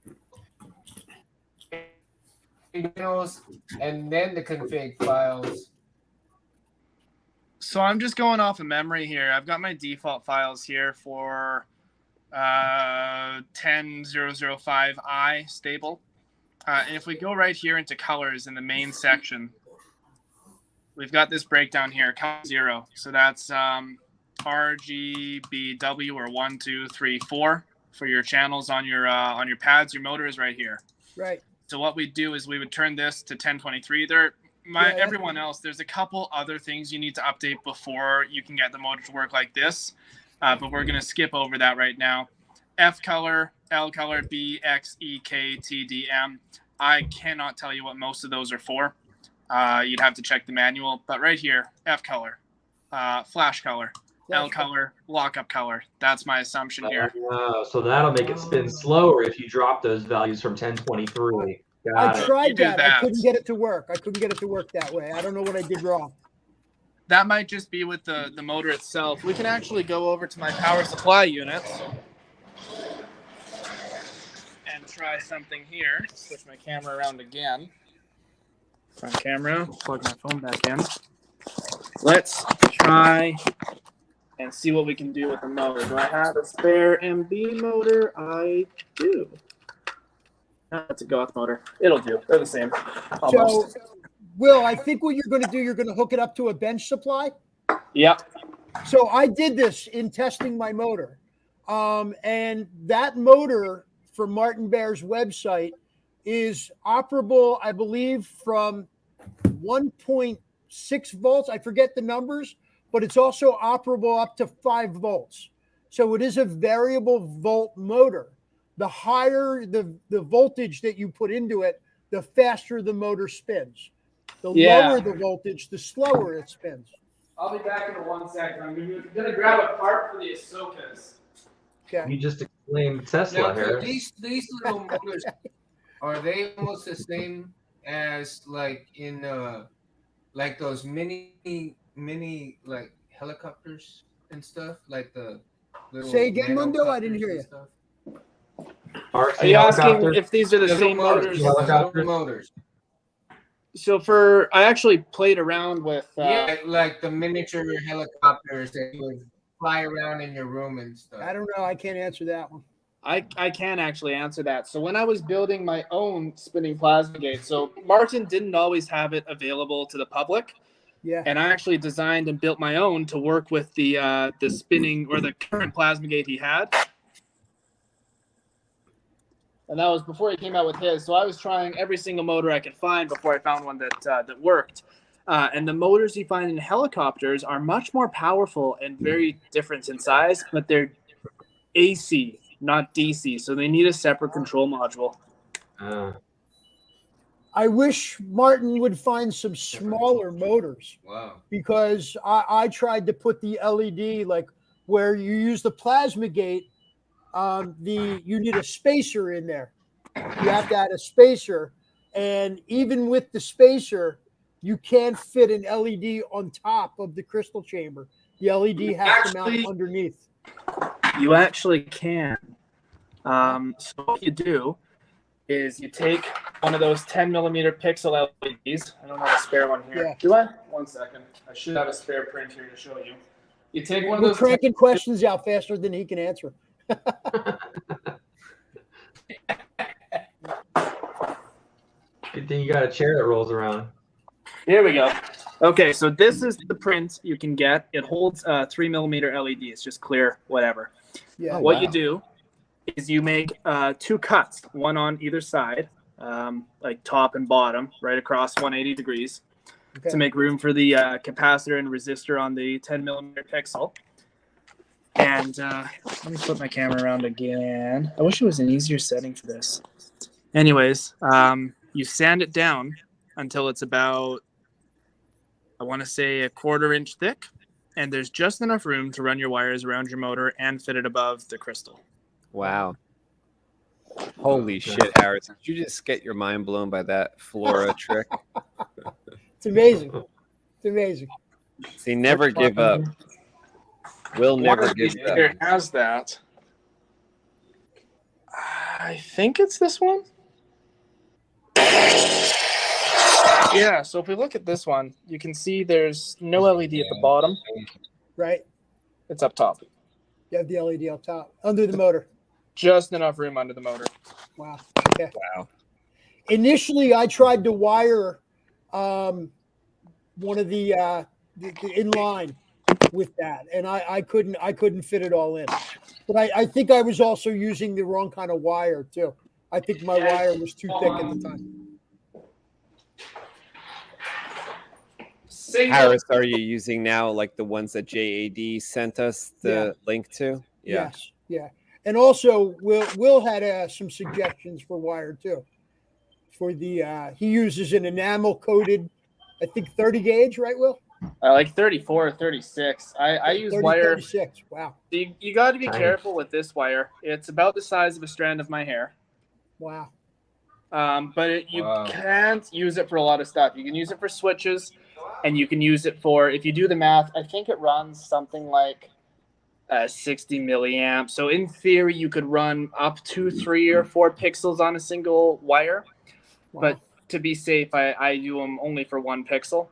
channels and then the config files? So I'm just going off of memory here. I've got my default files here for 10005i stable. And if we go right here into colors in the main section, we've got this breakdown here, color 0. So that's RGBW, or 1, 2, 3, 4 for your channels on your pads. Your motor is right here. Right. So what we do is we would turn this to 1023. Everyone else, there's a couple other things you need to update before you can get the motor to work like this, but we're going to skip over that right now. F color, L color, B, X, E, K, T, D, M. I cannot tell you what most of those are for. You'd have to check the manual, but right here, F color, flash color, L color, lockup color. That's my assumption here. So that'll make it spin slower if you drop those values from 1023. I tried that. I couldn't get it to work. That way. I don't know what I did wrong. That might just be with the motor itself. We can actually go over to my power supply unit and try something here. Switch my camera around again. Front camera. Plug my phone back in. Let's try and see what we can do with the motor. Do I have a spare MB motor? I do. That's a Goth motor. It'll do. They're the same. Almost. So, Will, I think what you're going to do, you're going to hook it up to a bench supply. Yep. So I did this in testing my motor. And that motor from Martin Bear's website is operable, I believe, from 1.6 volts. I forget the numbers, but it's also operable up to 5 volts. So it is a variable volt motor. The higher the voltage that you put into it, the faster the motor spins. The lower the voltage, the slower it spins. I'll be back in 1 second. I'm going to grab a part for the Ahsokas. Okay. You just explained Tesla here. These little motors, are they almost the same as like in like those mini like helicopters and stuff, like the little Say again, Mundo? I didn't hear you. Are you asking if these are the same motors? Motors. So I actually played around with like the miniature helicopters that you would fly around in your room and stuff. I don't know. I can't answer that one. I can actually answer that. So when I was building my own spinning plasma gate, so Martin didn't always have it available to the public. Yeah. And I actually designed and built my own to work with the spinning or the current plasma gate he had. And that was before he came out with his. So I was trying every single motor I could find before I found one that worked. And the motors you find in helicopters are much more powerful and very different in size, but they're AC, not DC. So they need a separate control module. I wish Martin would find some smaller motors. Wow. Because I tried to put the LED, like where you use the plasma gate, you need a spacer in there. You have to add a spacer. And even with the spacer, you can't fit an LED on top of the crystal chamber. The LED has to mount underneath. You actually can. So what you do is you take one of those 10mm pixel LEDs. I don't have a spare one here. Yeah. Do I? 1 second. I should have a spare print here to show you. You take one of We're those. cranking questions out faster than he can answer. Good thing you got a chair that rolls around. Here we go. Okay, so this is the print you can get. It holds 3mm LEDs, just clear, whatever. Yeah. What you do is you make 2 cuts, one on either side, like top and bottom, right across 180 degrees, to make room for the capacitor and resistor on the 10mm pixel. And let me flip my camera around again. I wish it was an easier setting for this. Anyways, you sand it down until it's about, I want to say, 1/4 inch thick, and there's just enough room to run your wires around your motor and fit it above the crystal. Wow. Holy shit, Harris. Did you just get your mind blown by that Flora trick? It's amazing. It's amazing. See, never give up. We'll never give up. It has that. I think it's this one. Yeah, so if we look at this one, you can see there's no LED at the bottom. Right. It's up top. You have the LED up top, under the motor. Just enough room under the motor. Wow. Okay. Wow. Initially, I tried to wire one of the inline with that, and I couldn't fit it all in. But I think I was also using the wrong kind of wire too. I think my wire was too thick at the time. Harris, are you using now like the ones that JAD sent us the link to? Yeah. Yes. Yeah. And also, Will had some suggestions for wire too. For the he uses an enamel coated, I think 30 gauge, right, Will? Like 34 or 36. I use 30, wire. 36. Wow. You got to be careful with this wire. It's about the size of a strand of my hair. Wow. But you can't use it for a lot of stuff. You can use it for switches, and you can use it for, if you do the math, I think it runs something like 60 milliamps. So in theory, you could run up to 3 or 4 pixels on a single wire. Wow. But to be safe, I do them only for 1 pixel.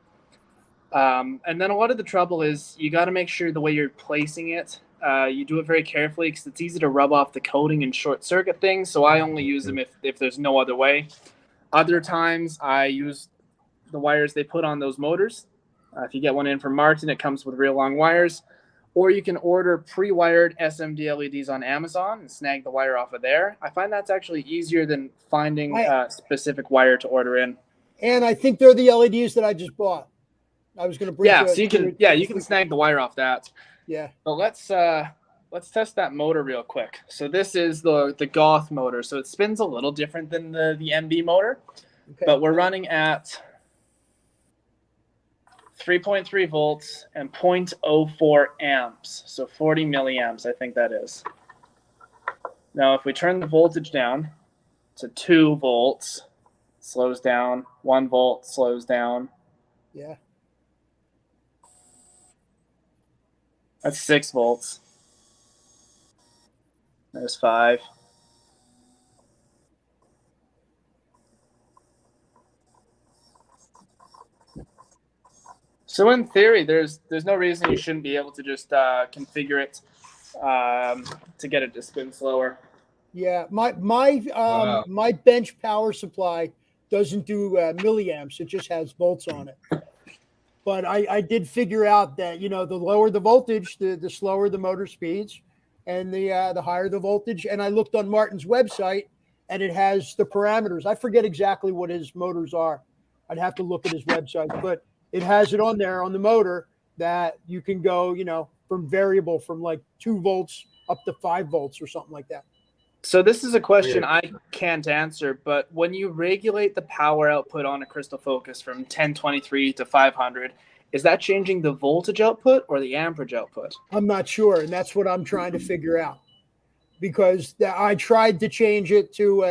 And then a lot of the trouble is you got to make sure the way you're placing it, you do it very carefully because it's easy to rub off the coating and short circuit things. So I only use them if there's no other way. Other times I use the wires they put on those motors. If you get one in from Martin, it comes with real long wires. Or you can order pre-wired SMD LEDs on Amazon and snag the wire off of there. I find that's actually easier than finding a specific wire to order in. And I think they're the LEDs that I just bought. I was going to bring. So you can snag the wire off that. Yeah. But let's test that motor real quick. So this is the Goth motor. So it spins a little different than the MB motor, but we're running at 3.3 volts and 0.04 amps. So 40 milliamps, I think that is. Now, if we turn the voltage down to 2 volts, slows down, 1 volt, slows down. Yeah. That's 6 volts. There's 5. So in theory, there's no reason you shouldn't be able to just configure it to get it to spin slower. Yeah, my bench power supply doesn't do milliamps; it just has volts on it. But I did figure out that the lower the voltage, the slower the motor speeds, and the higher the voltage. And I looked on Martin's website, and it has the parameters. I forget exactly what his motors are. I'd have to look at his website, but it has it on there on the motor that you can go, from variable from like 2 volts up to 5 volts or something like that. So this is a question I can't answer, but when you regulate the power output on a crystal focus from 1023 to 500, is that changing the voltage output or the amperage output? I'm not sure, and that's what I'm trying to figure out. Because I tried to change it to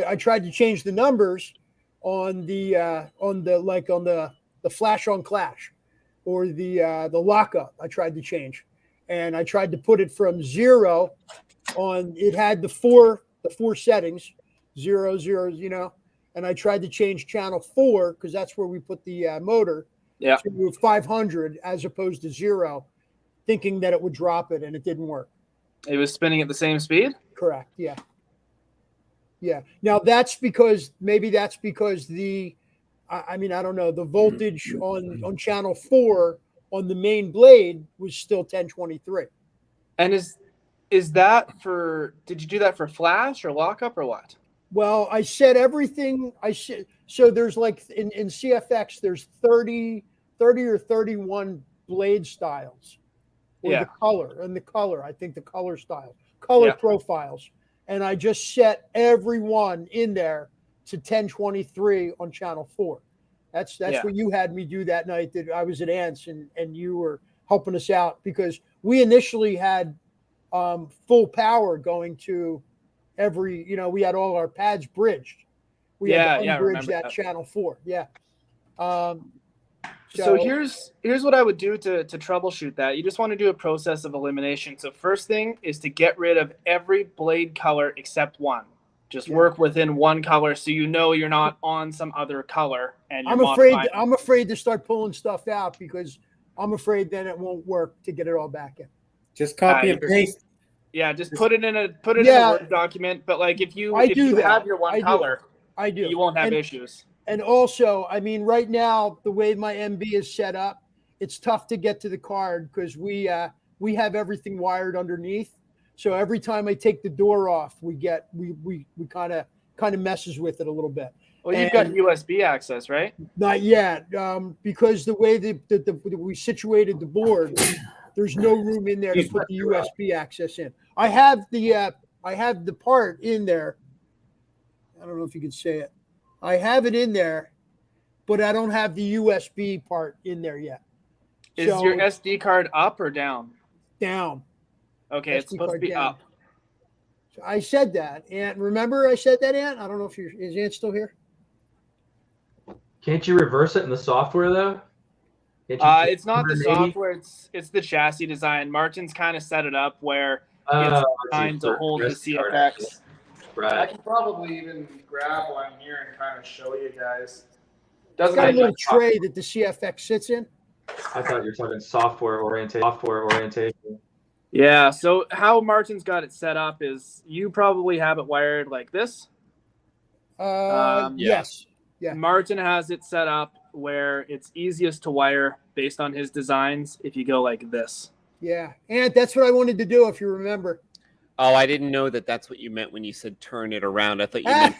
I tried to change the numbers on the flash on clash or the lockup. I tried to change, and I tried to put it from 0 it had the four settings, 0, 0, and I tried to change channel 4 because that's where we put the motor to 500 as opposed to 0, thinking that it would drop it, and it didn't work. It was spinning at the same speed? Correct. Yeah. Yeah. Now that's because the, I don't know, the voltage on channel 4 on the main blade was still 1023. And is that for, did you do that for flash or lockup or what? Well, I set everything. So there's like in CFX, there's 30 or 31 blade styles. Or the color, I think the color style, profiles. And I just set every one in there to 1023 on channel 4. That's what you had me do that night that I was at Ants and you were helping us out because we initially had full power going to every, we had all our pads bridged. We had to unbridge that channel 4. Yeah. So here's what I would do to troubleshoot that. You just want to do a process of elimination. So first thing is to get rid of every blade color except one. Just work within one color so you're not on some other color. And I'm afraid to start pulling stuff out because I'm afraid then it won't work to get it all back in. Just copy and paste. Yeah, just put it in a Word document. But like if you have your one color, you won't have issues. And also, right now, the way my MB is set up, it's tough to get to the card because we have everything wired underneath. So every time I take the door off, we kind of messes with it a little bit. Well, you've got USB access, right? Not yet, because the way we situated the board, there's no room in there to put the USB access in. I have the part in there. I don't know if you can say it. I have it in there, but I don't have the USB part in there yet. Is your SD card up or down? Down. Okay, it's supposed to be up. So I said that. Ant, remember I said that, Ant? I don't know if is Ant still here? Can't you reverse it in the software, though? It's not the software. It's the chassis design. Martin's kind of set it up where it's designed to hold the CFX. Right. I can probably even grab one here and kind of show you guys. It's got a little tray that the CFX sits in. I thought you were talking software orientation. Yeah, so how Martin's got it set up is you probably have it wired like this. Yes. Yeah. Martin has it set up where it's easiest to wire based on his designs if you go like this. Yeah, and that's what I wanted to do if you remember. Oh, I didn't know that that's what you meant when you said turn it around. I thought you meant...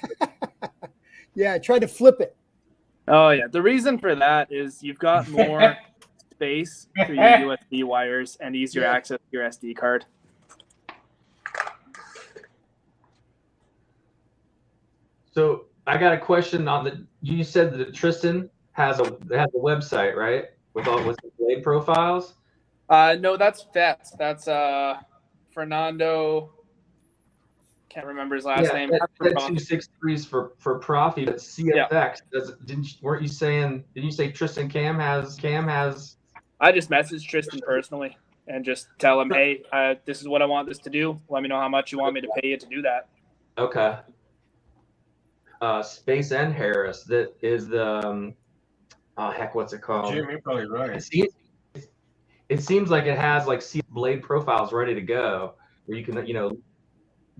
Yeah, I tried to flip it. Oh, yeah. The reason for that is you've got more space for your USB wires and easier access to your SD card. So I got a question on you said that Tristan has a website, right? With the blade profiles? No, that's FET. That's Fernando, can't remember his last name. That 263s for Profi, but CFX weren't you saying? Didn't you say Tristan Cam has? I just messaged Tristan personally and just tell him, hey, this is what I want this to do. Let me know how much you want me to pay you to do that. Okay. Space and Harris, that is the what's it called? Jim, you're probably right. It seems like it has like blade profiles ready to go, where you can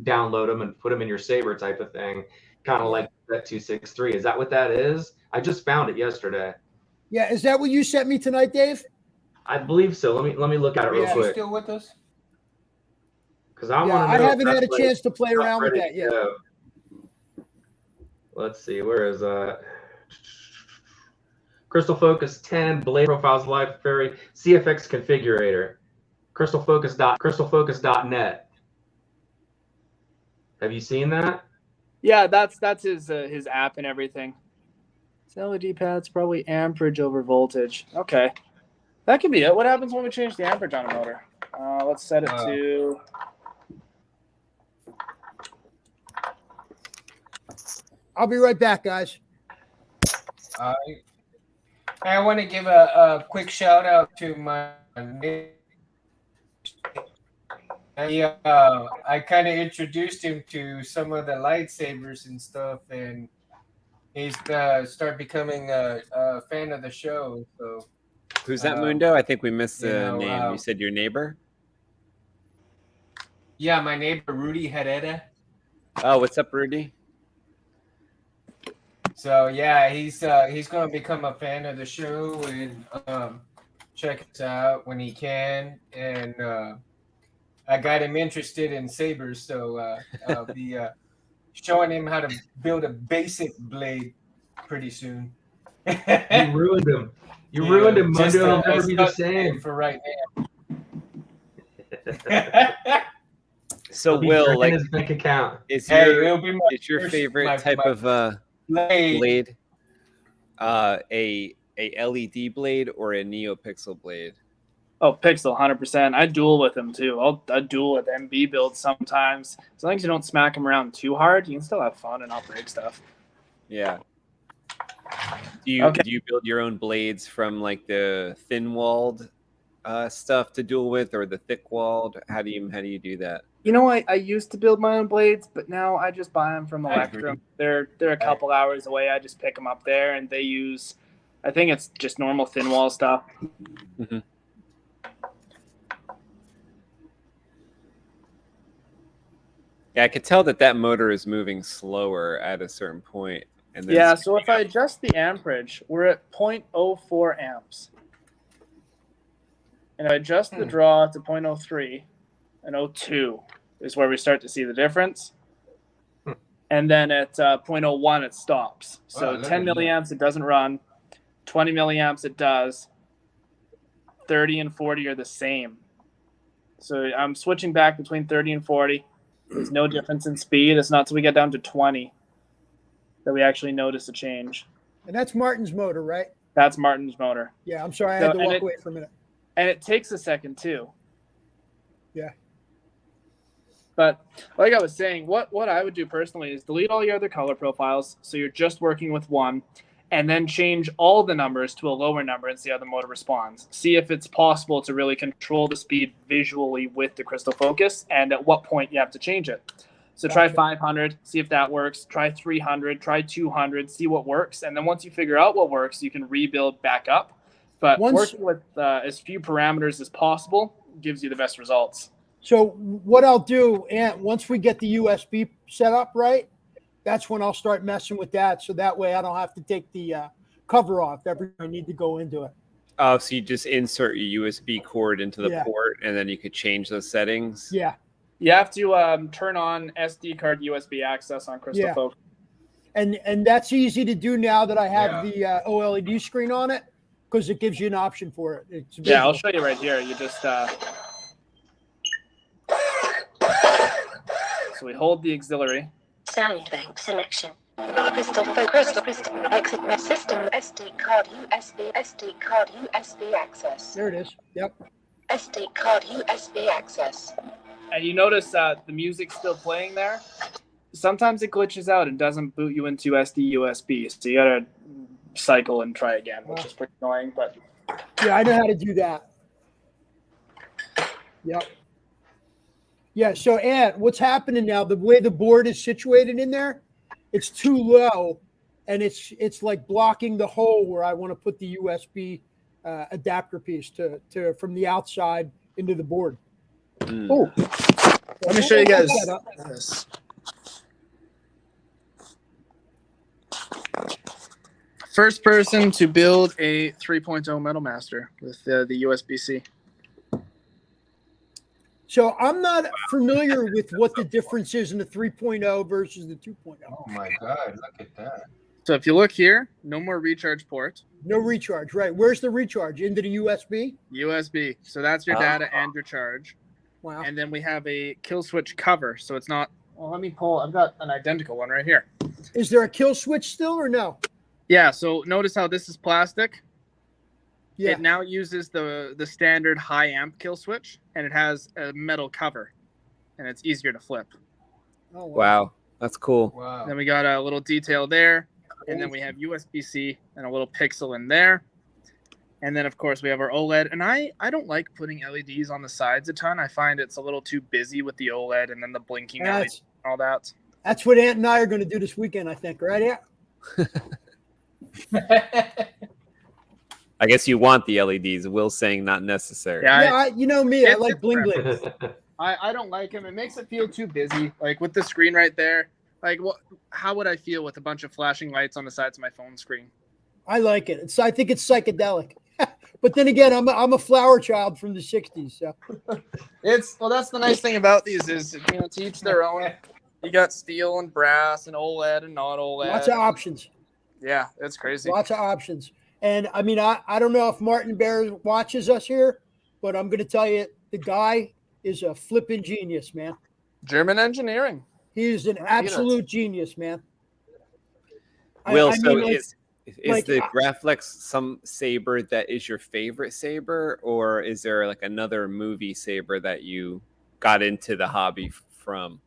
download them and put them in your Saber type of thing, kind of like that 263. Is that what that is? I just found it yesterday. Yeah, is that what you sent me tonight, Dave? I believe so. Let me look at it real quick. Are you still with us? Because I want to know. I haven't had a chance to play around with that yet. Let's see, where is that? Crystal Focus 10 blade profiles library CFX configurator. crystalfocus.net. Have you seen that? Yeah, that's his app and everything. It's LED pads, probably amperage over voltage. Okay, that could be it. What happens when we change the amperage on a motor? Let's set it to. I'll be right back, guys. I want to give a quick shout out to my I kind of introduced him to some of the lightsabers and stuff, and he's started becoming a fan of the show. So Who's that, Mundo? I think we missed you the know, name. You said your neighbor? yeah, my neighbor Rudy Herrera. Oh, what's up, Rudy? So yeah, he's going to become a fan of the show and check us out when he can. And I got him interested in sabers, so I'll be showing him how to build a basic blade pretty soon. You ruined him. You ruined him, Mundo. It'll never be the same. For right now. So Will, like, his bank account. Is it'll be it's your favorite type of blade? A LED blade or a NeoPixel blade? Oh, Pixel, 100%. I duel with him too. I duel with MB builds sometimes. As long as you don't smack him around too hard, you can still have fun and not break stuff. Yeah. Do you build your own blades from like the thin-walled stuff to duel with, or the thick-walled? How do you do that? You know, I used to build my own blades, but now I just buy them from Electrum. They're a couple hours away. I just pick them up there, and they use, I think it's just normal thin wall stuff. Mm-hmm. Yeah, I could tell that motor is moving slower at a certain point. And then Yeah, so if I adjust the amperage, we're at 0.04 amps. And I adjust the draw to 0.03 and 0.2 is where we start to see the difference. And then at 0.01, it stops. So 10 milliamps, it doesn't run. 20 milliamps, it does. 30 and 40 are the same. So I'm switching back between 30 and 40. There's no difference in speed. It's not till we get down to 20 that we actually notice a change. And that's Martin's motor, right? That's Martin's motor. Yeah, I'm sorry. I had to walk away for a minute. And it takes a second, too. Yeah. But like I was saying, what I would do personally is delete all your other color profiles so you're just working with one, and then change all the numbers to a lower number and see how the motor responds. See if it's possible to really control the speed visually with the crystal focus and at what point you have to change it. So try 500, see if that works. Try 300, try 200, see what works. And then once you figure out what works, you can rebuild back up. But working with as few parameters as possible gives you the best results. So what I'll do, and once we get the USB set up right, that's when I'll start messing with that. So that way I don't have to take the cover off every time I need to go into it. Oh, so you just insert your USB cord into the Yeah. port, and then you could change those settings? Yeah. You have to turn on SD card USB access on Crystal Focus. And that's easy to do now that I have the OLED screen on it, because it gives you an option for it. It's Yeah, I'll show you right here. You just so we hold the auxiliary. Sound bank selection. Crystal focus. Crystal exit system. SD card USB access. There it is. Yep. SD card USB access. And you notice the music's still playing there. Sometimes it glitches out and doesn't boot you into SD USB. So you gotta cycle and try again, which is pretty annoying. But yeah, I know how to do that. Yep. Yeah, so Ant, what's happening now, the way the board is situated in there, it's too low, and it's like blocking the hole where I want to put the USB adapter piece to from the outside into the board. Oh, let me show you guys this. First person to build a 3.0 Metal Master with the USB-C. So I'm not familiar with what the difference is in the 3.0 versus the 2.0. Oh my God, look at that. So if you look here, no more recharge port. No recharge, right. Where's the recharge? Into the USB? USB. So that's your data and your charge. Wow. And then we have a kill switch cover. So it's not, well, let me pull, I've got an identical one right here. Is there a kill switch still or no? Yeah, so notice how this is plastic. Yeah. It now uses the standard high amp kill switch, and it has a metal cover, and it's easier to flip. Oh, wow. That's cool. Wow. Then we got a little detail there, and then we have USB-C and a little pixel in there. And then, of course, we have our OLED. And I don't like putting LEDs on the sides a ton. I find it's a little too busy with the OLED and then the blinking LEDs and all that. That's what Ant and I are going to do this weekend, I think. Right, Ant? I guess you want the LEDs. Will's saying not necessary. Yeah, you know me. I like bling bling. I don't like them. It makes it feel too busy. Like with the screen right there. Like, how would I feel with a bunch of flashing lights on the sides of my phone screen? I like it. I think it's psychedelic. But then again, I'm a flower child from the '60s. So that's the nice thing about these is to each their own. You got steel and brass and OLED and not OLED. Lots of options. Yeah, it's crazy. Lots of options. And I mean, I don't know if Martin Bear watches us here, but I'm going to tell you, the guy is a flipping genius, man. German engineering. He is an absolute genius, man. Will, is the Graflex some saber that is your favorite saber, or is there like another movie saber that you got into the hobby from?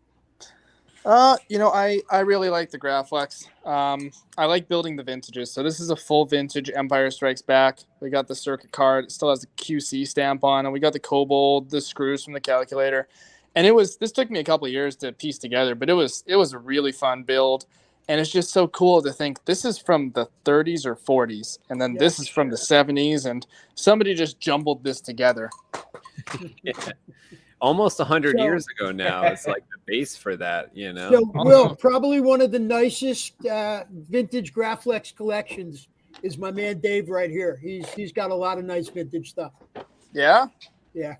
I really like the Graflex. I like building the vintages. So this is a full vintage Empire Strikes Back. We got the circuit card. It still has the QC stamp on, and we got the Kobold, the screws from the calculator. And this took me a couple of years to piece together, but it was a really fun build. And it's just so cool to think this is from the 30s or 40s, and then this is from the 70s, and somebody just jumbled this together. Yeah. Almost 100 years ago now. It's like the base for that, So, Will, probably one of the nicest vintage Graflex collections is my man Dave right here. He's got a lot of nice vintage stuff. Yeah? Yeah.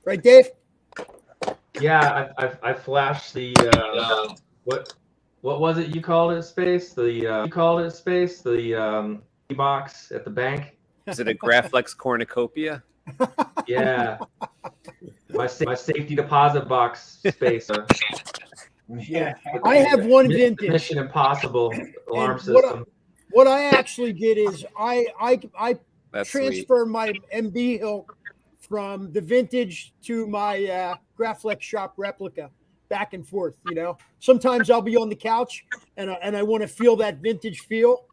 Right, Dave? Yeah, I flashed the what was it you called it, Space? The box at the bank. Is it a Graflex cornucopia? Yeah. My safety deposit box, Space. Yeah. I have one vintage. Mission Impossible alarm And system. What I actually did is I That's transfer my MB hilt from the vintage to my Graflex shop replica, back and forth. Sometimes I'll be on the couch and I want to feel that vintage feel,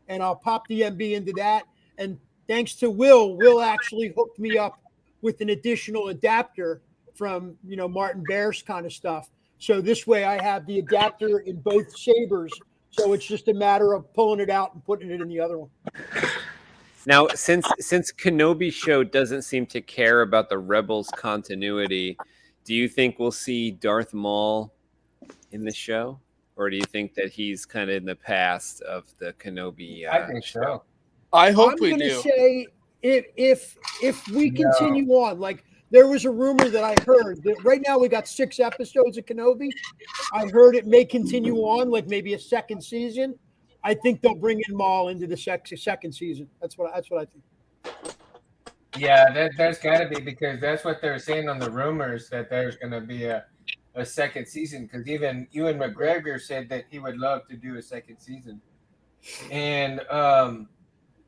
and I'll pop the MB into that. And thanks to Will actually hooked me up with an additional adapter from Martin Bear's kind of stuff. So this way I have the adapter in both sabers. So it's just a matter of pulling it out and putting it in the other one. Now, since Kenobi show doesn't seem to care about the Rebels continuity, do you think we'll see Darth Maul in the show, or do you think that he's kind of in the past of the Kenobi? I think so. I hope I'm we gonna do. say if we continue on, like there was a rumor that I heard that right now we got 6 episodes of Kenobi. I heard it may continue on, like maybe a second season. I think they'll bring in Maul into the second season. That's what I think. Yeah, there's got to be, because that's what they're saying on the rumors, that there's going to be a second season. Because even Ewan McGregor said that he would love to do a second season, and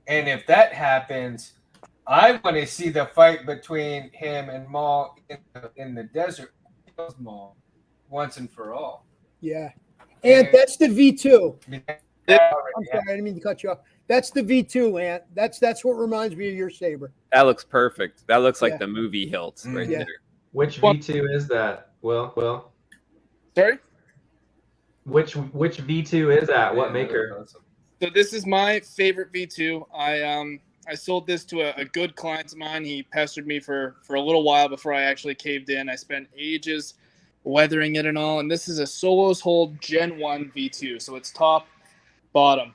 if that happens, I want to see the fight between him and Maul in the desert, Maul, once and for all. Yeah, and that's the V2. I'm sorry, I didn't mean to cut you off. That's the V2, Ant. That's what reminds me of your saber. That looks perfect. That looks like the movie hilt right Yeah. there. Which V2 is that? Will? Sorry? Which V2 is that? What maker? So this is my favorite V2. I sold this to a good client of mine. He pestered me for a little while before I actually caved in. I spent ages weathering it and all. And this is a Solos Hold Gen 1 V2. So it's top, bottom,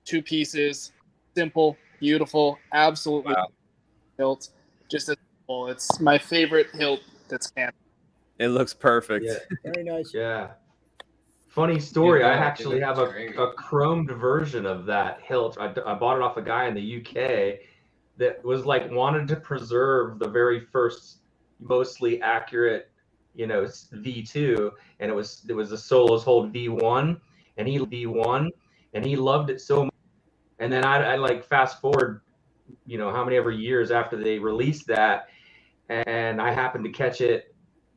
2 pieces, simple, beautiful, absolutely hilt. Just as simple. It's my favorite hilt that's canon. It looks perfect. Yeah. Very nice. Yeah. Funny story. Yeah, I actually have a great. chromed version of that hilt. I bought it off a guy in the UK that was like wanted to preserve the very first mostly accurate, V2, and it was a Solos Hold V1, and he loved it so much. And then I like fast forward, how many ever years after they released that, and I happened to catch it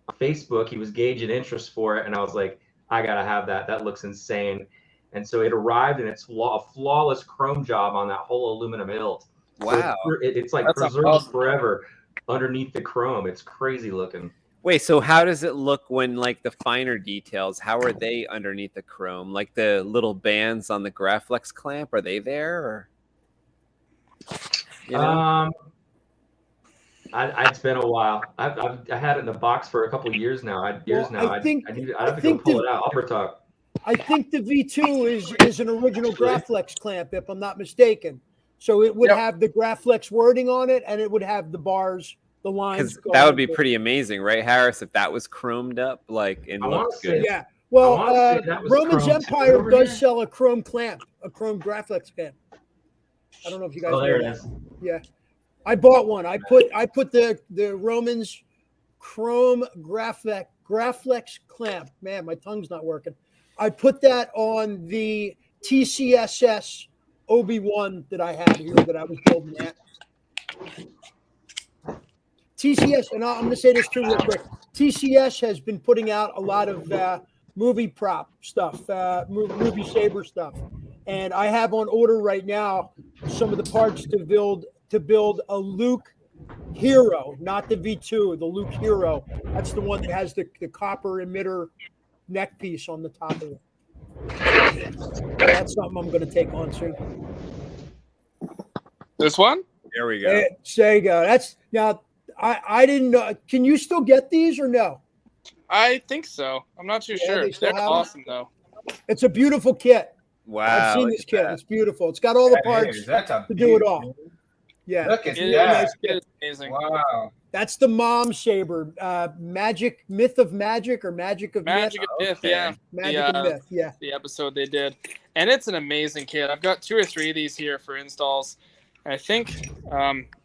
on Facebook. He was gauging interest for it, and I was like, I gotta have that. That looks insane. And so it arrived, and it's a flawless chrome job on that whole aluminum hilt. Wow. So it's like That's preserved awesome. forever underneath the chrome. It's crazy looking. Wait, so how does it look when like the finer details? How are they underneath the chrome? Like the little bands on the Graflex clamp, are they there? Or you know? It's been a while. I had it in the box for a couple of years now. I'd have to go pull it out. Upper talk. I think the V2 is an original Graflex clamp, if I'm not mistaken. So it would have the Graflex wording on it, and it would have the bars, the lines. Because that would be pretty amazing, right, Harris? If that was chromed up, like, and looked good. Yeah. Well, Roman's chrome Empire too, does here. sell a chrome clamp, a chrome Graflex clamp. I don't know if you guys know there it that. is. Yeah. I bought one. I put the Romans chrome Graflex clamp. Man, my tongue's not working. I put that on the TCSS Obi-Wan that I had here that I was building at. TCS, and I'm going to say this too real quick. TCS has been putting out a lot of movie prop stuff, movie saber stuff, and I have on order right now some of the parts to build a Luke Hero, not the V2, the Luke Hero. That's the one that has the copper emitter neck piece on the top of it. That's something I'm going to take on soon. This one? There we go. There you go. That's now. I didn't know. Can you still get these or no? I think so. I'm not too sure. They're awesome though. It's a beautiful kit. Wow. I've seen this kit. It's beautiful. It's got all the parts to do it all. Yeah. Look at It that. is amazing. Wow. That's the mom saber. Myth of Magic or Magic of Magic Myth. of Myth, yeah. Magic of Myth, yeah. The episode they did. And it's an amazing kit. I've got 2 or 3 of these here for installs. I think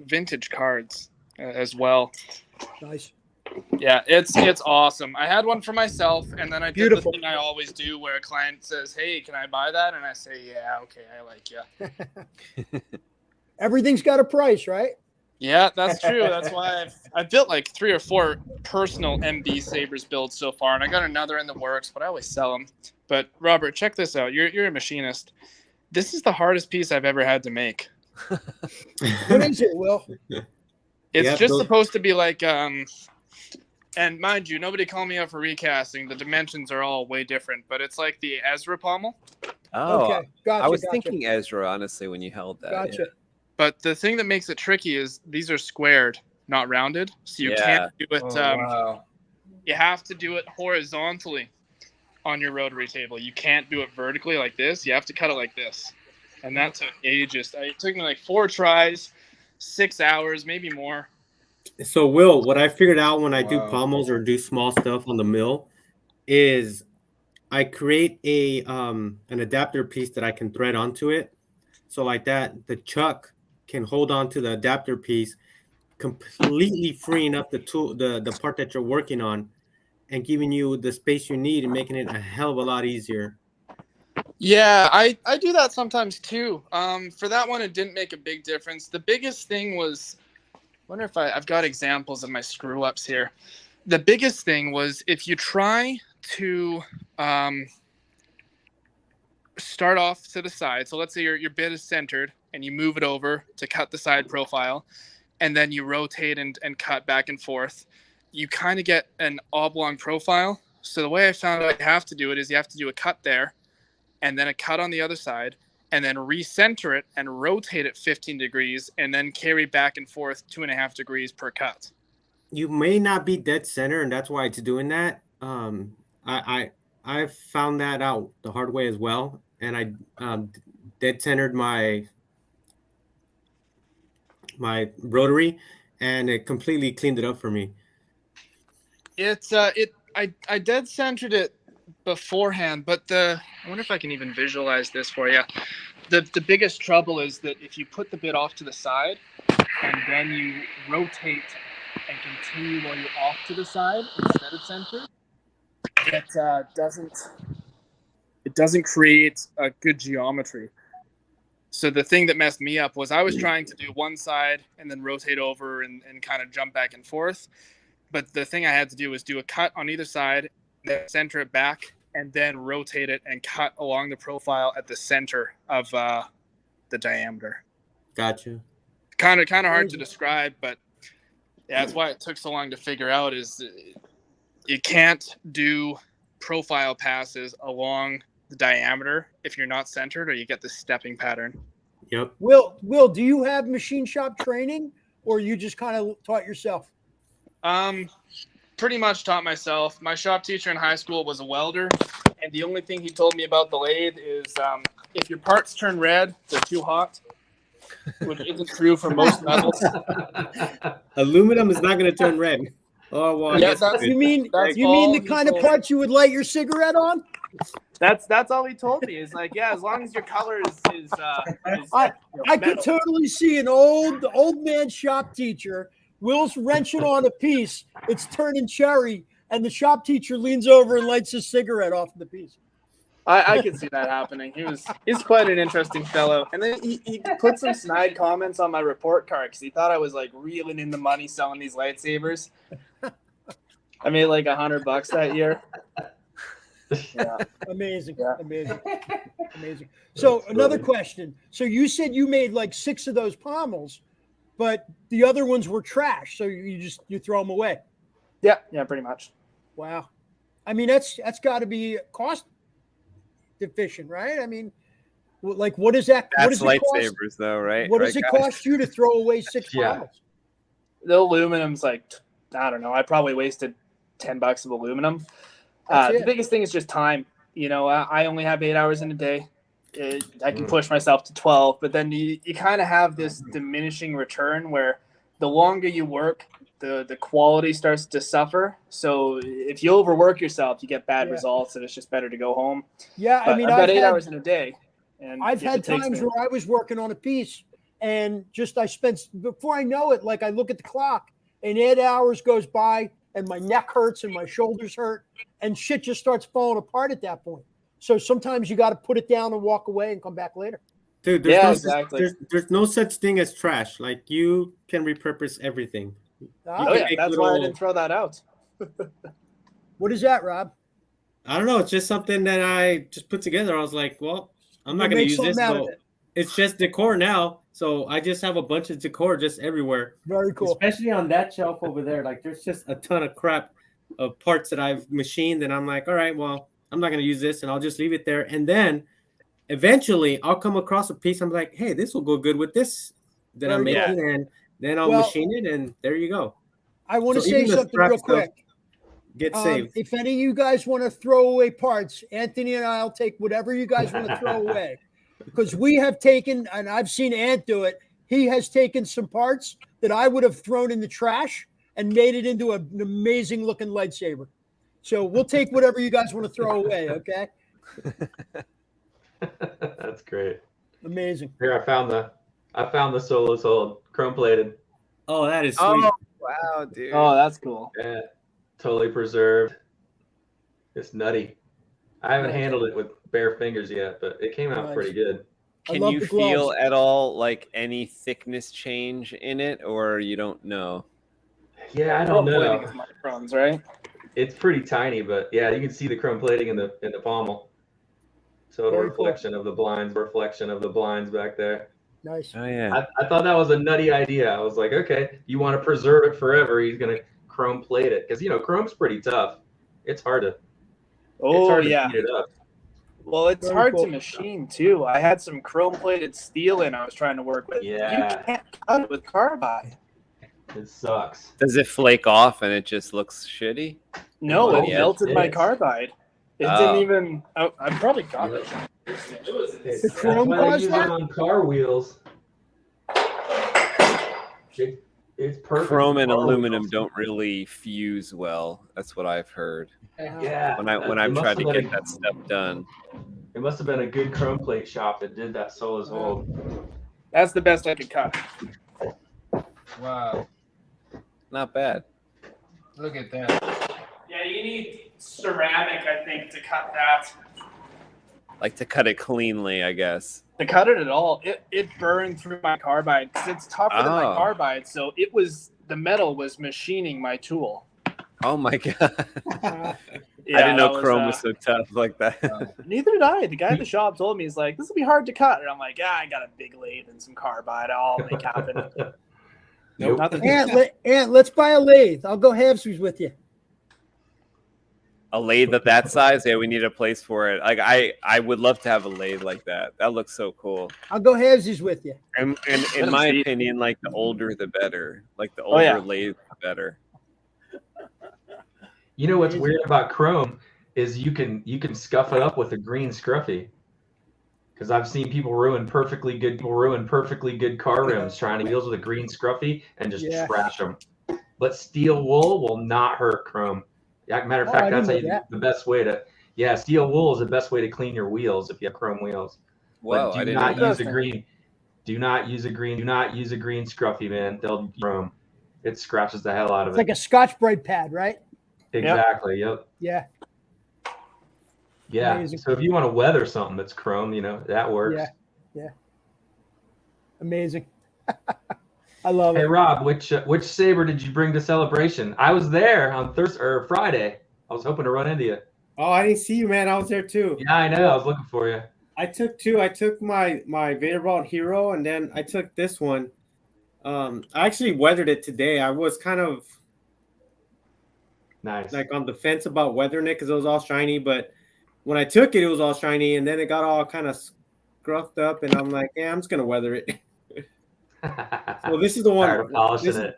vintage cards as well. Nice. Yeah, it's awesome. I had one for myself, and then I did the thing I always do where a client says, "Hey, can I buy that?" And I say, "Yeah, okay, I like you." Everything's got a price, right? Yeah, that's true. That's why I've built like 3 or 4 personal MB Sabers builds so far, and I got another in the works, but I always sell them. But Robert, check this out. You're a machinist. This is the hardest piece I've ever had to make. What is it, Will? It's just supposed to be like and mind you, nobody call me up for recasting. The dimensions are all way different, but it's like the Ezra pommel. Oh, okay. Gotcha, I was thinking Ezra, honestly, when you held that. Gotcha. Yeah. But the thing that makes it tricky is these are squared, not rounded. So you can't do it. Wow. You have to do it horizontally on your rotary table. You can't do it vertically like this. You have to cut it like this. And that took ages. It took me like 4 tries, 6 hours, maybe more. So, Will, what I figured out when I do pommels or do small stuff on the mill is I create an adapter piece that I can thread onto it. So like that, the chuck can hold on to the adapter piece, completely freeing up the tool, the part that you're working on, and giving you the space you need and making it a hell of a lot easier. Yeah, I do that sometimes too. For that one, it didn't make a big difference. The biggest thing was, I wonder if I've got examples of my screw ups here. The biggest thing was if you try to start off to the side. So let's say your bit is centered and you move it over to cut the side profile, and then you rotate and cut back and forth. You kind of get an oblong profile. So the way I found out you have to do it is you have to do a cut there, and then a cut on the other side, and then recenter it and rotate it 15 degrees, and then carry back and forth 2.5 degrees per cut. You may not be dead center, and that's why it's doing that. I found that out the hard way as well, and I dead centered my rotary, and it completely cleaned it up for me. I dead centered it beforehand, but I wonder if I can even visualize this for you. The biggest trouble is that if you put the bit off to the side and then you rotate and continue while you're off to the side instead of center, it doesn't create a good geometry. So the thing that messed me up was I was trying to do one side and then rotate over and kind of jump back and forth. But the thing I had to do was do a cut on either side, then center it back, and then rotate it and cut along the profile at the center of the diameter. Gotcha. Kind of hard to describe, but yeah, that's why it took so long to figure out. Is you can't do profile passes along the diameter if you're not centered, or you get this stepping pattern. Yep. Will, do you have machine shop training, or you just kind of taught yourself? Pretty much taught myself. My shop teacher in high school was a welder, and the only thing he told me about the lathe is if your parts turn red, they're too hot, which isn't true for most metals. Aluminum is not going to turn red. Oh well. Yeah, You mean the kind of parts you would light your cigarette on? That's all he told me. Is like, yeah, as long as your color is I could metal. totally see an old man shop teacher. Will's wrenching on a piece, it's turning cherry, and the shop teacher leans over and lights his cigarette off the piece. I could see that happening. He's quite an interesting fellow. And then he put some snide comments on my report card because he thought I was like reeling in the money selling these lightsabers. I made like $100 that year. Yeah. Amazing. So another question. So you said you made like 6 of those pommels, but the other ones were trash. So you throw them away. Yeah, pretty much. Wow. I mean, that's got to be cost efficient, right? I mean, like what is that? That's what does lightsabers, it cost? though, right? What does right, it guys? cost you to throw away 6 pommels? The aluminum's like, I don't know. I probably wasted $10 of aluminum. The biggest thing is just time. You know, I only have 8 hours in a day. I can push myself to 12, but then you kind of have this diminishing return where the longer you work, the quality starts to suffer. So if you overwork yourself, you get bad results, and it's just better to go home. Yeah, But I mean, I've got 8 hours in a day. And I've had times where I was working on a piece and I spent, before I know it, like I look at the clock and 8 hours goes by and my neck hurts and my shoulders hurt and shit just starts falling apart at that point. So sometimes you got to put it down and walk away and come back later. Dude, there's no such thing as trash. Like you can repurpose everything. That's why I didn't throw that out. What is that, Rob? I don't know. It's just something that I just put together. I was like, well, I'm not going to use this. So it's just decor now. So I just have a bunch of decor just everywhere. Very cool. Especially on that shelf over there. Like there's just a ton of crap of parts that I've machined. And I'm like, all right, well, I'm not going to use this. And I'll just leave it there. And then eventually I'll come across a piece. I'm like, hey, this will go good with this that I'm making. And then I'll machine it. And there you go. I want to say something real quick. Get saved. If any of you guys want to throw away parts, Anthony and I'll take whatever you guys want to throw away. Because we have taken, and I've seen Ant do it, he has taken some parts that I would have thrown in the trash and made it into an amazing looking lightsaber. So we'll take whatever you guys want to throw away, okay? That's great. Amazing. Here, I found the Solo's hold, chrome plated. Oh, that is sweet. Oh, wow, dude. Oh, that's cool. Yeah, totally preserved. It's nutty. I haven't handled it with bare fingers yet, but it came out pretty good. Can you feel at all like any thickness change in it, or you don't know? Yeah, I don't know. Microns, right? It's pretty tiny, but yeah, you can see the chrome plating in the pommel. So a reflection of the blinds back there. Nice. Oh yeah. I thought that was a nutty idea. I was like, okay, you want to preserve it forever? He's gonna chrome plate it because chrome's pretty tough. It's hard to. Heat it up. Well, it's hard to machine too. I had some chrome-plated steel I was trying to work with. Yeah. You can't cut it with carbide. It sucks. Does it flake off and it just looks shitty? No, it melted my carbide. It didn't even. I probably got it. The chrome caused that? On car wheels. It's perfect. Chrome and aluminum don't really fuse well. That's what I've heard. Yeah. When I've tried to get that stuff done. It must have been a good chrome plate shop that did that Solo's hold. That's the best I could cut. Wow. Not bad. Look at that. Yeah, you need ceramic, I think, to cut that. Like to cut it cleanly, I guess. To cut it at all, it burned through my carbide because it's tougher than my carbide. So the metal was machining my tool. Oh my god! Yeah, I didn't know that chrome was so tough like that. Neither did I. The guy at the shop told me, he's like, this will be hard to cut. And I'm like, yeah, I got a big lathe and some carbide. I'll make happen. Nope. Nothing. Ant, let's buy a lathe. I'll go halvesies with you. A lathe of that size? Yeah, we need a place for it. Like I would love to have a lathe like that. That looks so cool. I'll go halvesies with you. And in my opinion, like the older the better. Like the older lathe, the better. You know what's weird about chrome is you can scuff it up with a green scruffy. Because I've seen people ruin perfectly good car rims trying to wheels with a green scruffy and just trash them. But steel wool will not hurt chrome. Matter of fact, that's the best way to. Yeah, steel wool is the best way to clean your wheels if you have chrome wheels. Whoa, but do not use a green. Do not use a green. Do not use a green scruffy, man. They'll chrome. It scratches the hell out of It's it. like a Scotch-Brite pad, right? Exactly. Yep. Yeah. Yeah. Amazing. So if you want to weather something that's chrome, that works. Yeah. Amazing. I love it. Hey Rob, which saber did you bring to Celebration? I was there on Thursday or Friday. I was hoping to run into you. Oh, I didn't see you, man. I was there too. Yeah, I know. I was looking for you. I took two. I took my Vaderbolt Hero, and then I took this one. I actually weathered it today. I was kind of nice, like on the fence about weathering it because it was all shiny. But when I took it, it was all shiny, and then it got all kind of scruffed up, and I'm like, yeah, I'm just gonna weather it. So this is the one. Tired of polishing it.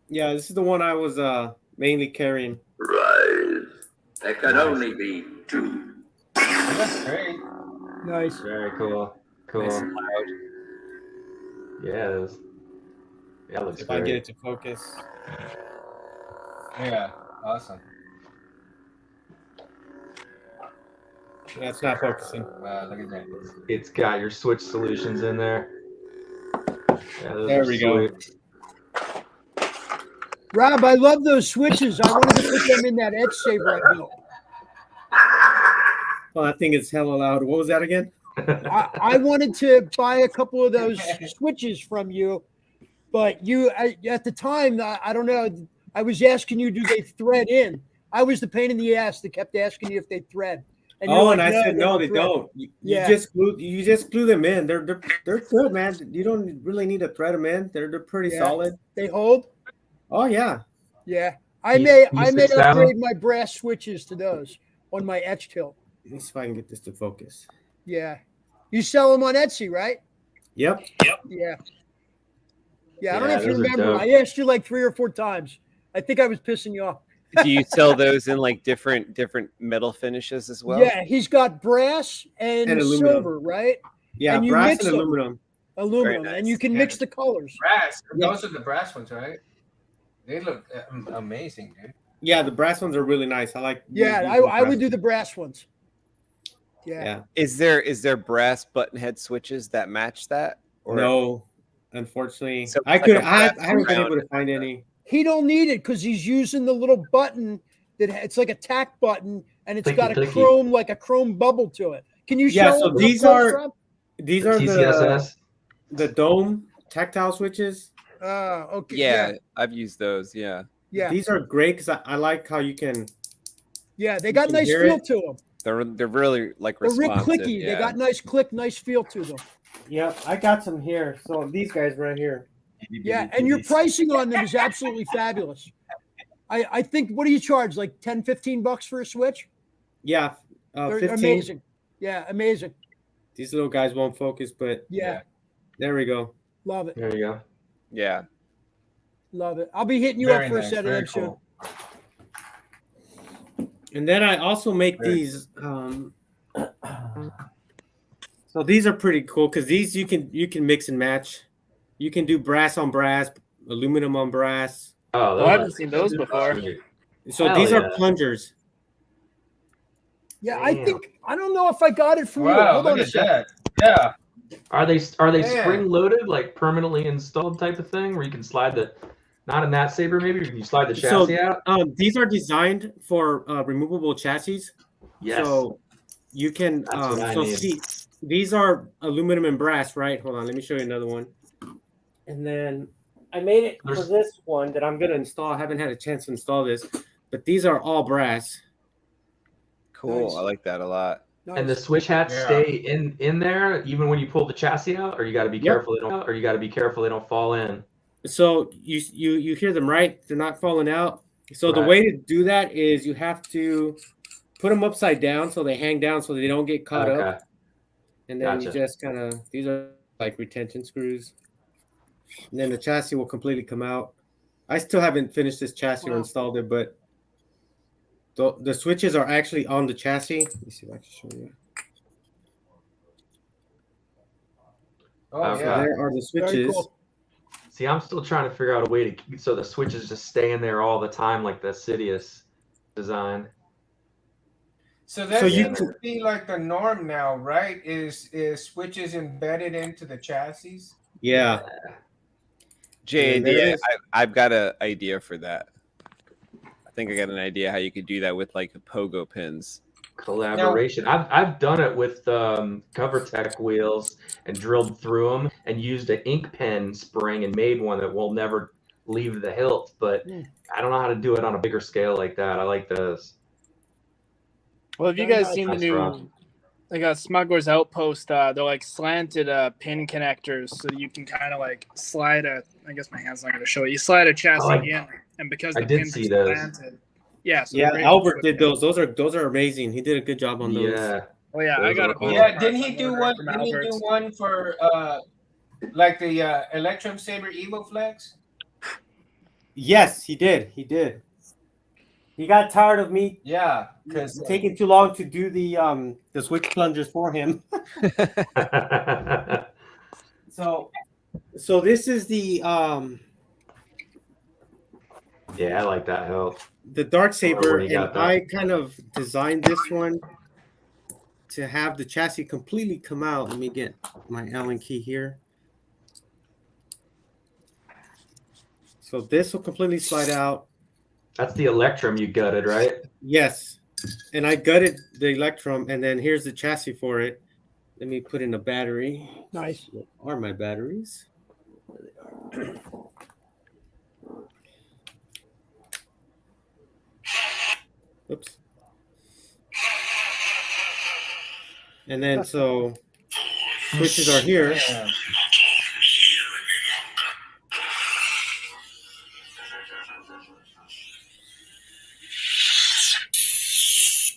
Yeah, this is the one I was mainly carrying. Right. There can only be two. That's great. Nice. Very cool. Cool. Nice and loud. Yeah, it is. Yeah, it looks If great. I get it to focus. Yeah, awesome. Yeah, it's not focusing. Wow, look at that. It's got your switch solutions in there. Yeah, those There are we go. sweet. Rob, I love those switches. I wanted to put them in that edge saber I built. Oh, that thing is hella loud. What was that again? I wanted to buy a couple of those switches from you, but you at the time, I don't know. I was asking you, do they thread in? I was the pain in the ass that kept asking you if they thread. And you're like, I said no, they thread. don't. You just glue them in. They're good, man. You don't really need to thread them in. They're pretty solid. They hold. Oh yeah. Yeah, I may upgrade my brass switches to those on my etch tilt. Let me see if I can get this to focus. Yeah, you sell them on Etsy, right? Yep. Yeah. I don't know if you those are remember. dope. I asked you like 3 or 4 times. I think I was pissing you off. Do you sell those in like different metal finishes as well? Yeah, he's got brass and aluminum. silver, right? Yeah, And you brass mix and them. aluminum. Aluminum, Very and you nice. can mix the colors. Brass. Those are the brass ones, right? They look amazing, dude. Yeah, the brass ones are really nice. I like. Yeah, using I would brass. do the brass ones. Yeah. Is there brass button head switches that match that? Or No, unfortunately, So I it's could. like a I brass haven't been round able to find any. He don't need it because he's using the little button it's like a tack button, and it's got a Clicky. like a chrome bubble to it. Can you show Yeah, so him these real close, are- Rob? These are TCSS. the dome tactile switches. Okay. yeah, I've used those. Yeah, Yeah. These are great because I like how you can. Yeah, they got can nice hear feel it. to them. they're really like They're real responsive. clicky. Yeah. They got nice click, nice feel to them. Yep, I got some here. So these guys right here. Yeah, and your pricing on them is absolutely fabulous. I think, what do you charge? Like $10-15 for a switch? Yeah, They're 15. amazing. Yeah, amazing. These little guys won't focus, but Yeah, there we go. love it. There you go. Yeah. Love it. I'll be hitting you Very up for nice, a set of very them soon. cool. And then I also make these. So these are pretty cool because these you can mix and match. You can do brass on brass, aluminum on brass. Oh, I haven't seen those before. So Hell these yeah. are plungers. Yeah, I don't know if I got it from you. Wow, Hold on look a at second. that. Yeah. Are they Yeah. spring loaded, like permanently installed type of thing, where you can slide the, not in that saber maybe, or can you slide the So chassis out? these are designed for removable chassis. Yes. So you can That's what I so need. see these are aluminum and brass, right? Hold on, let me show you another one. And then I made it for There's- this one that I'm gonna install. I haven't had a chance to install this, but these are all brass. Cool. Nice. I like that a lot. And the switch hats Yeah. stay in there even when you pull the chassis out, or you got to be careful they don't, or you got to be careful they don't fall in. So you hear them, right? They're not falling out. So the Right. way to do that is you have to put them upside down so they hang down so they don't get caught up. And then you Gotcha. just kind of, these are like retention screws. And then the chassis will completely come out. I still haven't finished this chassis or installed it, but the switches are actually on the chassis. Let me see if I can show you. Oh, Okay. yeah. There are the Very switches. cool. See, I'm still trying to figure out a way to keep so the switches just stay in there all the time, like the Sidious design. So that So you seems to be like the norm now, right? Is switches embedded into the chassis? Yeah. And then there JD, is- I've got an idea for that. I think I got an idea how you could do that with like the pogo pins. Collaboration. I've done it with CoverTech wheels and drilled through them and used an ink pen spring and made one that will never leave the hilt. But I don't know how to do it on a bigger scale like that. I like those. Well, have you Very guys nice. seen the Nice, Rob. new? They got Smuggler's Outpost. They're like slanted pin connectors, so you can kind of like slide a. I guess my hand's not going to show it. You slide a chassis in, and because I the did pins see are those. slanted. Yeah. So Yeah, they're great Albert with did it. those. Those are amazing. He did a good job on those. Yeah. Oh yeah, I Those got are a bunch cool. of Yeah, parts didn't he I'm do ordering one? from Didn't he do Albert's. one for like the Electrum Saber Evo Flex? Yes, he did. He did. He got tired of me Yeah, because taking too long to do the switch plungers for him. So this is the Yeah, I like that hilt. the dark saber, where you and got that. I kind of designed this one to have the chassis completely come out. Let me get my Allen key here. So this will completely slide out. That's the Electrum you gutted, right? Yes, and I gutted the Electrum, and then here's the chassis for it. Let me put in a battery. Nice. Where are my batteries? There they are. Oops. And then so switches are here. Yeah.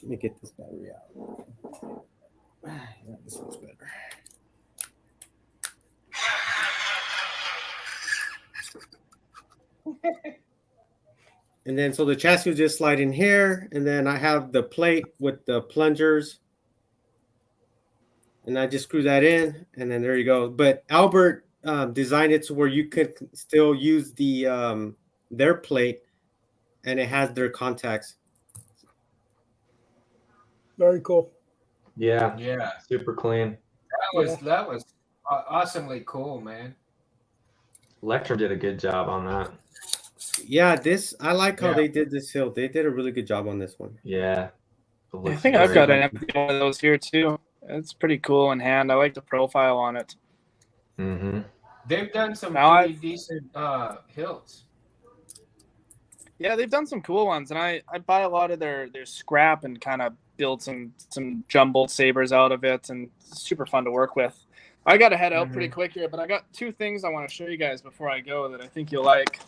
Let me get this battery out. Yeah, this one's better. And then so the chassis will just slide in here, and then I have the plate with the plungers, and I just screw that in, and then there you go. But Albert designed it to where you could still use the their plate, and it has their contacts. Very cool. Yeah. Yeah. Super clean. That was awesomely cool, man. Electrum did a good job on that. Yeah, this I like how Yeah. they did this hill. They did a really good job on this one. Yeah. It I looks think I've great. got an empty one of those here too. It's pretty cool in hand. I like the profile on it. Mm-hmm. They've done some Now pretty decent hilts. Yeah, they've done some cool ones, and I buy a lot of their scrap and kind of build some jumbled sabers out of it, and it's super fun to work with. I got to head out pretty quick here, but I got two things I want to show you guys before I go that I think you'll like.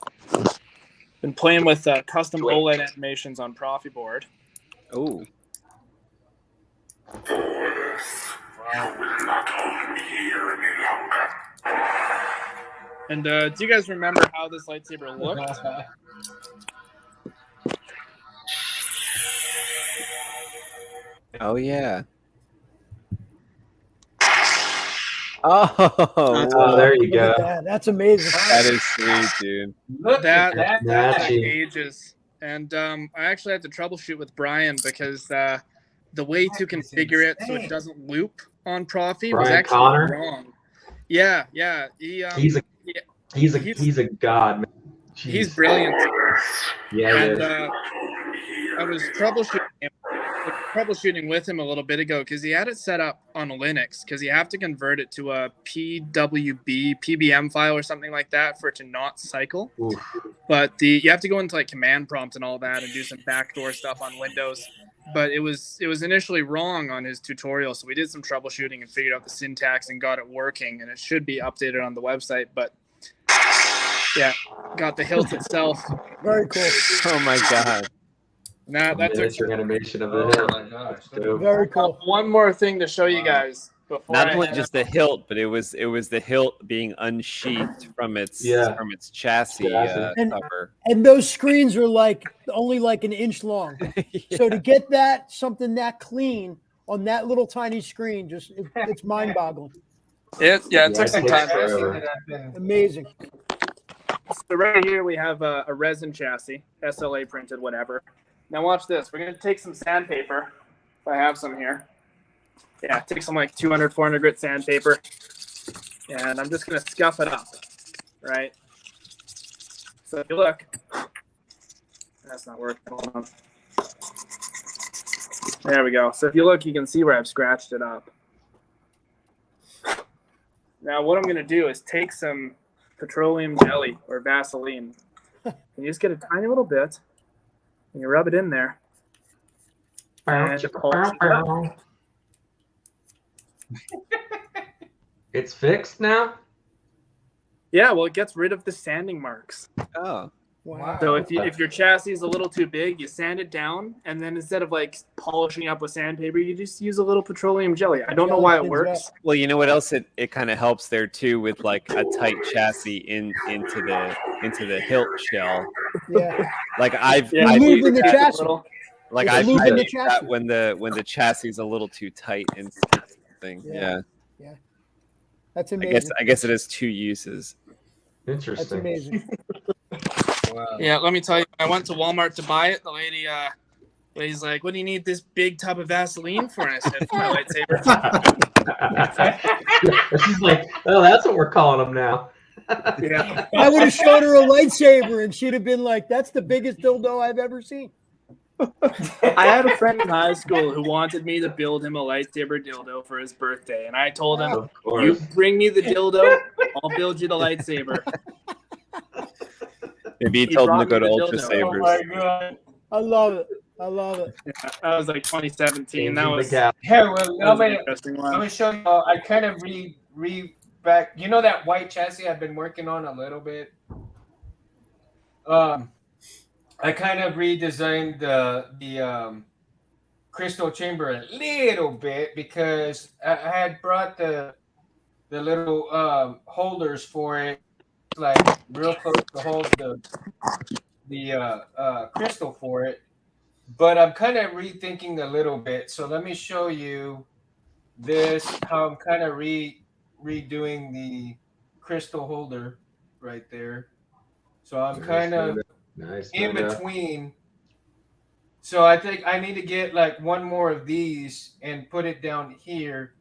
Been playing with custom OLED animations on Profi Board. Oh, And do you guys remember how this lightsaber looked? oh yeah. Oh, Oh, there you Look go. at that. That's amazing. that is sweet, dude. Look That- at that. That's Like matchy. ages. And I actually had to troubleshoot with Brian because the way to configure it so it doesn't loop on Profi was Brian actually Connor? wrong. Yeah. He, He's a god, man. he's Jeez. brilliant. Yeah, he And is. I was troubleshooting him. troubleshooting with him a little bit ago because he had it set up on Linux because you have to convert it to a PBM file or something like that for it to not cycle. Oof. But you have to go into like command prompt and all that and do some backdoor stuff on Windows. But it was initially wrong on his tutorial, so we did some troubleshooting and figured out the syntax and got it working, and it should be updated on the website. But yeah, got the hilt itself. Very cool. Oh my god. Nah, that took Miniature animation of the Oh hill. my gosh. Dope. Very cool. one more thing to show you guys before Not I only head just out. the hilt, but it was the hilt being unsheathed from its chassis And- cover. And those screens are like only like an inch long. So to get that something that clean on that little tiny screen, it's mind boggling. It took some time. Amazing. So right here we have a resin chassis, SLA printed, whatever. Now watch this. We're going to take some sandpaper, if I have some here. Yeah, take some like 200, 400 grit sandpaper. And I'm just going to scuff it up, right? So if you look, that's not working. Hold on. There we go. So if you look, you can see where I've scratched it up. Now what I'm going to do is take some petroleum jelly or Vaseline. And you just get a tiny little bit, and you rub it in there. And polish it up. It's fixed now? Yeah, well, it gets rid of the sanding marks. Oh. Wow. So if your chassis is a little too big, you sand it down, and then instead of like polishing up with sandpaper, you just use a little petroleum jelly. I don't know why it works. Well, you know what else it kind of helps there too with like a tight chassis into the hilt shell. Yeah. Like I've lube in the chassis. like It's I've lube in the used that chassis. when the chassis is a little too tight and thing. Yeah. Yeah. That's amazing. I guess it has two uses. That's Interesting. amazing. Wow. Yeah, let me tell you, I went to Walmart to buy it. The lady's like, "What do you need this big tub of Vaseline for?" And I said, "For my lightsaber." She's like, "Oh, that's what we're calling them now." Yeah. I would have showed her a lightsaber and she'd have been like, "That's the biggest dildo I've ever seen." I had a friend in high school who wanted me to build him a lightsaber dildo for his birthday, and I told him, Of course. "You bring me the dildo, I'll build you the lightsaber." Maybe you He told them to brought go me to the Ultra dildo. Sabers. Oh my God. I love it. I love it. Yeah, that was like 2017. That Changing the was gap. Hey, well, that was an nobody, interesting let one. me show you. I kind of re back. You know that white chassis I've been working on a little bit. I kind of redesigned the crystal chamber a little bit because I had brought the little holders for it, like real close to hold the crystal for it. But I'm kind of rethinking a little bit. So let me show you this, how I'm kind of redoing the crystal holder right there. So I'm kind of Nice. in Linda. between. So I think I need to get like one more of these and put it down here.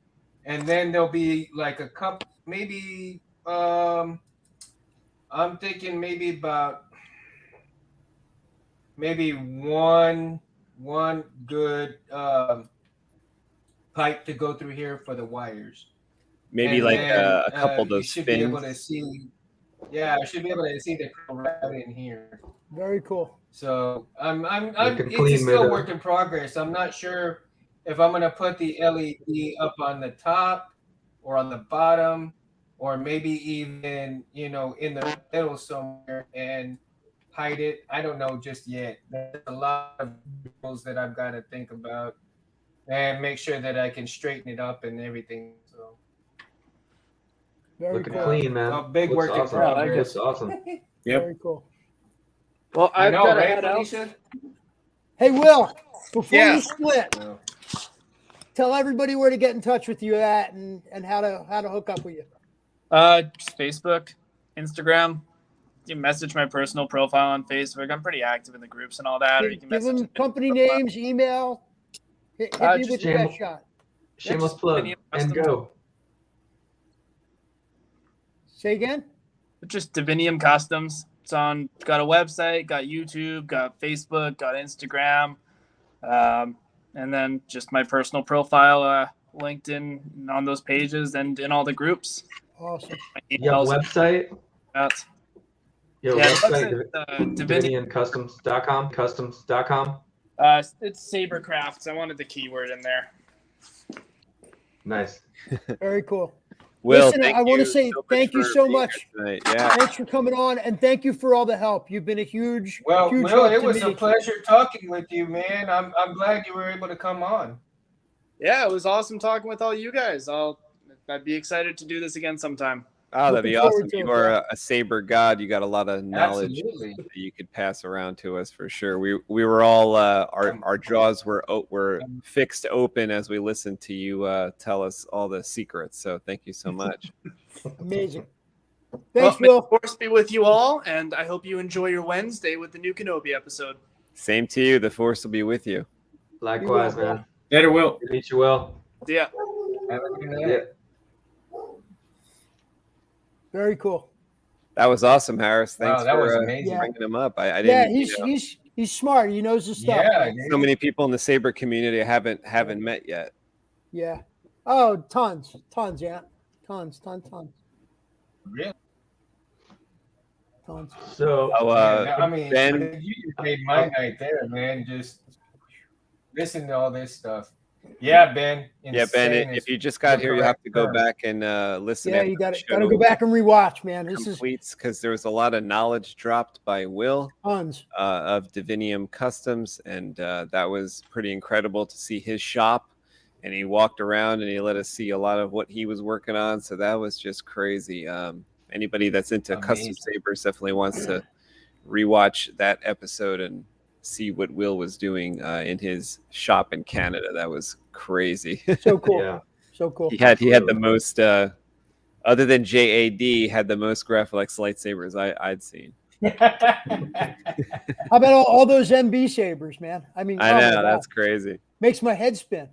And then there'll be like a couple, maybe, I'm thinking maybe about one good pipe to go through here for the wires. Maybe And like then, a couple of you those should be able to fins. see. Yeah, I should be able to see the right in here. Very cool. So I'm Looking it's clean, still Minna. work in progress. I'm not sure if I'm gonna put the LED up on the top or on the bottom, or maybe even in the middle somewhere and hide it. I don't know just yet. There's a lot of rules that I've got to think about and make sure that I can straighten it up and everything. So Very Looking cool. clean, man. a big Looks work in awesome. progress. Looks awesome. Very cool. Well, I I've know, got to right, head out. Felicia? Hey, Will, before Yeah. you split, tell everybody where to get in touch with you at and how to hook up with you. Just Facebook, Instagram. You can message my personal profile on Facebook. I'm pretty active in the groups and all that. Or you can Give message them company names, email. Hit me just with the best shot. Shameless plug. Duranium And Customs. go. Say again? Just Duranium Customs. It's on. Got a website. Got YouTube. Got Facebook. Got Instagram. And and then just my personal profile linked in on those pages and in all the groups. Awesome. You have a website? You have a website, DuraniumCustoms.com? Customs.com? It's Sabercrafts. I wanted the keyword in there. Nice. Very cool. Will, Listen, I want to say thank you so much. Yeah. Thanks for coming on, and thank you for all the help. You've been a huge, Well, huge Will, help it to was me. a pleasure talking with you, man. I'm glad you were able to come on. Yeah, it was awesome talking with all you guys. I'd be excited to do this again sometime. Oh, that'd be awesome. You are yeah. a saber god. You got a lot of knowledge Absolutely. that you could pass around to us for sure. We were all our jaws were fixed open as we listened to you tell us all the secrets. So thank you so much. Amazing. Thanks, Will. May the force be with you all, and I hope you enjoy your Wednesday with the new Kenobi episode. Same to you. The force will be with you. Likewise, man. Later, Will. Good to meet you, Will. See ya. Yeah. Very cool. That was awesome, Harris. Thanks that was for amazing. bringing him up. I Yeah, didn't. he's smart. He knows his stuff. Yeah, So many people in the saber community I haven't met yet. Yeah. Oh, tons, yeah, tons. Really? Tons. So, I mean, Ben, you just made my night there, man. Just listen to all this stuff. Yeah, Ben. Yeah, Ben. Insane If is you just got the here, you have correct to go term. back and listen. Yeah, after you the gotta show go back and rewatch, man. This completes because there was a lot of knowledge dropped by Will tons of Duranium Customs, and that was pretty incredible to see his shop. And he walked around and he let us see a lot of what he was working on. So that was just crazy. Anybody that's into custom sabers definitely wants to rewatch that episode and see what Will was doing in his shop in Canada. That was crazy. So cool. Yeah. So cool. He had the most other than JAD had the most Graflex lightsabers I'd seen. How about all those MB sabers, man? I mean, I oh my know God. that's crazy. Makes my head spin.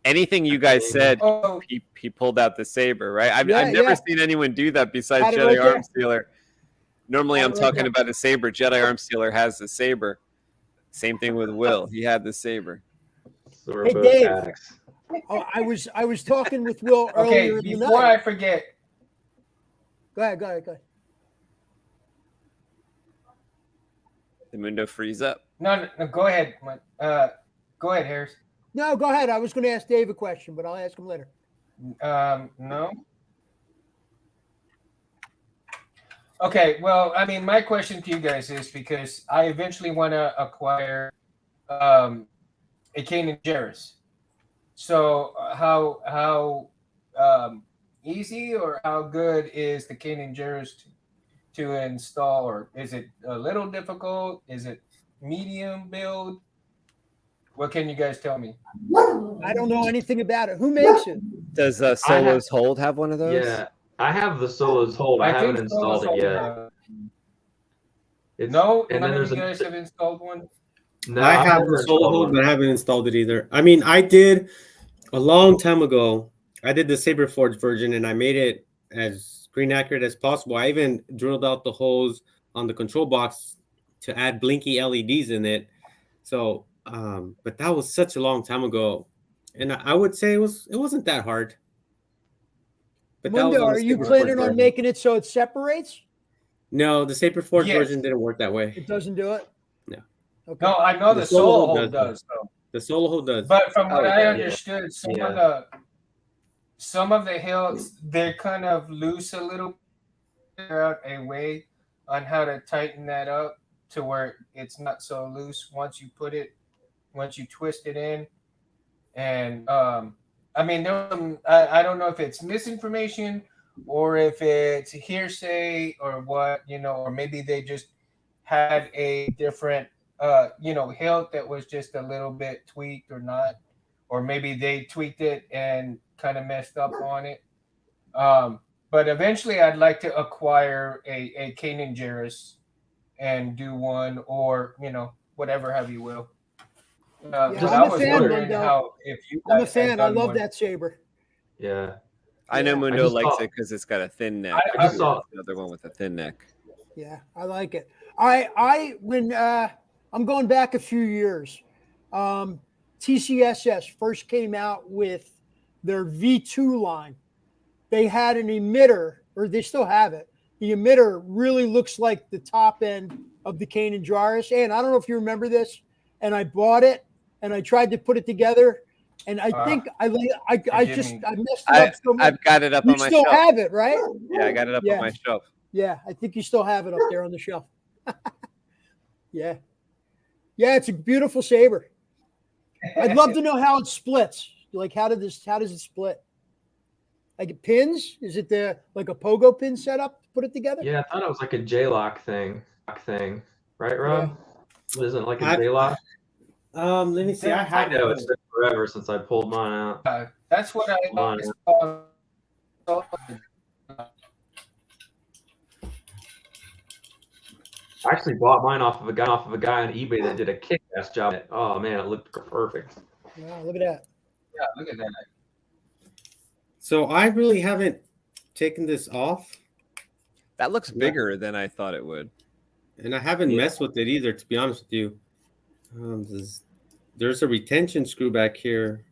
Anything you guys said, Oh. he pulled out the saber, right? I've Yeah, never yeah. seen anyone do that besides Had it Jedi right there. Arms Dealer. Normally, Had I'm it right talking there. about a saber. Jedi Arms Dealer has the saber. Same thing with Will. He had the saber. So we're Hey, both Dave. addicts. Oh, I was talking with Will Okay, earlier in the before night. I forget, Go ahead. The Mundo freeze up. no, go ahead. Go ahead, Harris. No, go ahead. I was going to ask Dave a question, but I'll ask him later. No. Okay, well, I mean, my question to you guys is because I eventually want to acquire a Kanan Jarrus. So how easy or how good is the Kanan Jarrus to install, or is it a little difficult? Is it medium build? What can you guys tell me? I don't know anything about it. Who makes it? Does Solos Hold have one of those? Yeah, I have the Solos Hold. I haven't installed it yet. No, and none then of there's you guys have installed one. No, I I've have never the solo installed hold, one. but I haven't installed it either. I mean, I did a long time ago. I did the Saber Forge version, and I made it as screen accurate as possible. I even drilled out the holes on the control box to add blinky LEDs in it. So, but that was such a long time ago, and I would say it wasn't that hard. But that was Mundo, on the are you Saber planning Forge on version. making it so it separates? No, the Saber Forge Yes. version didn't work that way. It doesn't do it? No. Okay. No, I know the solo hold does though. The solo hold does. But from what Oh, I yeah. understood, Yeah. some of the hilts they're kind of loose a little. Figure out a way on how to tighten that up to where it's not so loose once you twist it in. And I mean, I don't know if it's misinformation or if it's hearsay or what, or maybe they just had a different hilt that was just a little bit tweaked or not, or maybe they tweaked it and kind of messed up on it. But eventually I'd like to acquire a Kanan Jarrus and do one, or whatever have you will. Yeah, Just I'm I a was fan, wondering Mundo. how if you I'm a guys had fan. I done love one. that saber. Yeah. I know Yeah. Mundo just likes saw- it because it's got a thin neck. I just saw- another one with a thin neck. Yeah, I like it. When I'm going back a few years, TCSS first came out with their V2 line, they had an emitter, or they still have it. The emitter really looks like the top end of the Kanan Jarrus. And I don't know if you remember this, and I bought it and I tried to put it together. And I think I messed it up so much. I've got it up on my shelf. You still have it, right? Yeah, I got it up on my shelf. Yeah, I think you still have it up there on the shelf. Yeah. Yeah, it's a beautiful saber. I'd love to know how it splits. Like, how does it split? Like it pins? Is it like a pogo pin setup to put it together? Yeah, I thought it was like a J-lock thing. Right, Rob? Yeah. Isn't it like a J-lock? Let me see. I know it's been forever since I pulled mine out. That's what I saw. I actually bought mine off of a guy on eBay that did a kick-ass job. Oh man, it looked perfect. Wow, look at that. Yeah, look at that. So I really haven't taken this off. That looks bigger than I thought it would. And I haven't messed with it either, to be honest with you. There's a retention screw back here.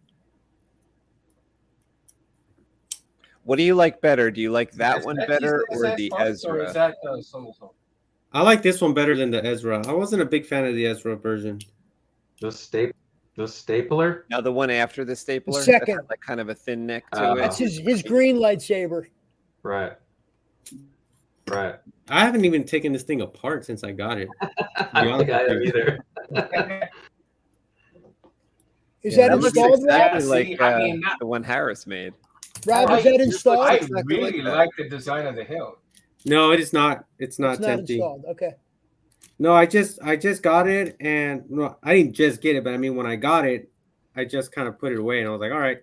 What do you like better? Do you like that one better or the Ezra? Or is that I like this one better than the Ezra. I wasn't a big fan of the Ezra version. The stapler? Now the one after the stapler, The second. that had like kind of a thin neck to it. That's his green lightsaber. Right. Right. I haven't even taken this thing apart since I got it. I don't think I have either. Is that looks installed? exactly Rob? like the one Harris made. Rob, is that installed? I really like the design of the hilt. No, it is not. It's not It's not tempting. installed. Okay. No, I just got it, and no, I didn't just get it, but I mean when I got it, I just kind of put it away, and I was like, all right,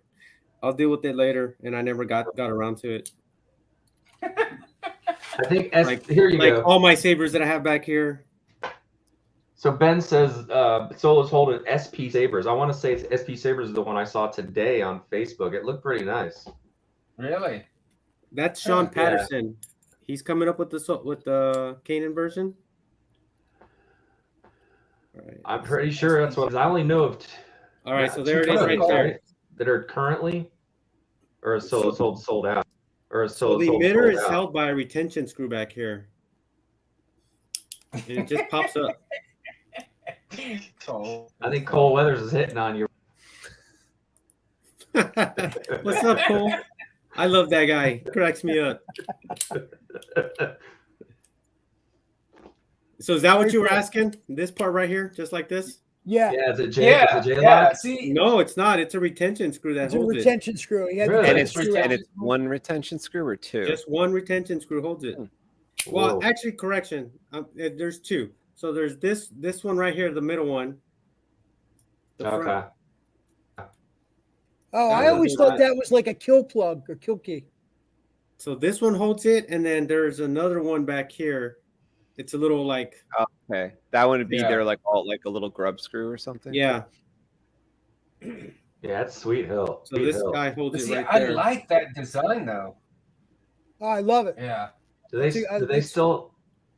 I'll deal with it later, and I never got around to it. I think here you go. All my sabers that I have back here. So Ben says Solo's holding SP Sabers. I want to say it's SP Sabers is the one I saw today on Facebook. It looked pretty nice. Really? That's Sean Patterson. He's coming up with the Kanan version. Right. I'm pretty sure that's what I only know of. All right, so there it is right there. That are currently, or is Solo sold out, or is So Solo the sold emitter is out? held by a retention screw back here, and it just pops up. I think Cole Weathers is hitting on you. What's up, Cole? I love that guy. Cracks me up. So is that what you were asking? This part right here, just like this? Yeah. Yeah, is it J-lock? See, No, it's not. It's a retention screw that It's a holds retention screw. He had Really? And the it's screw out. one retention screw or two? Just one retention screw holds it. Well, actually, correction. There's two. So there's this one right here, the middle one. The front. Okay. Oh, I always thought that was like a kill plug or kill key. So this one holds it, and then there's another one back here. It's a little like Okay, that one would be there like a little grub screw or something. yeah. Yeah, it's sweet hill. So this guy holds it see, right I there. like that design though. Oh, I love it. Yeah. Do they still?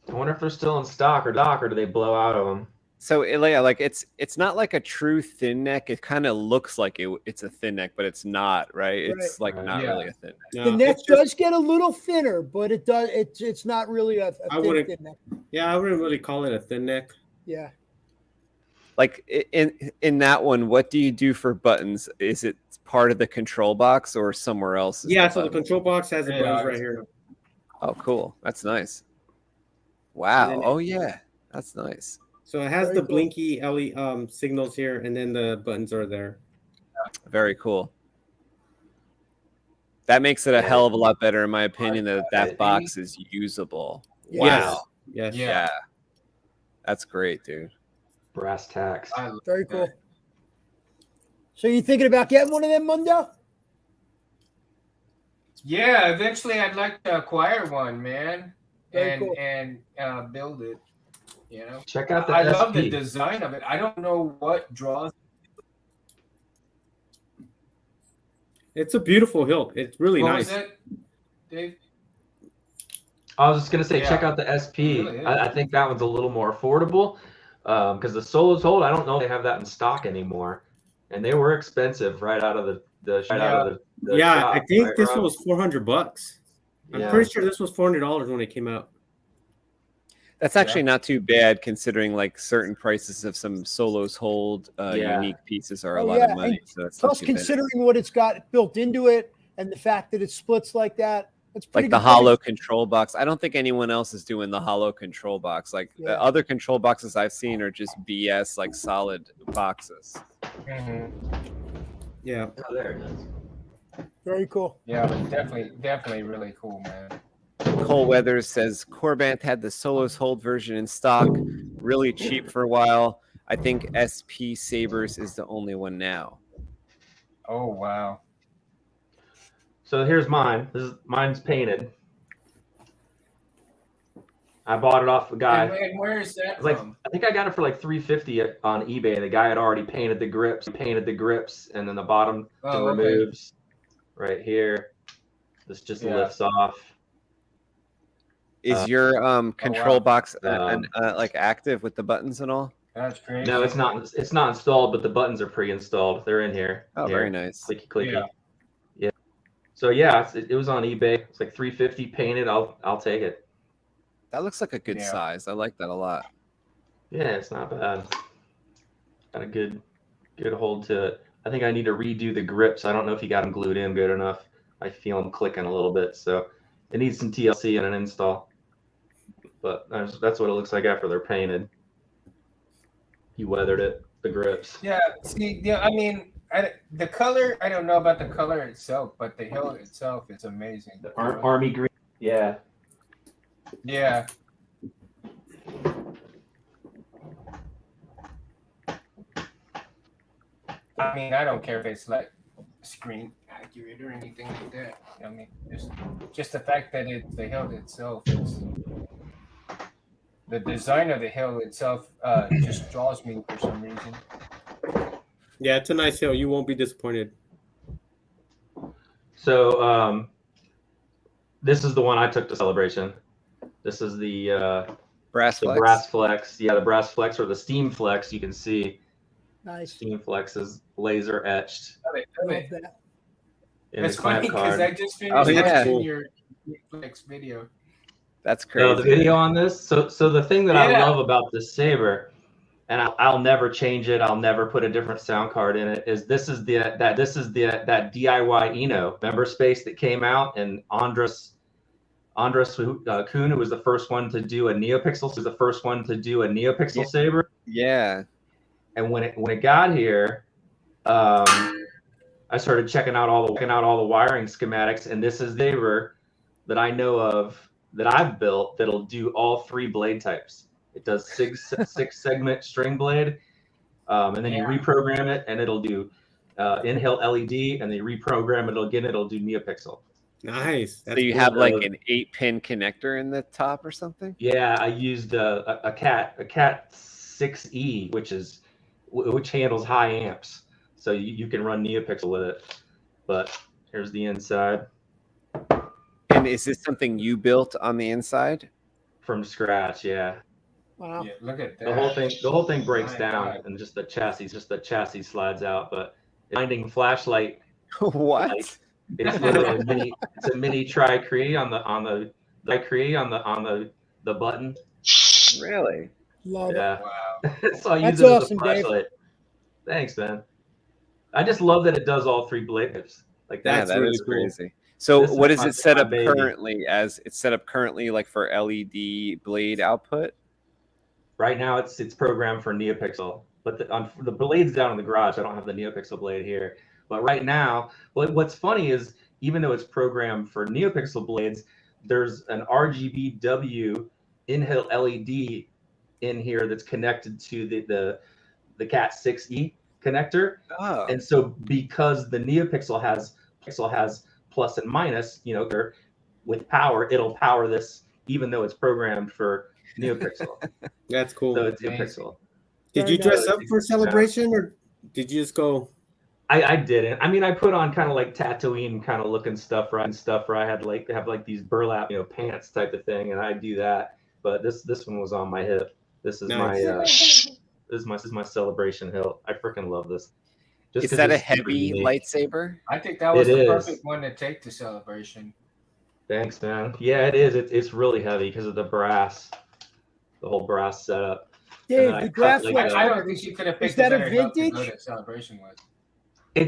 I wonder if they're still in stock or do they blow out of them? So like it's not like a true thin neck. It kind of looks like it's a thin neck, but it's not, right? It's like not really a thin neck. No, The neck it's just- does get a little thinner, but it's not really a I wouldn't- thin neck. Yeah, I wouldn't really call it a thin neck. Yeah. Like in that one, what do you do for buttons? Is it part of the control box or somewhere else? Yeah, so the control box has the buttons right here. Oh, cool. That's nice. Wow. then- Oh yeah, that's nice. So it has Very the cool. blinky LED signals here, and then the buttons are there. Very cool. That makes it a hell of a lot better, in my opinion. That box is usable. Wow. Yes. Yeah. That's great, dude. Brass tacks. Very cool. So you thinking about getting one of them, Mundo? Yeah, eventually I'd like to acquire one, man, Very cool. and build it. You know, Check out the I love the SP. design of it. I don't know what draws. It's a beautiful hilt. It's really What nice. was it, Dave? I was just gonna say, check Yeah. out the SP. It really is. I think that one's a little more affordable because the Solo's hold. I don't know if they have that in stock anymore. and they were expensive right out of the yeah, shop, I think right, this Rob? was $400. I'm Yeah. pretty sure this was $400 when it came out. That's actually not too bad considering like certain prices of some Solos Hold unique pieces are a lot of money. And So that's not plus, too bad. considering what it's got built into it and the fact that it splits like that, it's pretty Like the good hollow price. control box. I don't think anyone else is doing the hollow control box. Like Yeah. the other control boxes I've seen are just BS, like solid boxes. Yeah. Oh, there it is. Very cool. Yeah, but definitely really cool, man. Cole Weathers says Corbanth had the Solos Hold version in stock, really cheap for a while. I think SP Sabers is the only one now. Oh wow. So here's mine. Mine's painted. I bought it off a guy. And where is that Like, from? I think I got it for like $350 on eBay. The guy had already painted the grips, and then the bottom removes right here. This just lifts off. Is your control box like active with the buttons and all? That's crazy. No, it's not. It's not installed, but the buttons are pre-installed. They're in here. Oh, Here. very nice. Clicky, clicky. Yeah. Yeah. So yeah, it was on eBay. It's like $350 painted. I'll take it. That looks like a good size. I like that a lot. Yeah, it's not bad. Got a good hold to it. I think I need to redo the grips. I don't know if you got them glued in good enough. I feel them clicking a little bit, so it needs some TLC and an install. But that's what it looks like after they're painted. He weathered it, the grips. Yeah. See, yeah. I mean, the color. I don't know about the color itself, but the hill itself is amazing. The army green. Yeah. Yeah. I mean, I don't care if it's like screen accurate or anything like that. I mean, just the fact that the hill itself is the design of the hill itself just draws me for some reason. Yeah, it's a nice hill. You won't be disappointed. So this is the one I took to Celebration. This is the brass flex. Brass flex. Yeah, the brass flex or the steam flex. You can see Nice. steam flex is laser etched. I love that. In It's the clamp funny because card. I just finished watching your Netflix video. That's crazy. The video on this. So the thing that I Yeah. love about this saber, and I'll never change it. I'll never put a different sound card in it. Is this is that DIY Eno member space that came out, and Andres Kuhn, who was the first one to do a NeoPixel, saber. Yeah. And when it got here, I started checking out all the wiring schematics, and this is the saber that I know of that I've built that'll do all three blade types. It does six segment string blade, and then you reprogram it, and it'll do in-hill LED, and then you reprogram it again, it'll do NeoPixel. Nice. So you have like an 8-pin connector in the top or something? Yeah, I used a Cat 6E, which handles high amps, so you can run NeoPixel with it. But here's the inside. And is this something you built on the inside? From scratch, yeah. Wow. Yeah, look at that. The whole thing breaks My down, God. and just the chassis slides out. But finding flashlight. What? Like, it's literally a mini tri-cree on the button. Really? Love Yeah. Wow. So I That's use it as a awesome, Dave. flashlight. Thanks, man. I just love that it does all three blades. Like Yeah, that's that really is cool. crazy. So This what is is my- it set my up baby. currently as? It's set up currently like for LED blade output? Right now, it's programmed for NeoPixel, but the blade's down in the garage. I don't have the NeoPixel blade here. But right now, what's funny is even though it's programmed for NeoPixel blades, there's an RGBW in-hill LED in here that's connected to the Cat 6E connector. Oh. And so because the NeoPixel has plus and minus, with power, it'll power this even though it's programmed for NeoPixel. That's cool. So it's NeoPixel. Did you dress up for Celebration, or did you just go? I didn't. I mean, I put on kind of like Tatooine kind of looking stuff, right? Where I had have these burlap, pants type of thing, and I do that. But this one was on my hip. This is Nice. my this is my Celebration hilt. I freaking love this. Just Is 'cause that a it's super heavy unique. lightsaber? I think that was It the is. perfect one to take to Celebration. Thanks, man. Yeah, it is. It's really heavy because of the brass, the whole brass setup. And Dave, then I the cut, like, Graflex I one, don't think you could have is picked that a a better hilt to go vintage? to Celebration with.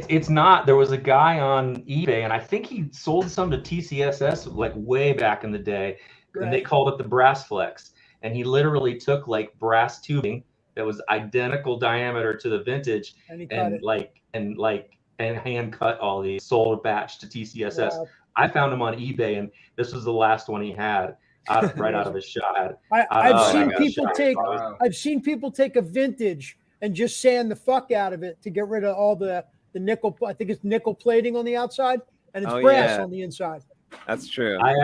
It's not. There was a guy on eBay, and I think he sold some to TCSS like way back in the day, and they Right. called it the Brass Flex. And he literally took like brass tubing that was identical diameter to the vintage, And he cut it. and hand cut all these, sold a batch to TCSS. Wow. I found him on eBay, and this was the last one he had right out of his shot. I've Oh, seen my people gosh. take Wow. I've seen people take a vintage and just sand the fuck out of it to get rid of all the nickel. I think it's nickel plating on the outside and it's Oh, brass yeah. on the inside. That's true. I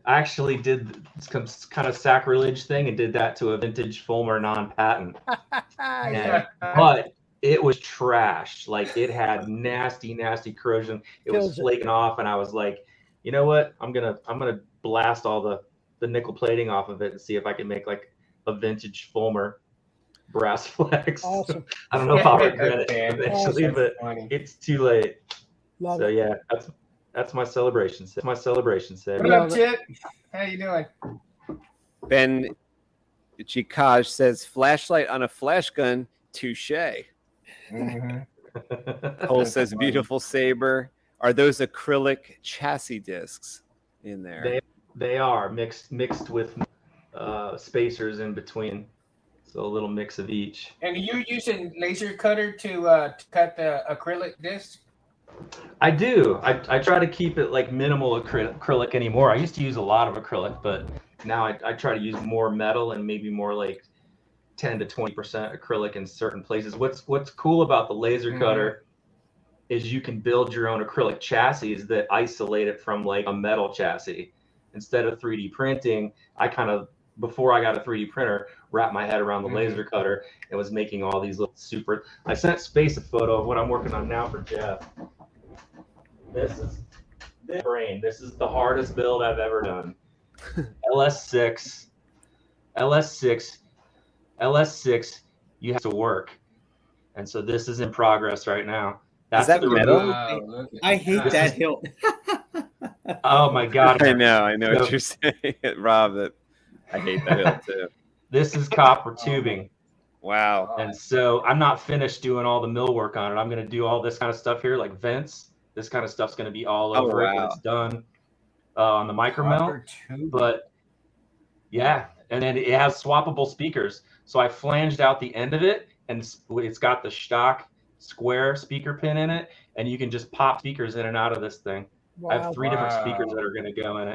actually did some kind of sacrilege thing and did that to a vintage Fulmer non-patent. Yeah. But it was trash. Like, it had nasty corrosion. It was Kills it. flaking off, and I was like, you know what? I'm gonna blast all the nickel plating off of it and see if I can make like a vintage Fulmer brass flex. Awesome. I don't know if I'll regret it Man, eventually, awesome. but Funny. it's too late. Love So it. yeah, that's my celebration. My celebration set. What up, Chip? How you doing? Ben Chikaj says, flashlight on a flash gun, touche. Cole says, beautiful saber. Are those acrylic chassis discs in there? They are mixed with spacers in between, so a little mix of each. And are you using laser cutter to cut the acrylic disc? I do. I try to keep it like minimal acrylic anymore. I used to use a lot of acrylic, but now I try to use more metal and maybe more like 10 to 20% acrylic in certain places. What's cool about the laser cutter is you can build your own acrylic chassis that isolate it from like a metal chassis. Instead of 3D printing, I kind of, before I got a 3D printer, wrapped my head around the laser cutter and was making all these little super. I sent Space a photo of what I'm working on now for Jeff. This is the hardest build I've ever done. LS6, you have to work. And so this is in progress right now. Is that the metal? remove. I hate This that is- hilt. Oh my God. I know So- what you're saying, Rob, that I hate that hill too. This is copper tubing. Wow. And so I'm not finished doing all the mill work on it. I'm going to do all this kind of stuff here, like vents. This kind of stuff's going to be all Oh, over it when wow. it's done on the micro mill. Copper tube. But yeah, and then it has swappable speakers. So I flanged out the end of it, and it's got the stock square speaker pin in it, and you can just pop speakers in and out of this thing. I Wow. have 3 different speakers Wow. that are going to go in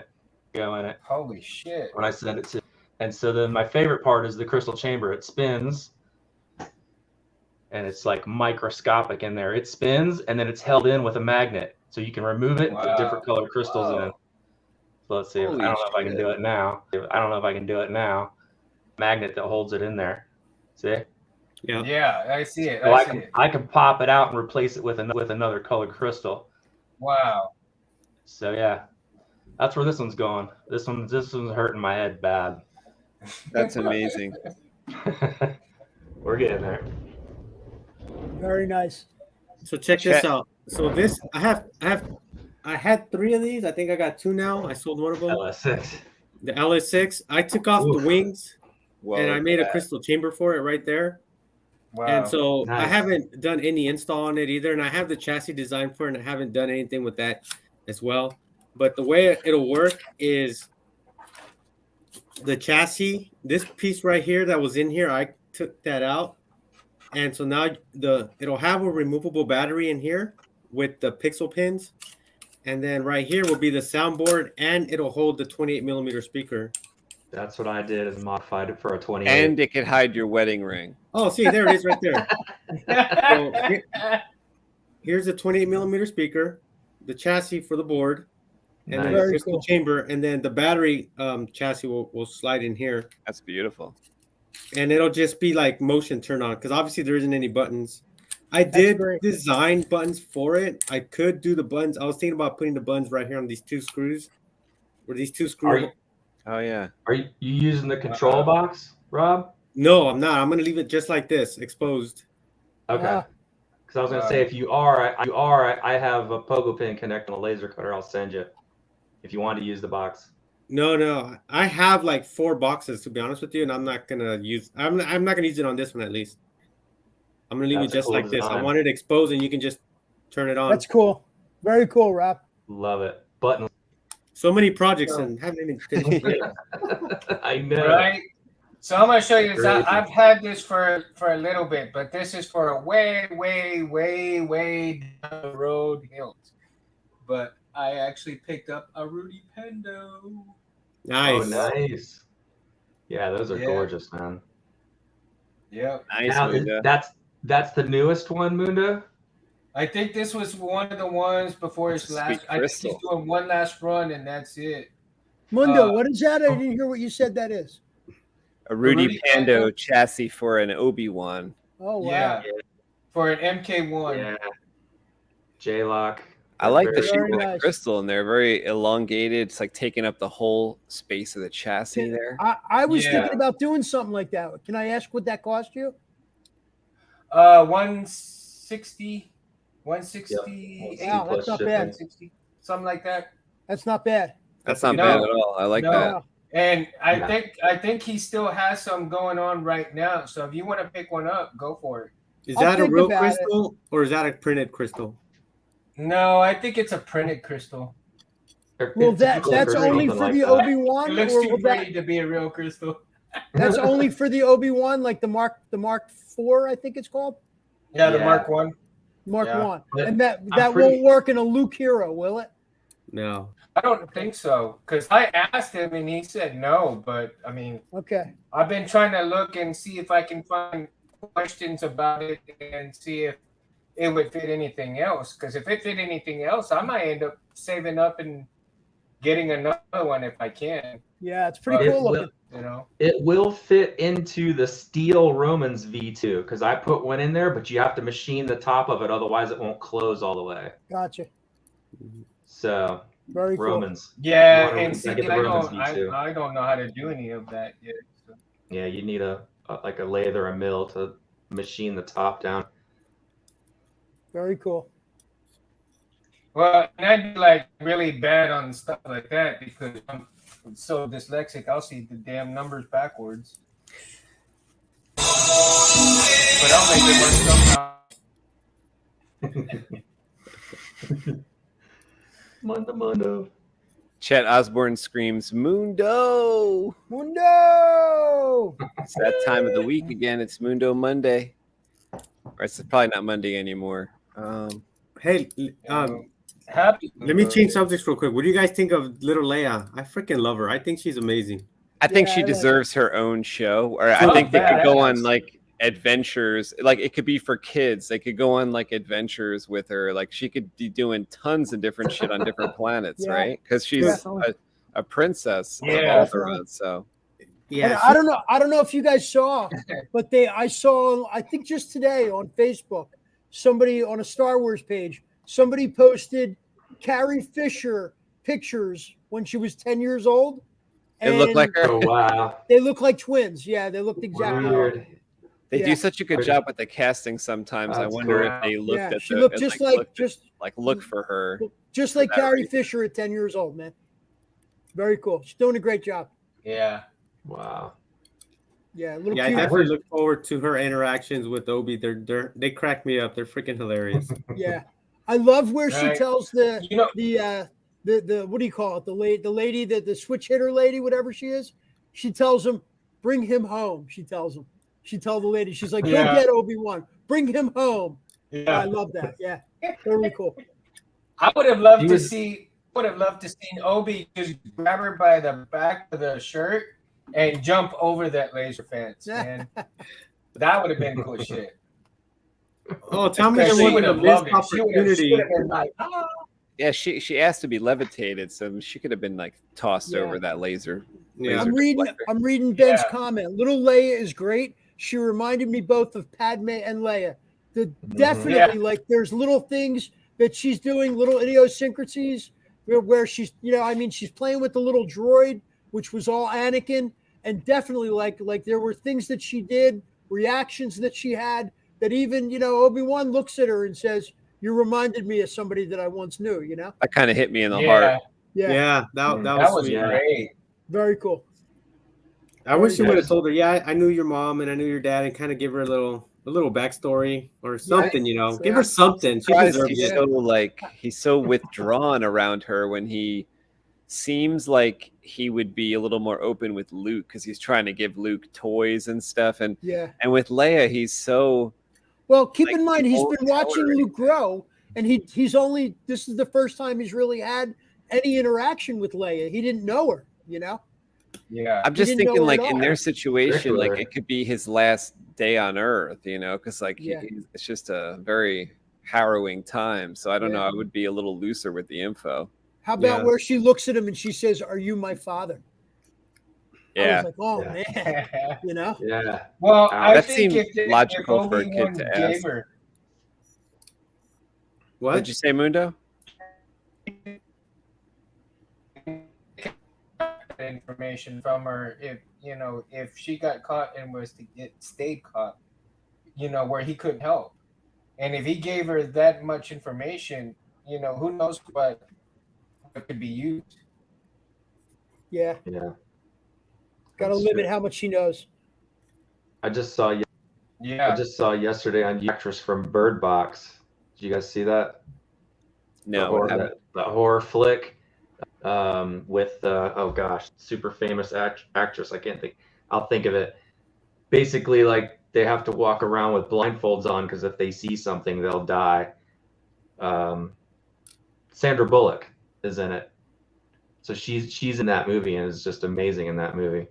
it. Holy shit. When I send it to. And so then my favorite part is the crystal chamber. It spins, and it's like microscopic in there. It spins, and then it's held in with a magnet, so you can remove it and put different colored crystals in. So let's see. I don't know if I can do it now. Magnet that holds it in there. See? Yeah, I see it. So I see it. I can pop it out and replace it with another colored crystal. Wow. So yeah, that's where this one's going. This one's hurting my head bad. That's amazing. We're getting there. Very nice. So check this out. So this I had 3 of these. I think I got 2 now. I sold one of them. LS6. The LS6. I took off the wings and I made a crystal chamber for it right there. Wow. And so I Nice. haven't done any install on it either. And I have the chassis design for it and I haven't done anything with that as well. But the way it'll work is the chassis, this piece right here that was in here, I took that out. And so now it'll have a removable battery in here with the pixel pins. And then right here will be the soundboard and it'll hold the 28mm speaker. That's what I did, is modified it for a 28. And it could hide your wedding ring. Oh, see, there it is right there. So here's the 28mm speaker, the chassis for the board, and then the Very crystal cool. chamber, and then the battery chassis will slide in here. That's beautiful. And it'll just be like motion turn on because obviously there isn't any buttons. I did great. design buttons for it. I could do the buttons. I was thinking about putting the buttons right here on these 2 screws. Where these 2 screws. Oh yeah. Are you using the control box, Rob? No, I'm not. I'm gonna leave it just like this, exposed. Okay. Because I was gonna say, if you are, I have a pogo pin connect on a laser cutter. I'll send you if you want to use the box. No, I have like 4 boxes to be honest with you, and I'm not gonna use. I'm not gonna use it on this one at least. I'm gonna leave That's it a just cool like this. I design. want it exposed, and you can just turn it on. That's cool. Very cool, Rob. Love it. Button. So many projects and haven't even finished. I know. Right. So I'm gonna show you this. Crazy. I've had this for a little bit, but this is for a way down the road hilt. But I actually picked up a Rudy Pendo. Nice. Oh, nice. Yeah, those are gorgeous, man. Yep. Nice. Now, Mundo. that's the newest one, Mundo. I think this was one of the ones before his last. I think he's doing one last run, and that's it. Mundo, what is that? I didn't hear what you said that is. A Rudy Pando chassis for an Obi-Wan. Oh, wow. Yeah. For an MK1. Yeah. J-Lock. I like the Very shape of the nice. crystal in there. Very elongated. It's like taking up the whole space of the chassis there. I was thinking about doing something like that. Can I ask what that cost you? 160, 168. Wow, that's not bad. 160, something like that. That's not bad. That's not bad at all. I like that. And I think he still has some going on right now. So if you want to pick one up, go for it. Is that a real crystal or is that a printed crystal? No, I think it's a printed crystal. Well, that's only for the Obi-Wan. It looks or too will that- pretty to be a real crystal. That's only for the Obi-Wan, like the Mark IV, I think it's called. Yeah, the Mark One. Mark Yeah. One, But and that I'm pretty- won't work in a Luke hero, will it? No. I don't think so, because I asked him and he said no. But I mean, Okay. I've been trying to look and see if I can find questions about it and see if it would fit anything else. Because if it fit anything else, I might end up saving up and getting another one if I can. Yeah, it's pretty cool looking. You know, It will fit into the Steel Romans V2 because I put one in there, but you have to machine the top of it, otherwise it won't close all the way. Gotcha. So Very cool. Romans. yeah, You wanna and see, get the I Romans don't, V2. I don't know how to do any of that yet. So. Yeah, you need a lathe or a mill to machine the top down. Very cool. Well, and I'd be like really bad on stuff like that because I'm so dyslexic. I'll see the damn numbers backwards. But I'll make it work somehow. Mundo. Chet Osborne screams, Mundo! Mundo! It's that time of the week again. It's Mundo Monday. Or it's probably not Monday anymore. Hey, happy. Let me change subjects real quick. What do you guys think of little Leia? I freaking love her. I think she's amazing. I think she deserves her own show. Or I think they could go on like adventures. Like it could be for kids. They could go on like adventures with her. Like she could be doing tons of different shit on different planets, right? Because she's a princess of Alderaan. So And I don't know if you guys saw, but I saw I think just today on Facebook, somebody on a Star Wars page, somebody posted Carrie Fisher pictures when she was 10 years old. It looked like her. Oh wow. They look like twins. Yeah, they looked exactly Weird. They do such a good job with the casting sometimes. I That's wonder cool. if they looked at she the looked just look for her. just like Carrie Fisher at 10 years old, man. Very cool. She's doing a great job. Yeah. Wow. Yeah, a little I cute. definitely look forward to her interactions with Obi. They crack me up. They're freaking hilarious. Yeah, I love where she Right. tells the what do you call it? The lady, the switch hitter lady, whatever she is. She tells him, "Bring him home." She tells him. She tells the lady, she's like, "Go get Obi-Wan. Bring him home." Yeah. I love that. Yeah, totally cool. I would have loved to see. Would have loved to see Obi just grab her by the back of the shirt and jump over that laser fence, man. That would have been cool shit. Oh, tell me Because there she would wasn't a have missed loved it. She would opportunity. have been like, ah. Yeah, she asked to be levitated, so she could have been like tossed over that laser. Yeah. laser I'm reading Ben's Yeah. comment. Little Leia is great. She reminded me both of Padme and Leia. Definitely, like there's little things that she's doing, little idiosyncrasies where she's, she's playing with the little droid, which was all Anakin, and definitely like there were things that she did, reactions that she had that even, you know, Obi-Wan looks at her and says, "You reminded me of somebody that I once knew," you know? That kind of hit me in the heart. Yeah, that That was was sweet. great. Very cool. I wish you Yes. would have told her, yeah, I knew your mom and I knew your dad, and kind of give her a little backstory or something, you know. Give her something. She Surprised deserves he's it. so he's so withdrawn around her when he seems like he would be a little more open with Luke because he's trying to give Luke toys and stuff, and with Leia he's so well. Keep like, in mind, he he's won't been tell watching her Luke grow, and he's only this is the first time he's really had any interaction with Leia. He didn't know her, you know. Yeah, I'm just didn't know thinking her at like in all. their situation, like Curricular. it could be his last day on Earth, you know, because like it's just a very harrowing time. So I don't know. I would be a little looser with the info. How about where she looks at him and she says, "Are you my father?" I Yeah, was like, "Oh man," you know. Yeah. Well, I that think seemed if logical for a kid Obi-Wan to gave ask. her, What did you say, Mundo? information from her, if she got caught and was to stayed caught, where he couldn't help, and if he gave her that much information, who knows what could be used. Yeah. Got to That's limit true. how much she knows. I just saw yesterday on the actress from Bird Box. Did you guys see that? No, that horror flick with super famous actress. I'll think of it. Basically, like they have to walk around with blindfolds on because if they see something, they'll die. Sandra Bullock is in it, so she's in that movie and is just amazing in that movie.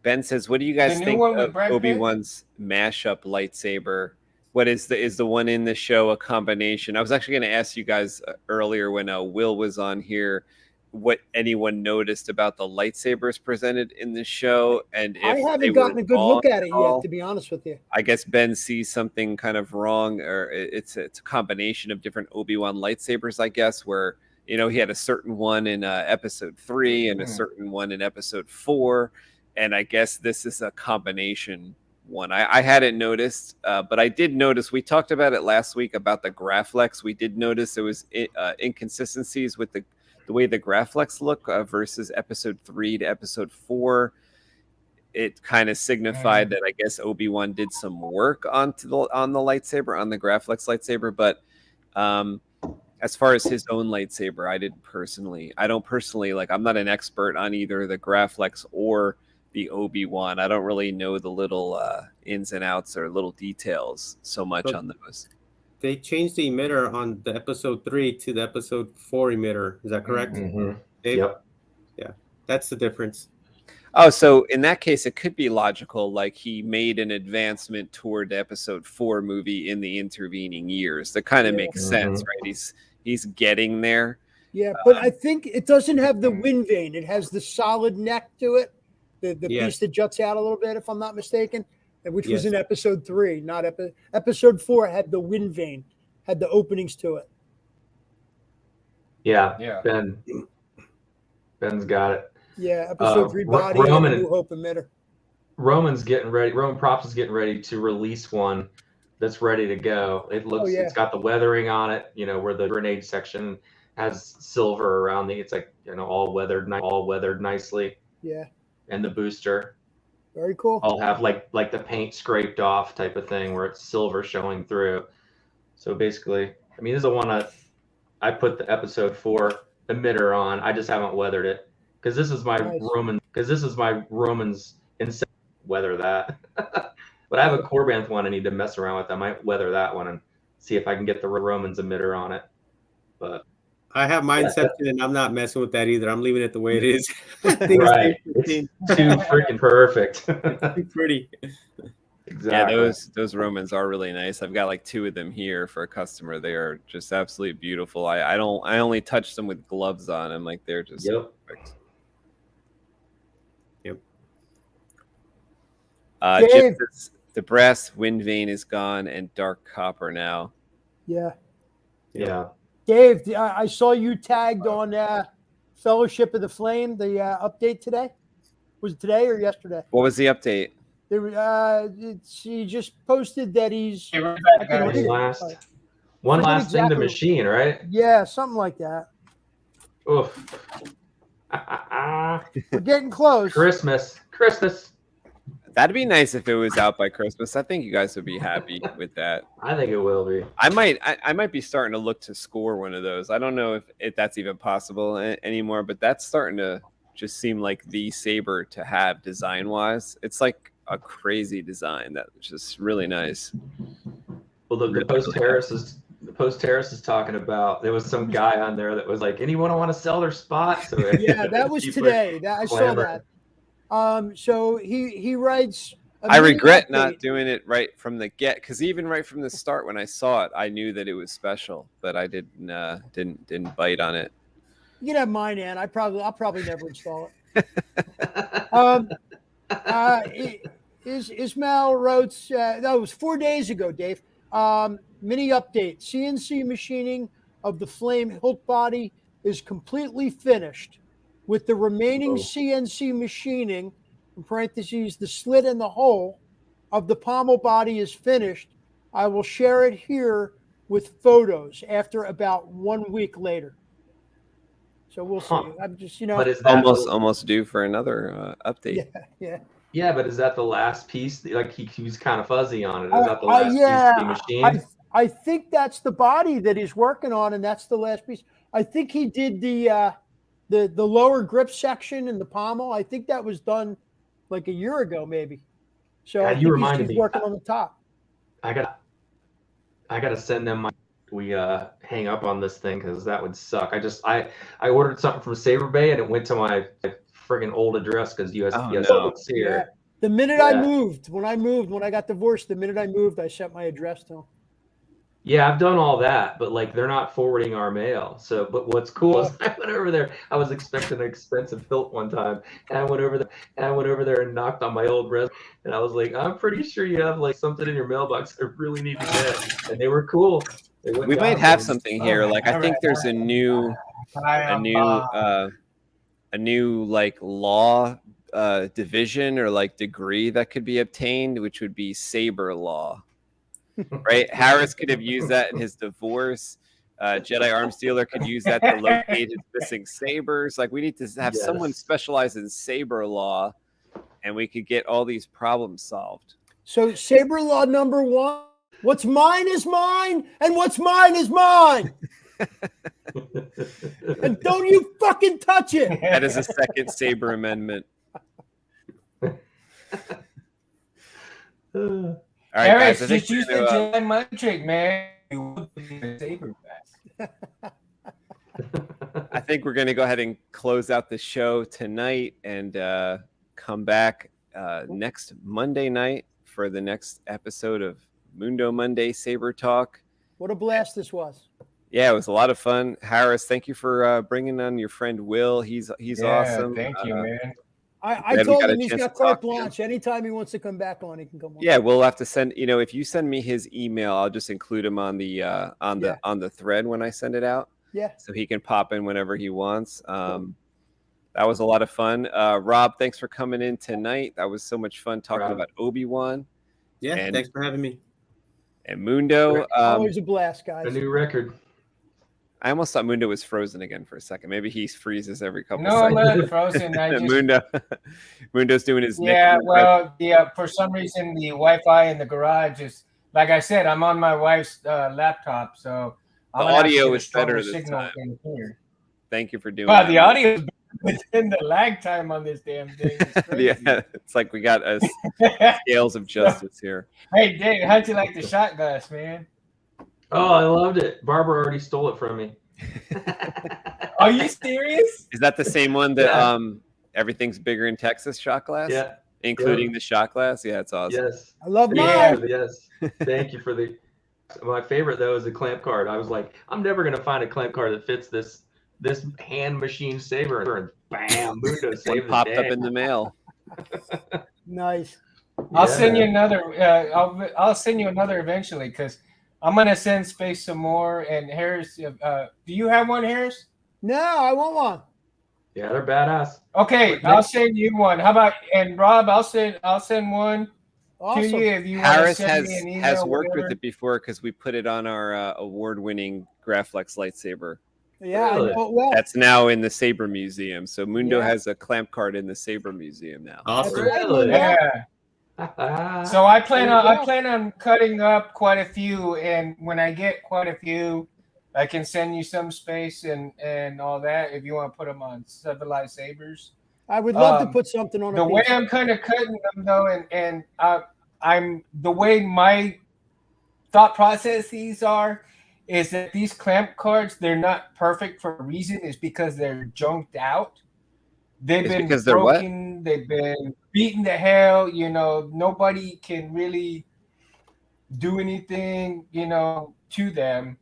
Ben says, "What do you guys The new think one with of Brad Pitt? Obi-Wan's mashup lightsaber? What is the one in the show a combination?" I was actually going to ask you guys earlier when Will was on here what anyone noticed about the lightsabers presented in the show, and if I they haven't were gotten a good look wrong at it all. yet, to be honest with you. I guess Ben sees something kind of wrong, or it's a combination of different Obi-Wan lightsabers, I guess, where he had a certain one in episode 3 and a certain one in episode 4. And I guess this is a combination one. I hadn't noticed, but I did notice. We talked about it last week about the Graflex. We did notice there was inconsistencies with the way the Graflex look versus episode 3 to episode 4. It kind of signified that I guess Obi-Wan did some work on the lightsaber, on the Graflex lightsaber. But as far as his own lightsaber, I don't personally like. I'm not an expert on either the Graflex or the Obi-Wan. I don't really know the little ins and outs or little details so much on those. They changed the emitter on the episode 3 to the episode 4 emitter. Is that correct? Mm-hmm. Yep. Yeah, that's the difference. Oh, so in that case, it could be logical. Like he made an advancement toward the episode 4 movie in the intervening years. That kind of makes sense, right? He's getting there. Yeah, but I think it doesn't have the wind vane. It has the solid neck to it. The piece that juts out a little bit, if I'm not mistaken, which was in episode 3, not episode 4 had the wind vane, had the openings to it. Yeah. Ben's got it. Yeah, episode 3 body and New Hope emitter. Roman Props is getting ready to release one that's ready to go. It's got the weathering on it, where the grenade section has silver around it's like, all weathered nicely. Yeah. And the booster. Very cool. I'll have like the paint scraped off type of thing where it's silver showing through. So basically, this is the one I put the episode 4 emitter on. I just haven't weathered it because this is my Roman's incentive weather that. But I have a Corbanth one I need to mess around with. I might weather that one and see if I can get the Roman's emitter on it. But I have mine set and I'm not messing with that either. I'm leaving it the way it is. Right. It's too freaking perfect. It's too pretty. Exactly. Yeah, those Romans are really nice. I've got like 2 of them here for a customer. They are just absolutely beautiful. I only touch them with gloves on. I'm like, they're just perfect. Yep. Jim says, the brass wind vane is gone and dark copper now. Yeah. Dave, I saw you tagged on Fellowship of the Flame, the update today. Was it today or yesterday? What was the update? He just posted that he's Hey, right I back, can guys. read it. One Forget last thing to exactly- machine, right? Yeah, something like that. Oof. We're getting close. Christmas. That'd be nice if it was out by Christmas. I think you guys would be happy with that. I think it will be. I might be starting to look to score one of those. I don't know if that's even possible anymore, but that's starting to just seem like the saber to have design wise. It's like a crazy design that's just really nice. Well, the post terrace is talking about. There was some guy on there that was like, anyone want to sell their spot? So Yeah, that was today. I saw that. So he writes. I regret not doing it right from the get, because even right from the start when I saw it, I knew that it was special, but I didn't bite on it. You can have mine, Ann. I'll probably never install it. Ismail wrote. That was 4 days ago, Dave. Mini update: CNC machining of the flame hilt body is completely finished, with the remaining CNC machining, in parentheses, the slit and the hole of the pommel body is finished. I will share it here with photos after about 1 week later. So we'll see. I'm just, But is that almost due for another update? Yeah. Yeah, but is that the last piece? Like he was kind of fuzzy on it. Is that the last piece to be machined? I think that's the body that he's working on, and that's the last piece. I think he did the lower grip section and the pommel. I think that was done like a year ago, maybe. So Yeah, I you think reminded he's me. working on the top. I gotta send them we hang up on this thing, because that would suck. I ordered something from Saber Bay and it went to my friggin' old address because USPS was here. Yeah. The minute I moved, when I got divorced, the minute I moved, I sent my address to him. Yeah, I've done all that, but like they're not forwarding our mail. So, but what's cool is I went over there. I was expecting an expensive hilt one time, and I went over there and knocked on my old resume, and I was like, I'm pretty sure you have like something in your mailbox I really need to get. And they were cool. We might have something here. Like I think there's a new like law division or like degree that could be obtained, which would be saber law. Right? Harris could have used that in his divorce. JediArmsDealer could use that to locate his missing sabers. Like we need to have someone specialize in saber law, and we could get all these problems solved. So saber law number 1: what's mine is mine, and what's mine is mine. And don't you fucking touch it. That is a second saber amendment. All right, Harris, guys, just use the Jedi mind trick, man. Saber back. I think we're going to go ahead and close out the show tonight and come back next Monday night for the next episode of Mundo Monday Saber Talk. What a blast this was. Yeah, it was a lot of fun. Harris, thank you for bringing on your friend Will. He's awesome. Thank you, man. I told him he's got carte blanche. Anytime he wants to come back on, he can come on. Yeah, we'll have to send. If you send me his email, I'll just include him on the thread when I send it out. Yeah. So he can pop in whenever he wants. That was a lot of fun. Rob, thanks for coming in tonight. That was so much fun talking about Obi-Wan. Yeah, thanks for having me. And Mundo. Always a blast, guys. A new record. I almost thought Mundo was frozen again for a second. Maybe he freezes every couple No, I'm seconds. not frozen. Mundo's doing his for some reason the Wi-Fi in the garage is, like I said, I'm on my wife's laptop, so the audio is better this time. Here. Thank you for doing that. The audio is within the lag time on this damn thing. Yeah, it's like we got scales of justice here. Hey, Dave, how'd you like the shot glass, man? Oh, I loved it. Barbara already stole it from me. Are you serious? Is that the same one that everything's bigger in Texas shot glass? Yeah. Including the shot glass? Yeah, it's awesome. Yes. I love mine. Yes. Thank you for the. My favorite though is the clamp card. I was like, I'm never gonna find a clamp card that fits this hand machine saber, and bam, Mundo saved popped up in the mail. Nice. I'll send you another. I'll send you another eventually, because I'm gonna send Space some more. And Harris, do you have one, Harris? No, I want one. Yeah, they're badass. Okay, I'll send you one. How about, and Rob, I'll send one Awesome. to you if you want to Harris send me an email. has worked with whatever. it before because we put it on our award-winning Graflex lightsaber. Yeah, Really? I know it well. That's now in the Saber Museum. So Mundo Yeah. has a clamp card in the Saber Museum now. Awesome. Really? Yeah. Ah. So I plan There you on go. cutting up quite a few, and when I get quite a few, I can send you some space and all that if you want to put them on Civilized Sabers. I would love to Um, put something on The a way piece. I'm kind of cutting them though, and I'm the way my thought processes are is that these clamp cards, they're not perfect for a reason, is because they're junked out. They've It's been because they're what? broken, they've been beaten to hell, nobody can really do anything, to them.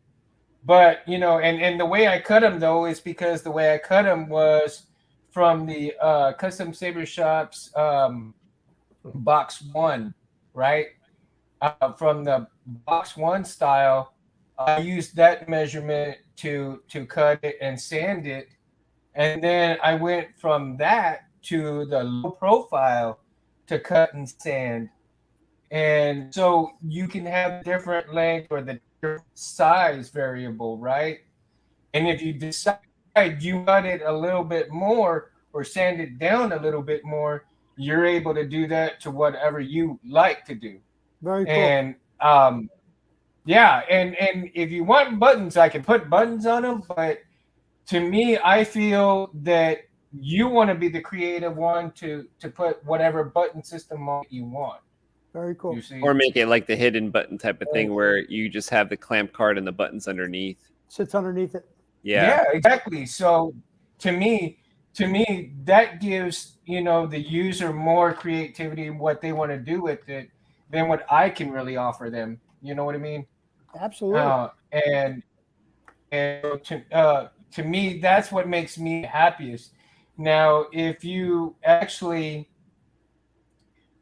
But, and the way I cut them though is because the way I cut them was from the Custom Saber Shops box 1, right? From the box 1 style, I used that measurement to cut it and sand it, and then I went from that to the low profile to cut and sand, and so you can have different length or the different size variable, right? And if you decide you cut it a little bit more or sand it down a little bit more, you're able to do that to whatever you like to do. Very cool. And yeah, and if you want buttons, I can put buttons on them, but to me, I feel that you want to be the creative one to put whatever button system on you want. Very cool. You see? Or make it like the hidden button type of thing where you just have the clamp card and the buttons underneath. Sits underneath it. Yeah. Exactly. So to me, that gives the user more creativity in what they want to do with it than what I can really offer them. You know what I mean? Absolutely. And to me, that's what makes me happiest. Now, if you actually,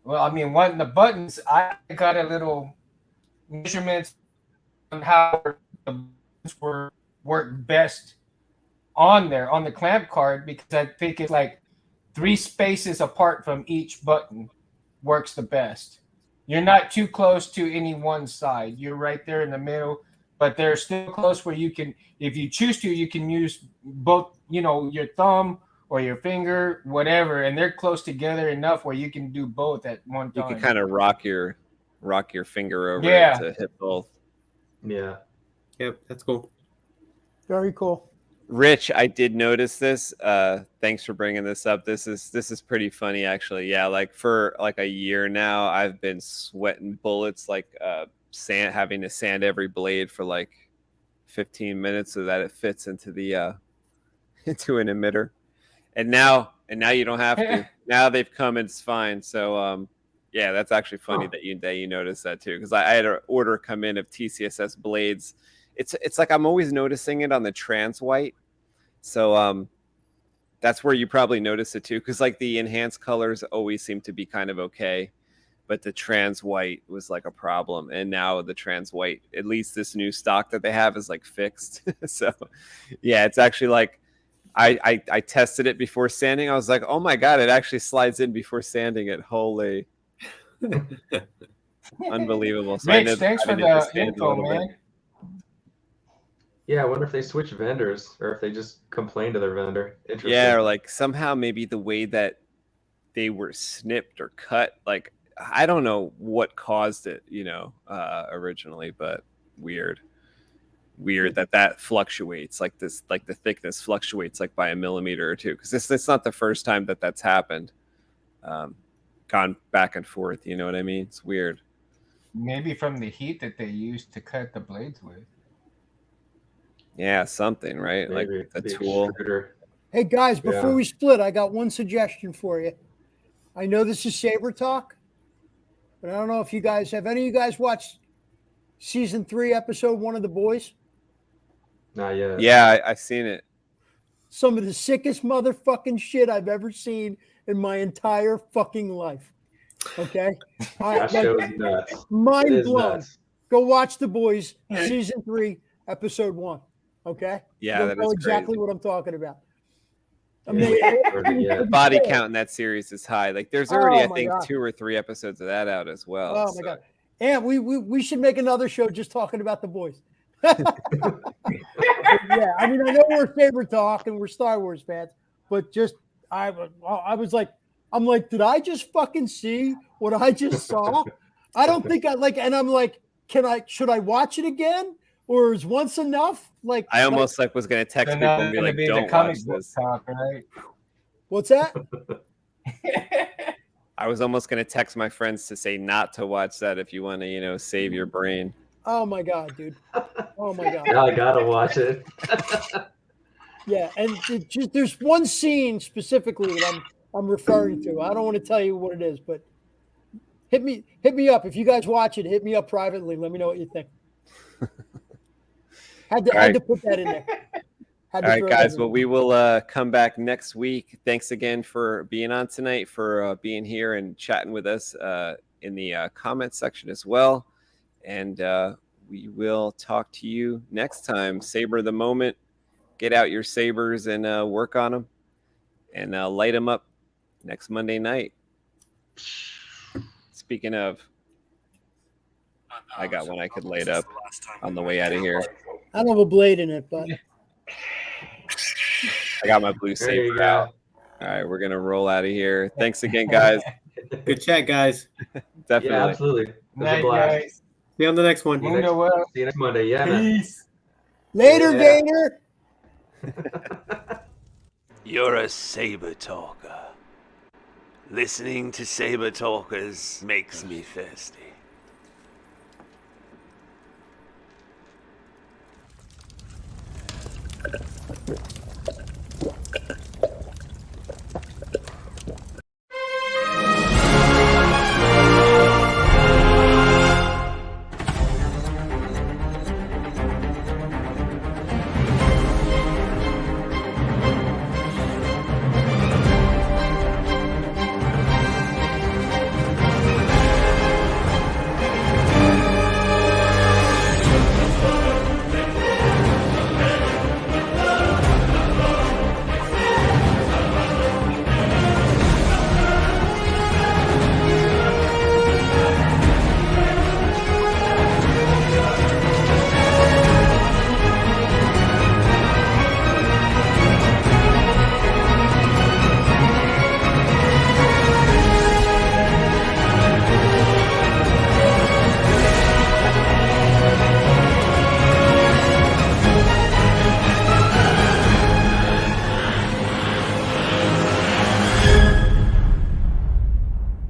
wanting the buttons, I got a little measurements on how the buttons work best on the clamp card, because I think it's like 3 spaces apart from each button works the best. You're not too close to any one side. You're right there in the middle, but they're still close where you can, if you choose to, you can use both, your thumb or your finger, whatever, and they're close together enough where you can do both at one You time. can kind of rock your finger over Yeah. it to hit both. Yeah. Yep, that's cool. Very cool. Rich, I did notice this. Thanks for bringing this up. This is pretty funny, actually. Yeah, like for like a year now, I've been sweating bullets, like having to sand every blade for like 15 minutes so that it fits into the into an emitter. And now you don't have to. Now they've come and it's fine. So yeah, that's actually funny that you noticed that too, because I had an order come in of TCSS blades. It's like I'm always noticing it on the trans white. So that's where you probably notice it too, because like the enhanced colors always seem to be kind of okay, but the trans white was like a problem. And now the trans white, at least this new stock that they have, is like fixed. So yeah, it's actually like I tested it before sanding. I was like, oh my God, it actually slides in before sanding it. Holy. Unbelievable. So Rich, thanks for the info, man. Yeah, I wonder if they switch vendors or if they just complain to their vendor. Interesting. Yeah, or like somehow maybe the way that they were snipped or cut, like I don't know what caused it, originally, but weird that fluctuates like this, like the thickness fluctuates like by a millimeter or two, because it's not the first time that's happened. Gone back and forth, you know what I mean? It's weird. Maybe from the heat that they used to cut the blades with. Yeah, something, right? Maybe like the the tool. extruder. Hey guys, before Yeah. we split, I got one suggestion for you. I know this is Saber Talk, but I don't know if you guys have any of you guys watched season 3, episode 1 of The Boys? Not yet. Yeah, I've seen it. Some of the sickest motherfucking shit I've ever seen in my entire fucking life. Okay? That show's nuts. It Mind is blown. nuts. Go watch The Boys, season 3, episode 1. Okay? Yeah, You'll that know is exactly crazy. what I'm talking about. Yeah, the body count in that series is high. Like there's already, I think, 2 or 3 episodes of that out as well. Oh my god! And we should make another show just talking about the boys. Yeah, I mean, I know we're Saber Talk and we're Star Wars fans, but just I was like, I'm like, did I just fucking see what I just saw? I don't think I like, and I'm like, should I watch it again, or is once enough? Like, I almost was gonna text people and be like, don't watch this. Talk, right? What's that? I was almost gonna text my friends to say not to watch that if you want to, save your brain. Oh my god, dude! Oh my god! Yeah, I gotta watch it. Yeah, and there's one scene specifically that I'm referring to. I don't want to tell you what it is, but hit me up if you guys watch it. Hit me up privately. Let me know what you think. Had to put that in there. All right, guys. Well, we will come back next week. Thanks again for being on tonight, for being here and chatting with us in the comment section as well. And we will talk to you next time. Saber the moment. Get out your sabers and work on them, and light them up next Monday night. Speaking of, I got one I could light up on the way out of here. I don't have a blade in it, but I got my blue saber out. All right, we're gonna roll out of here. Thanks again, guys. Good chat, guys. Definitely. Yeah, absolutely. It was Night, a blast. guys. See you on the next one. See you next Monday. Yeah, man. Peace. Later, Vader. You're a saber talker. Listening to saber talkers makes me thirsty.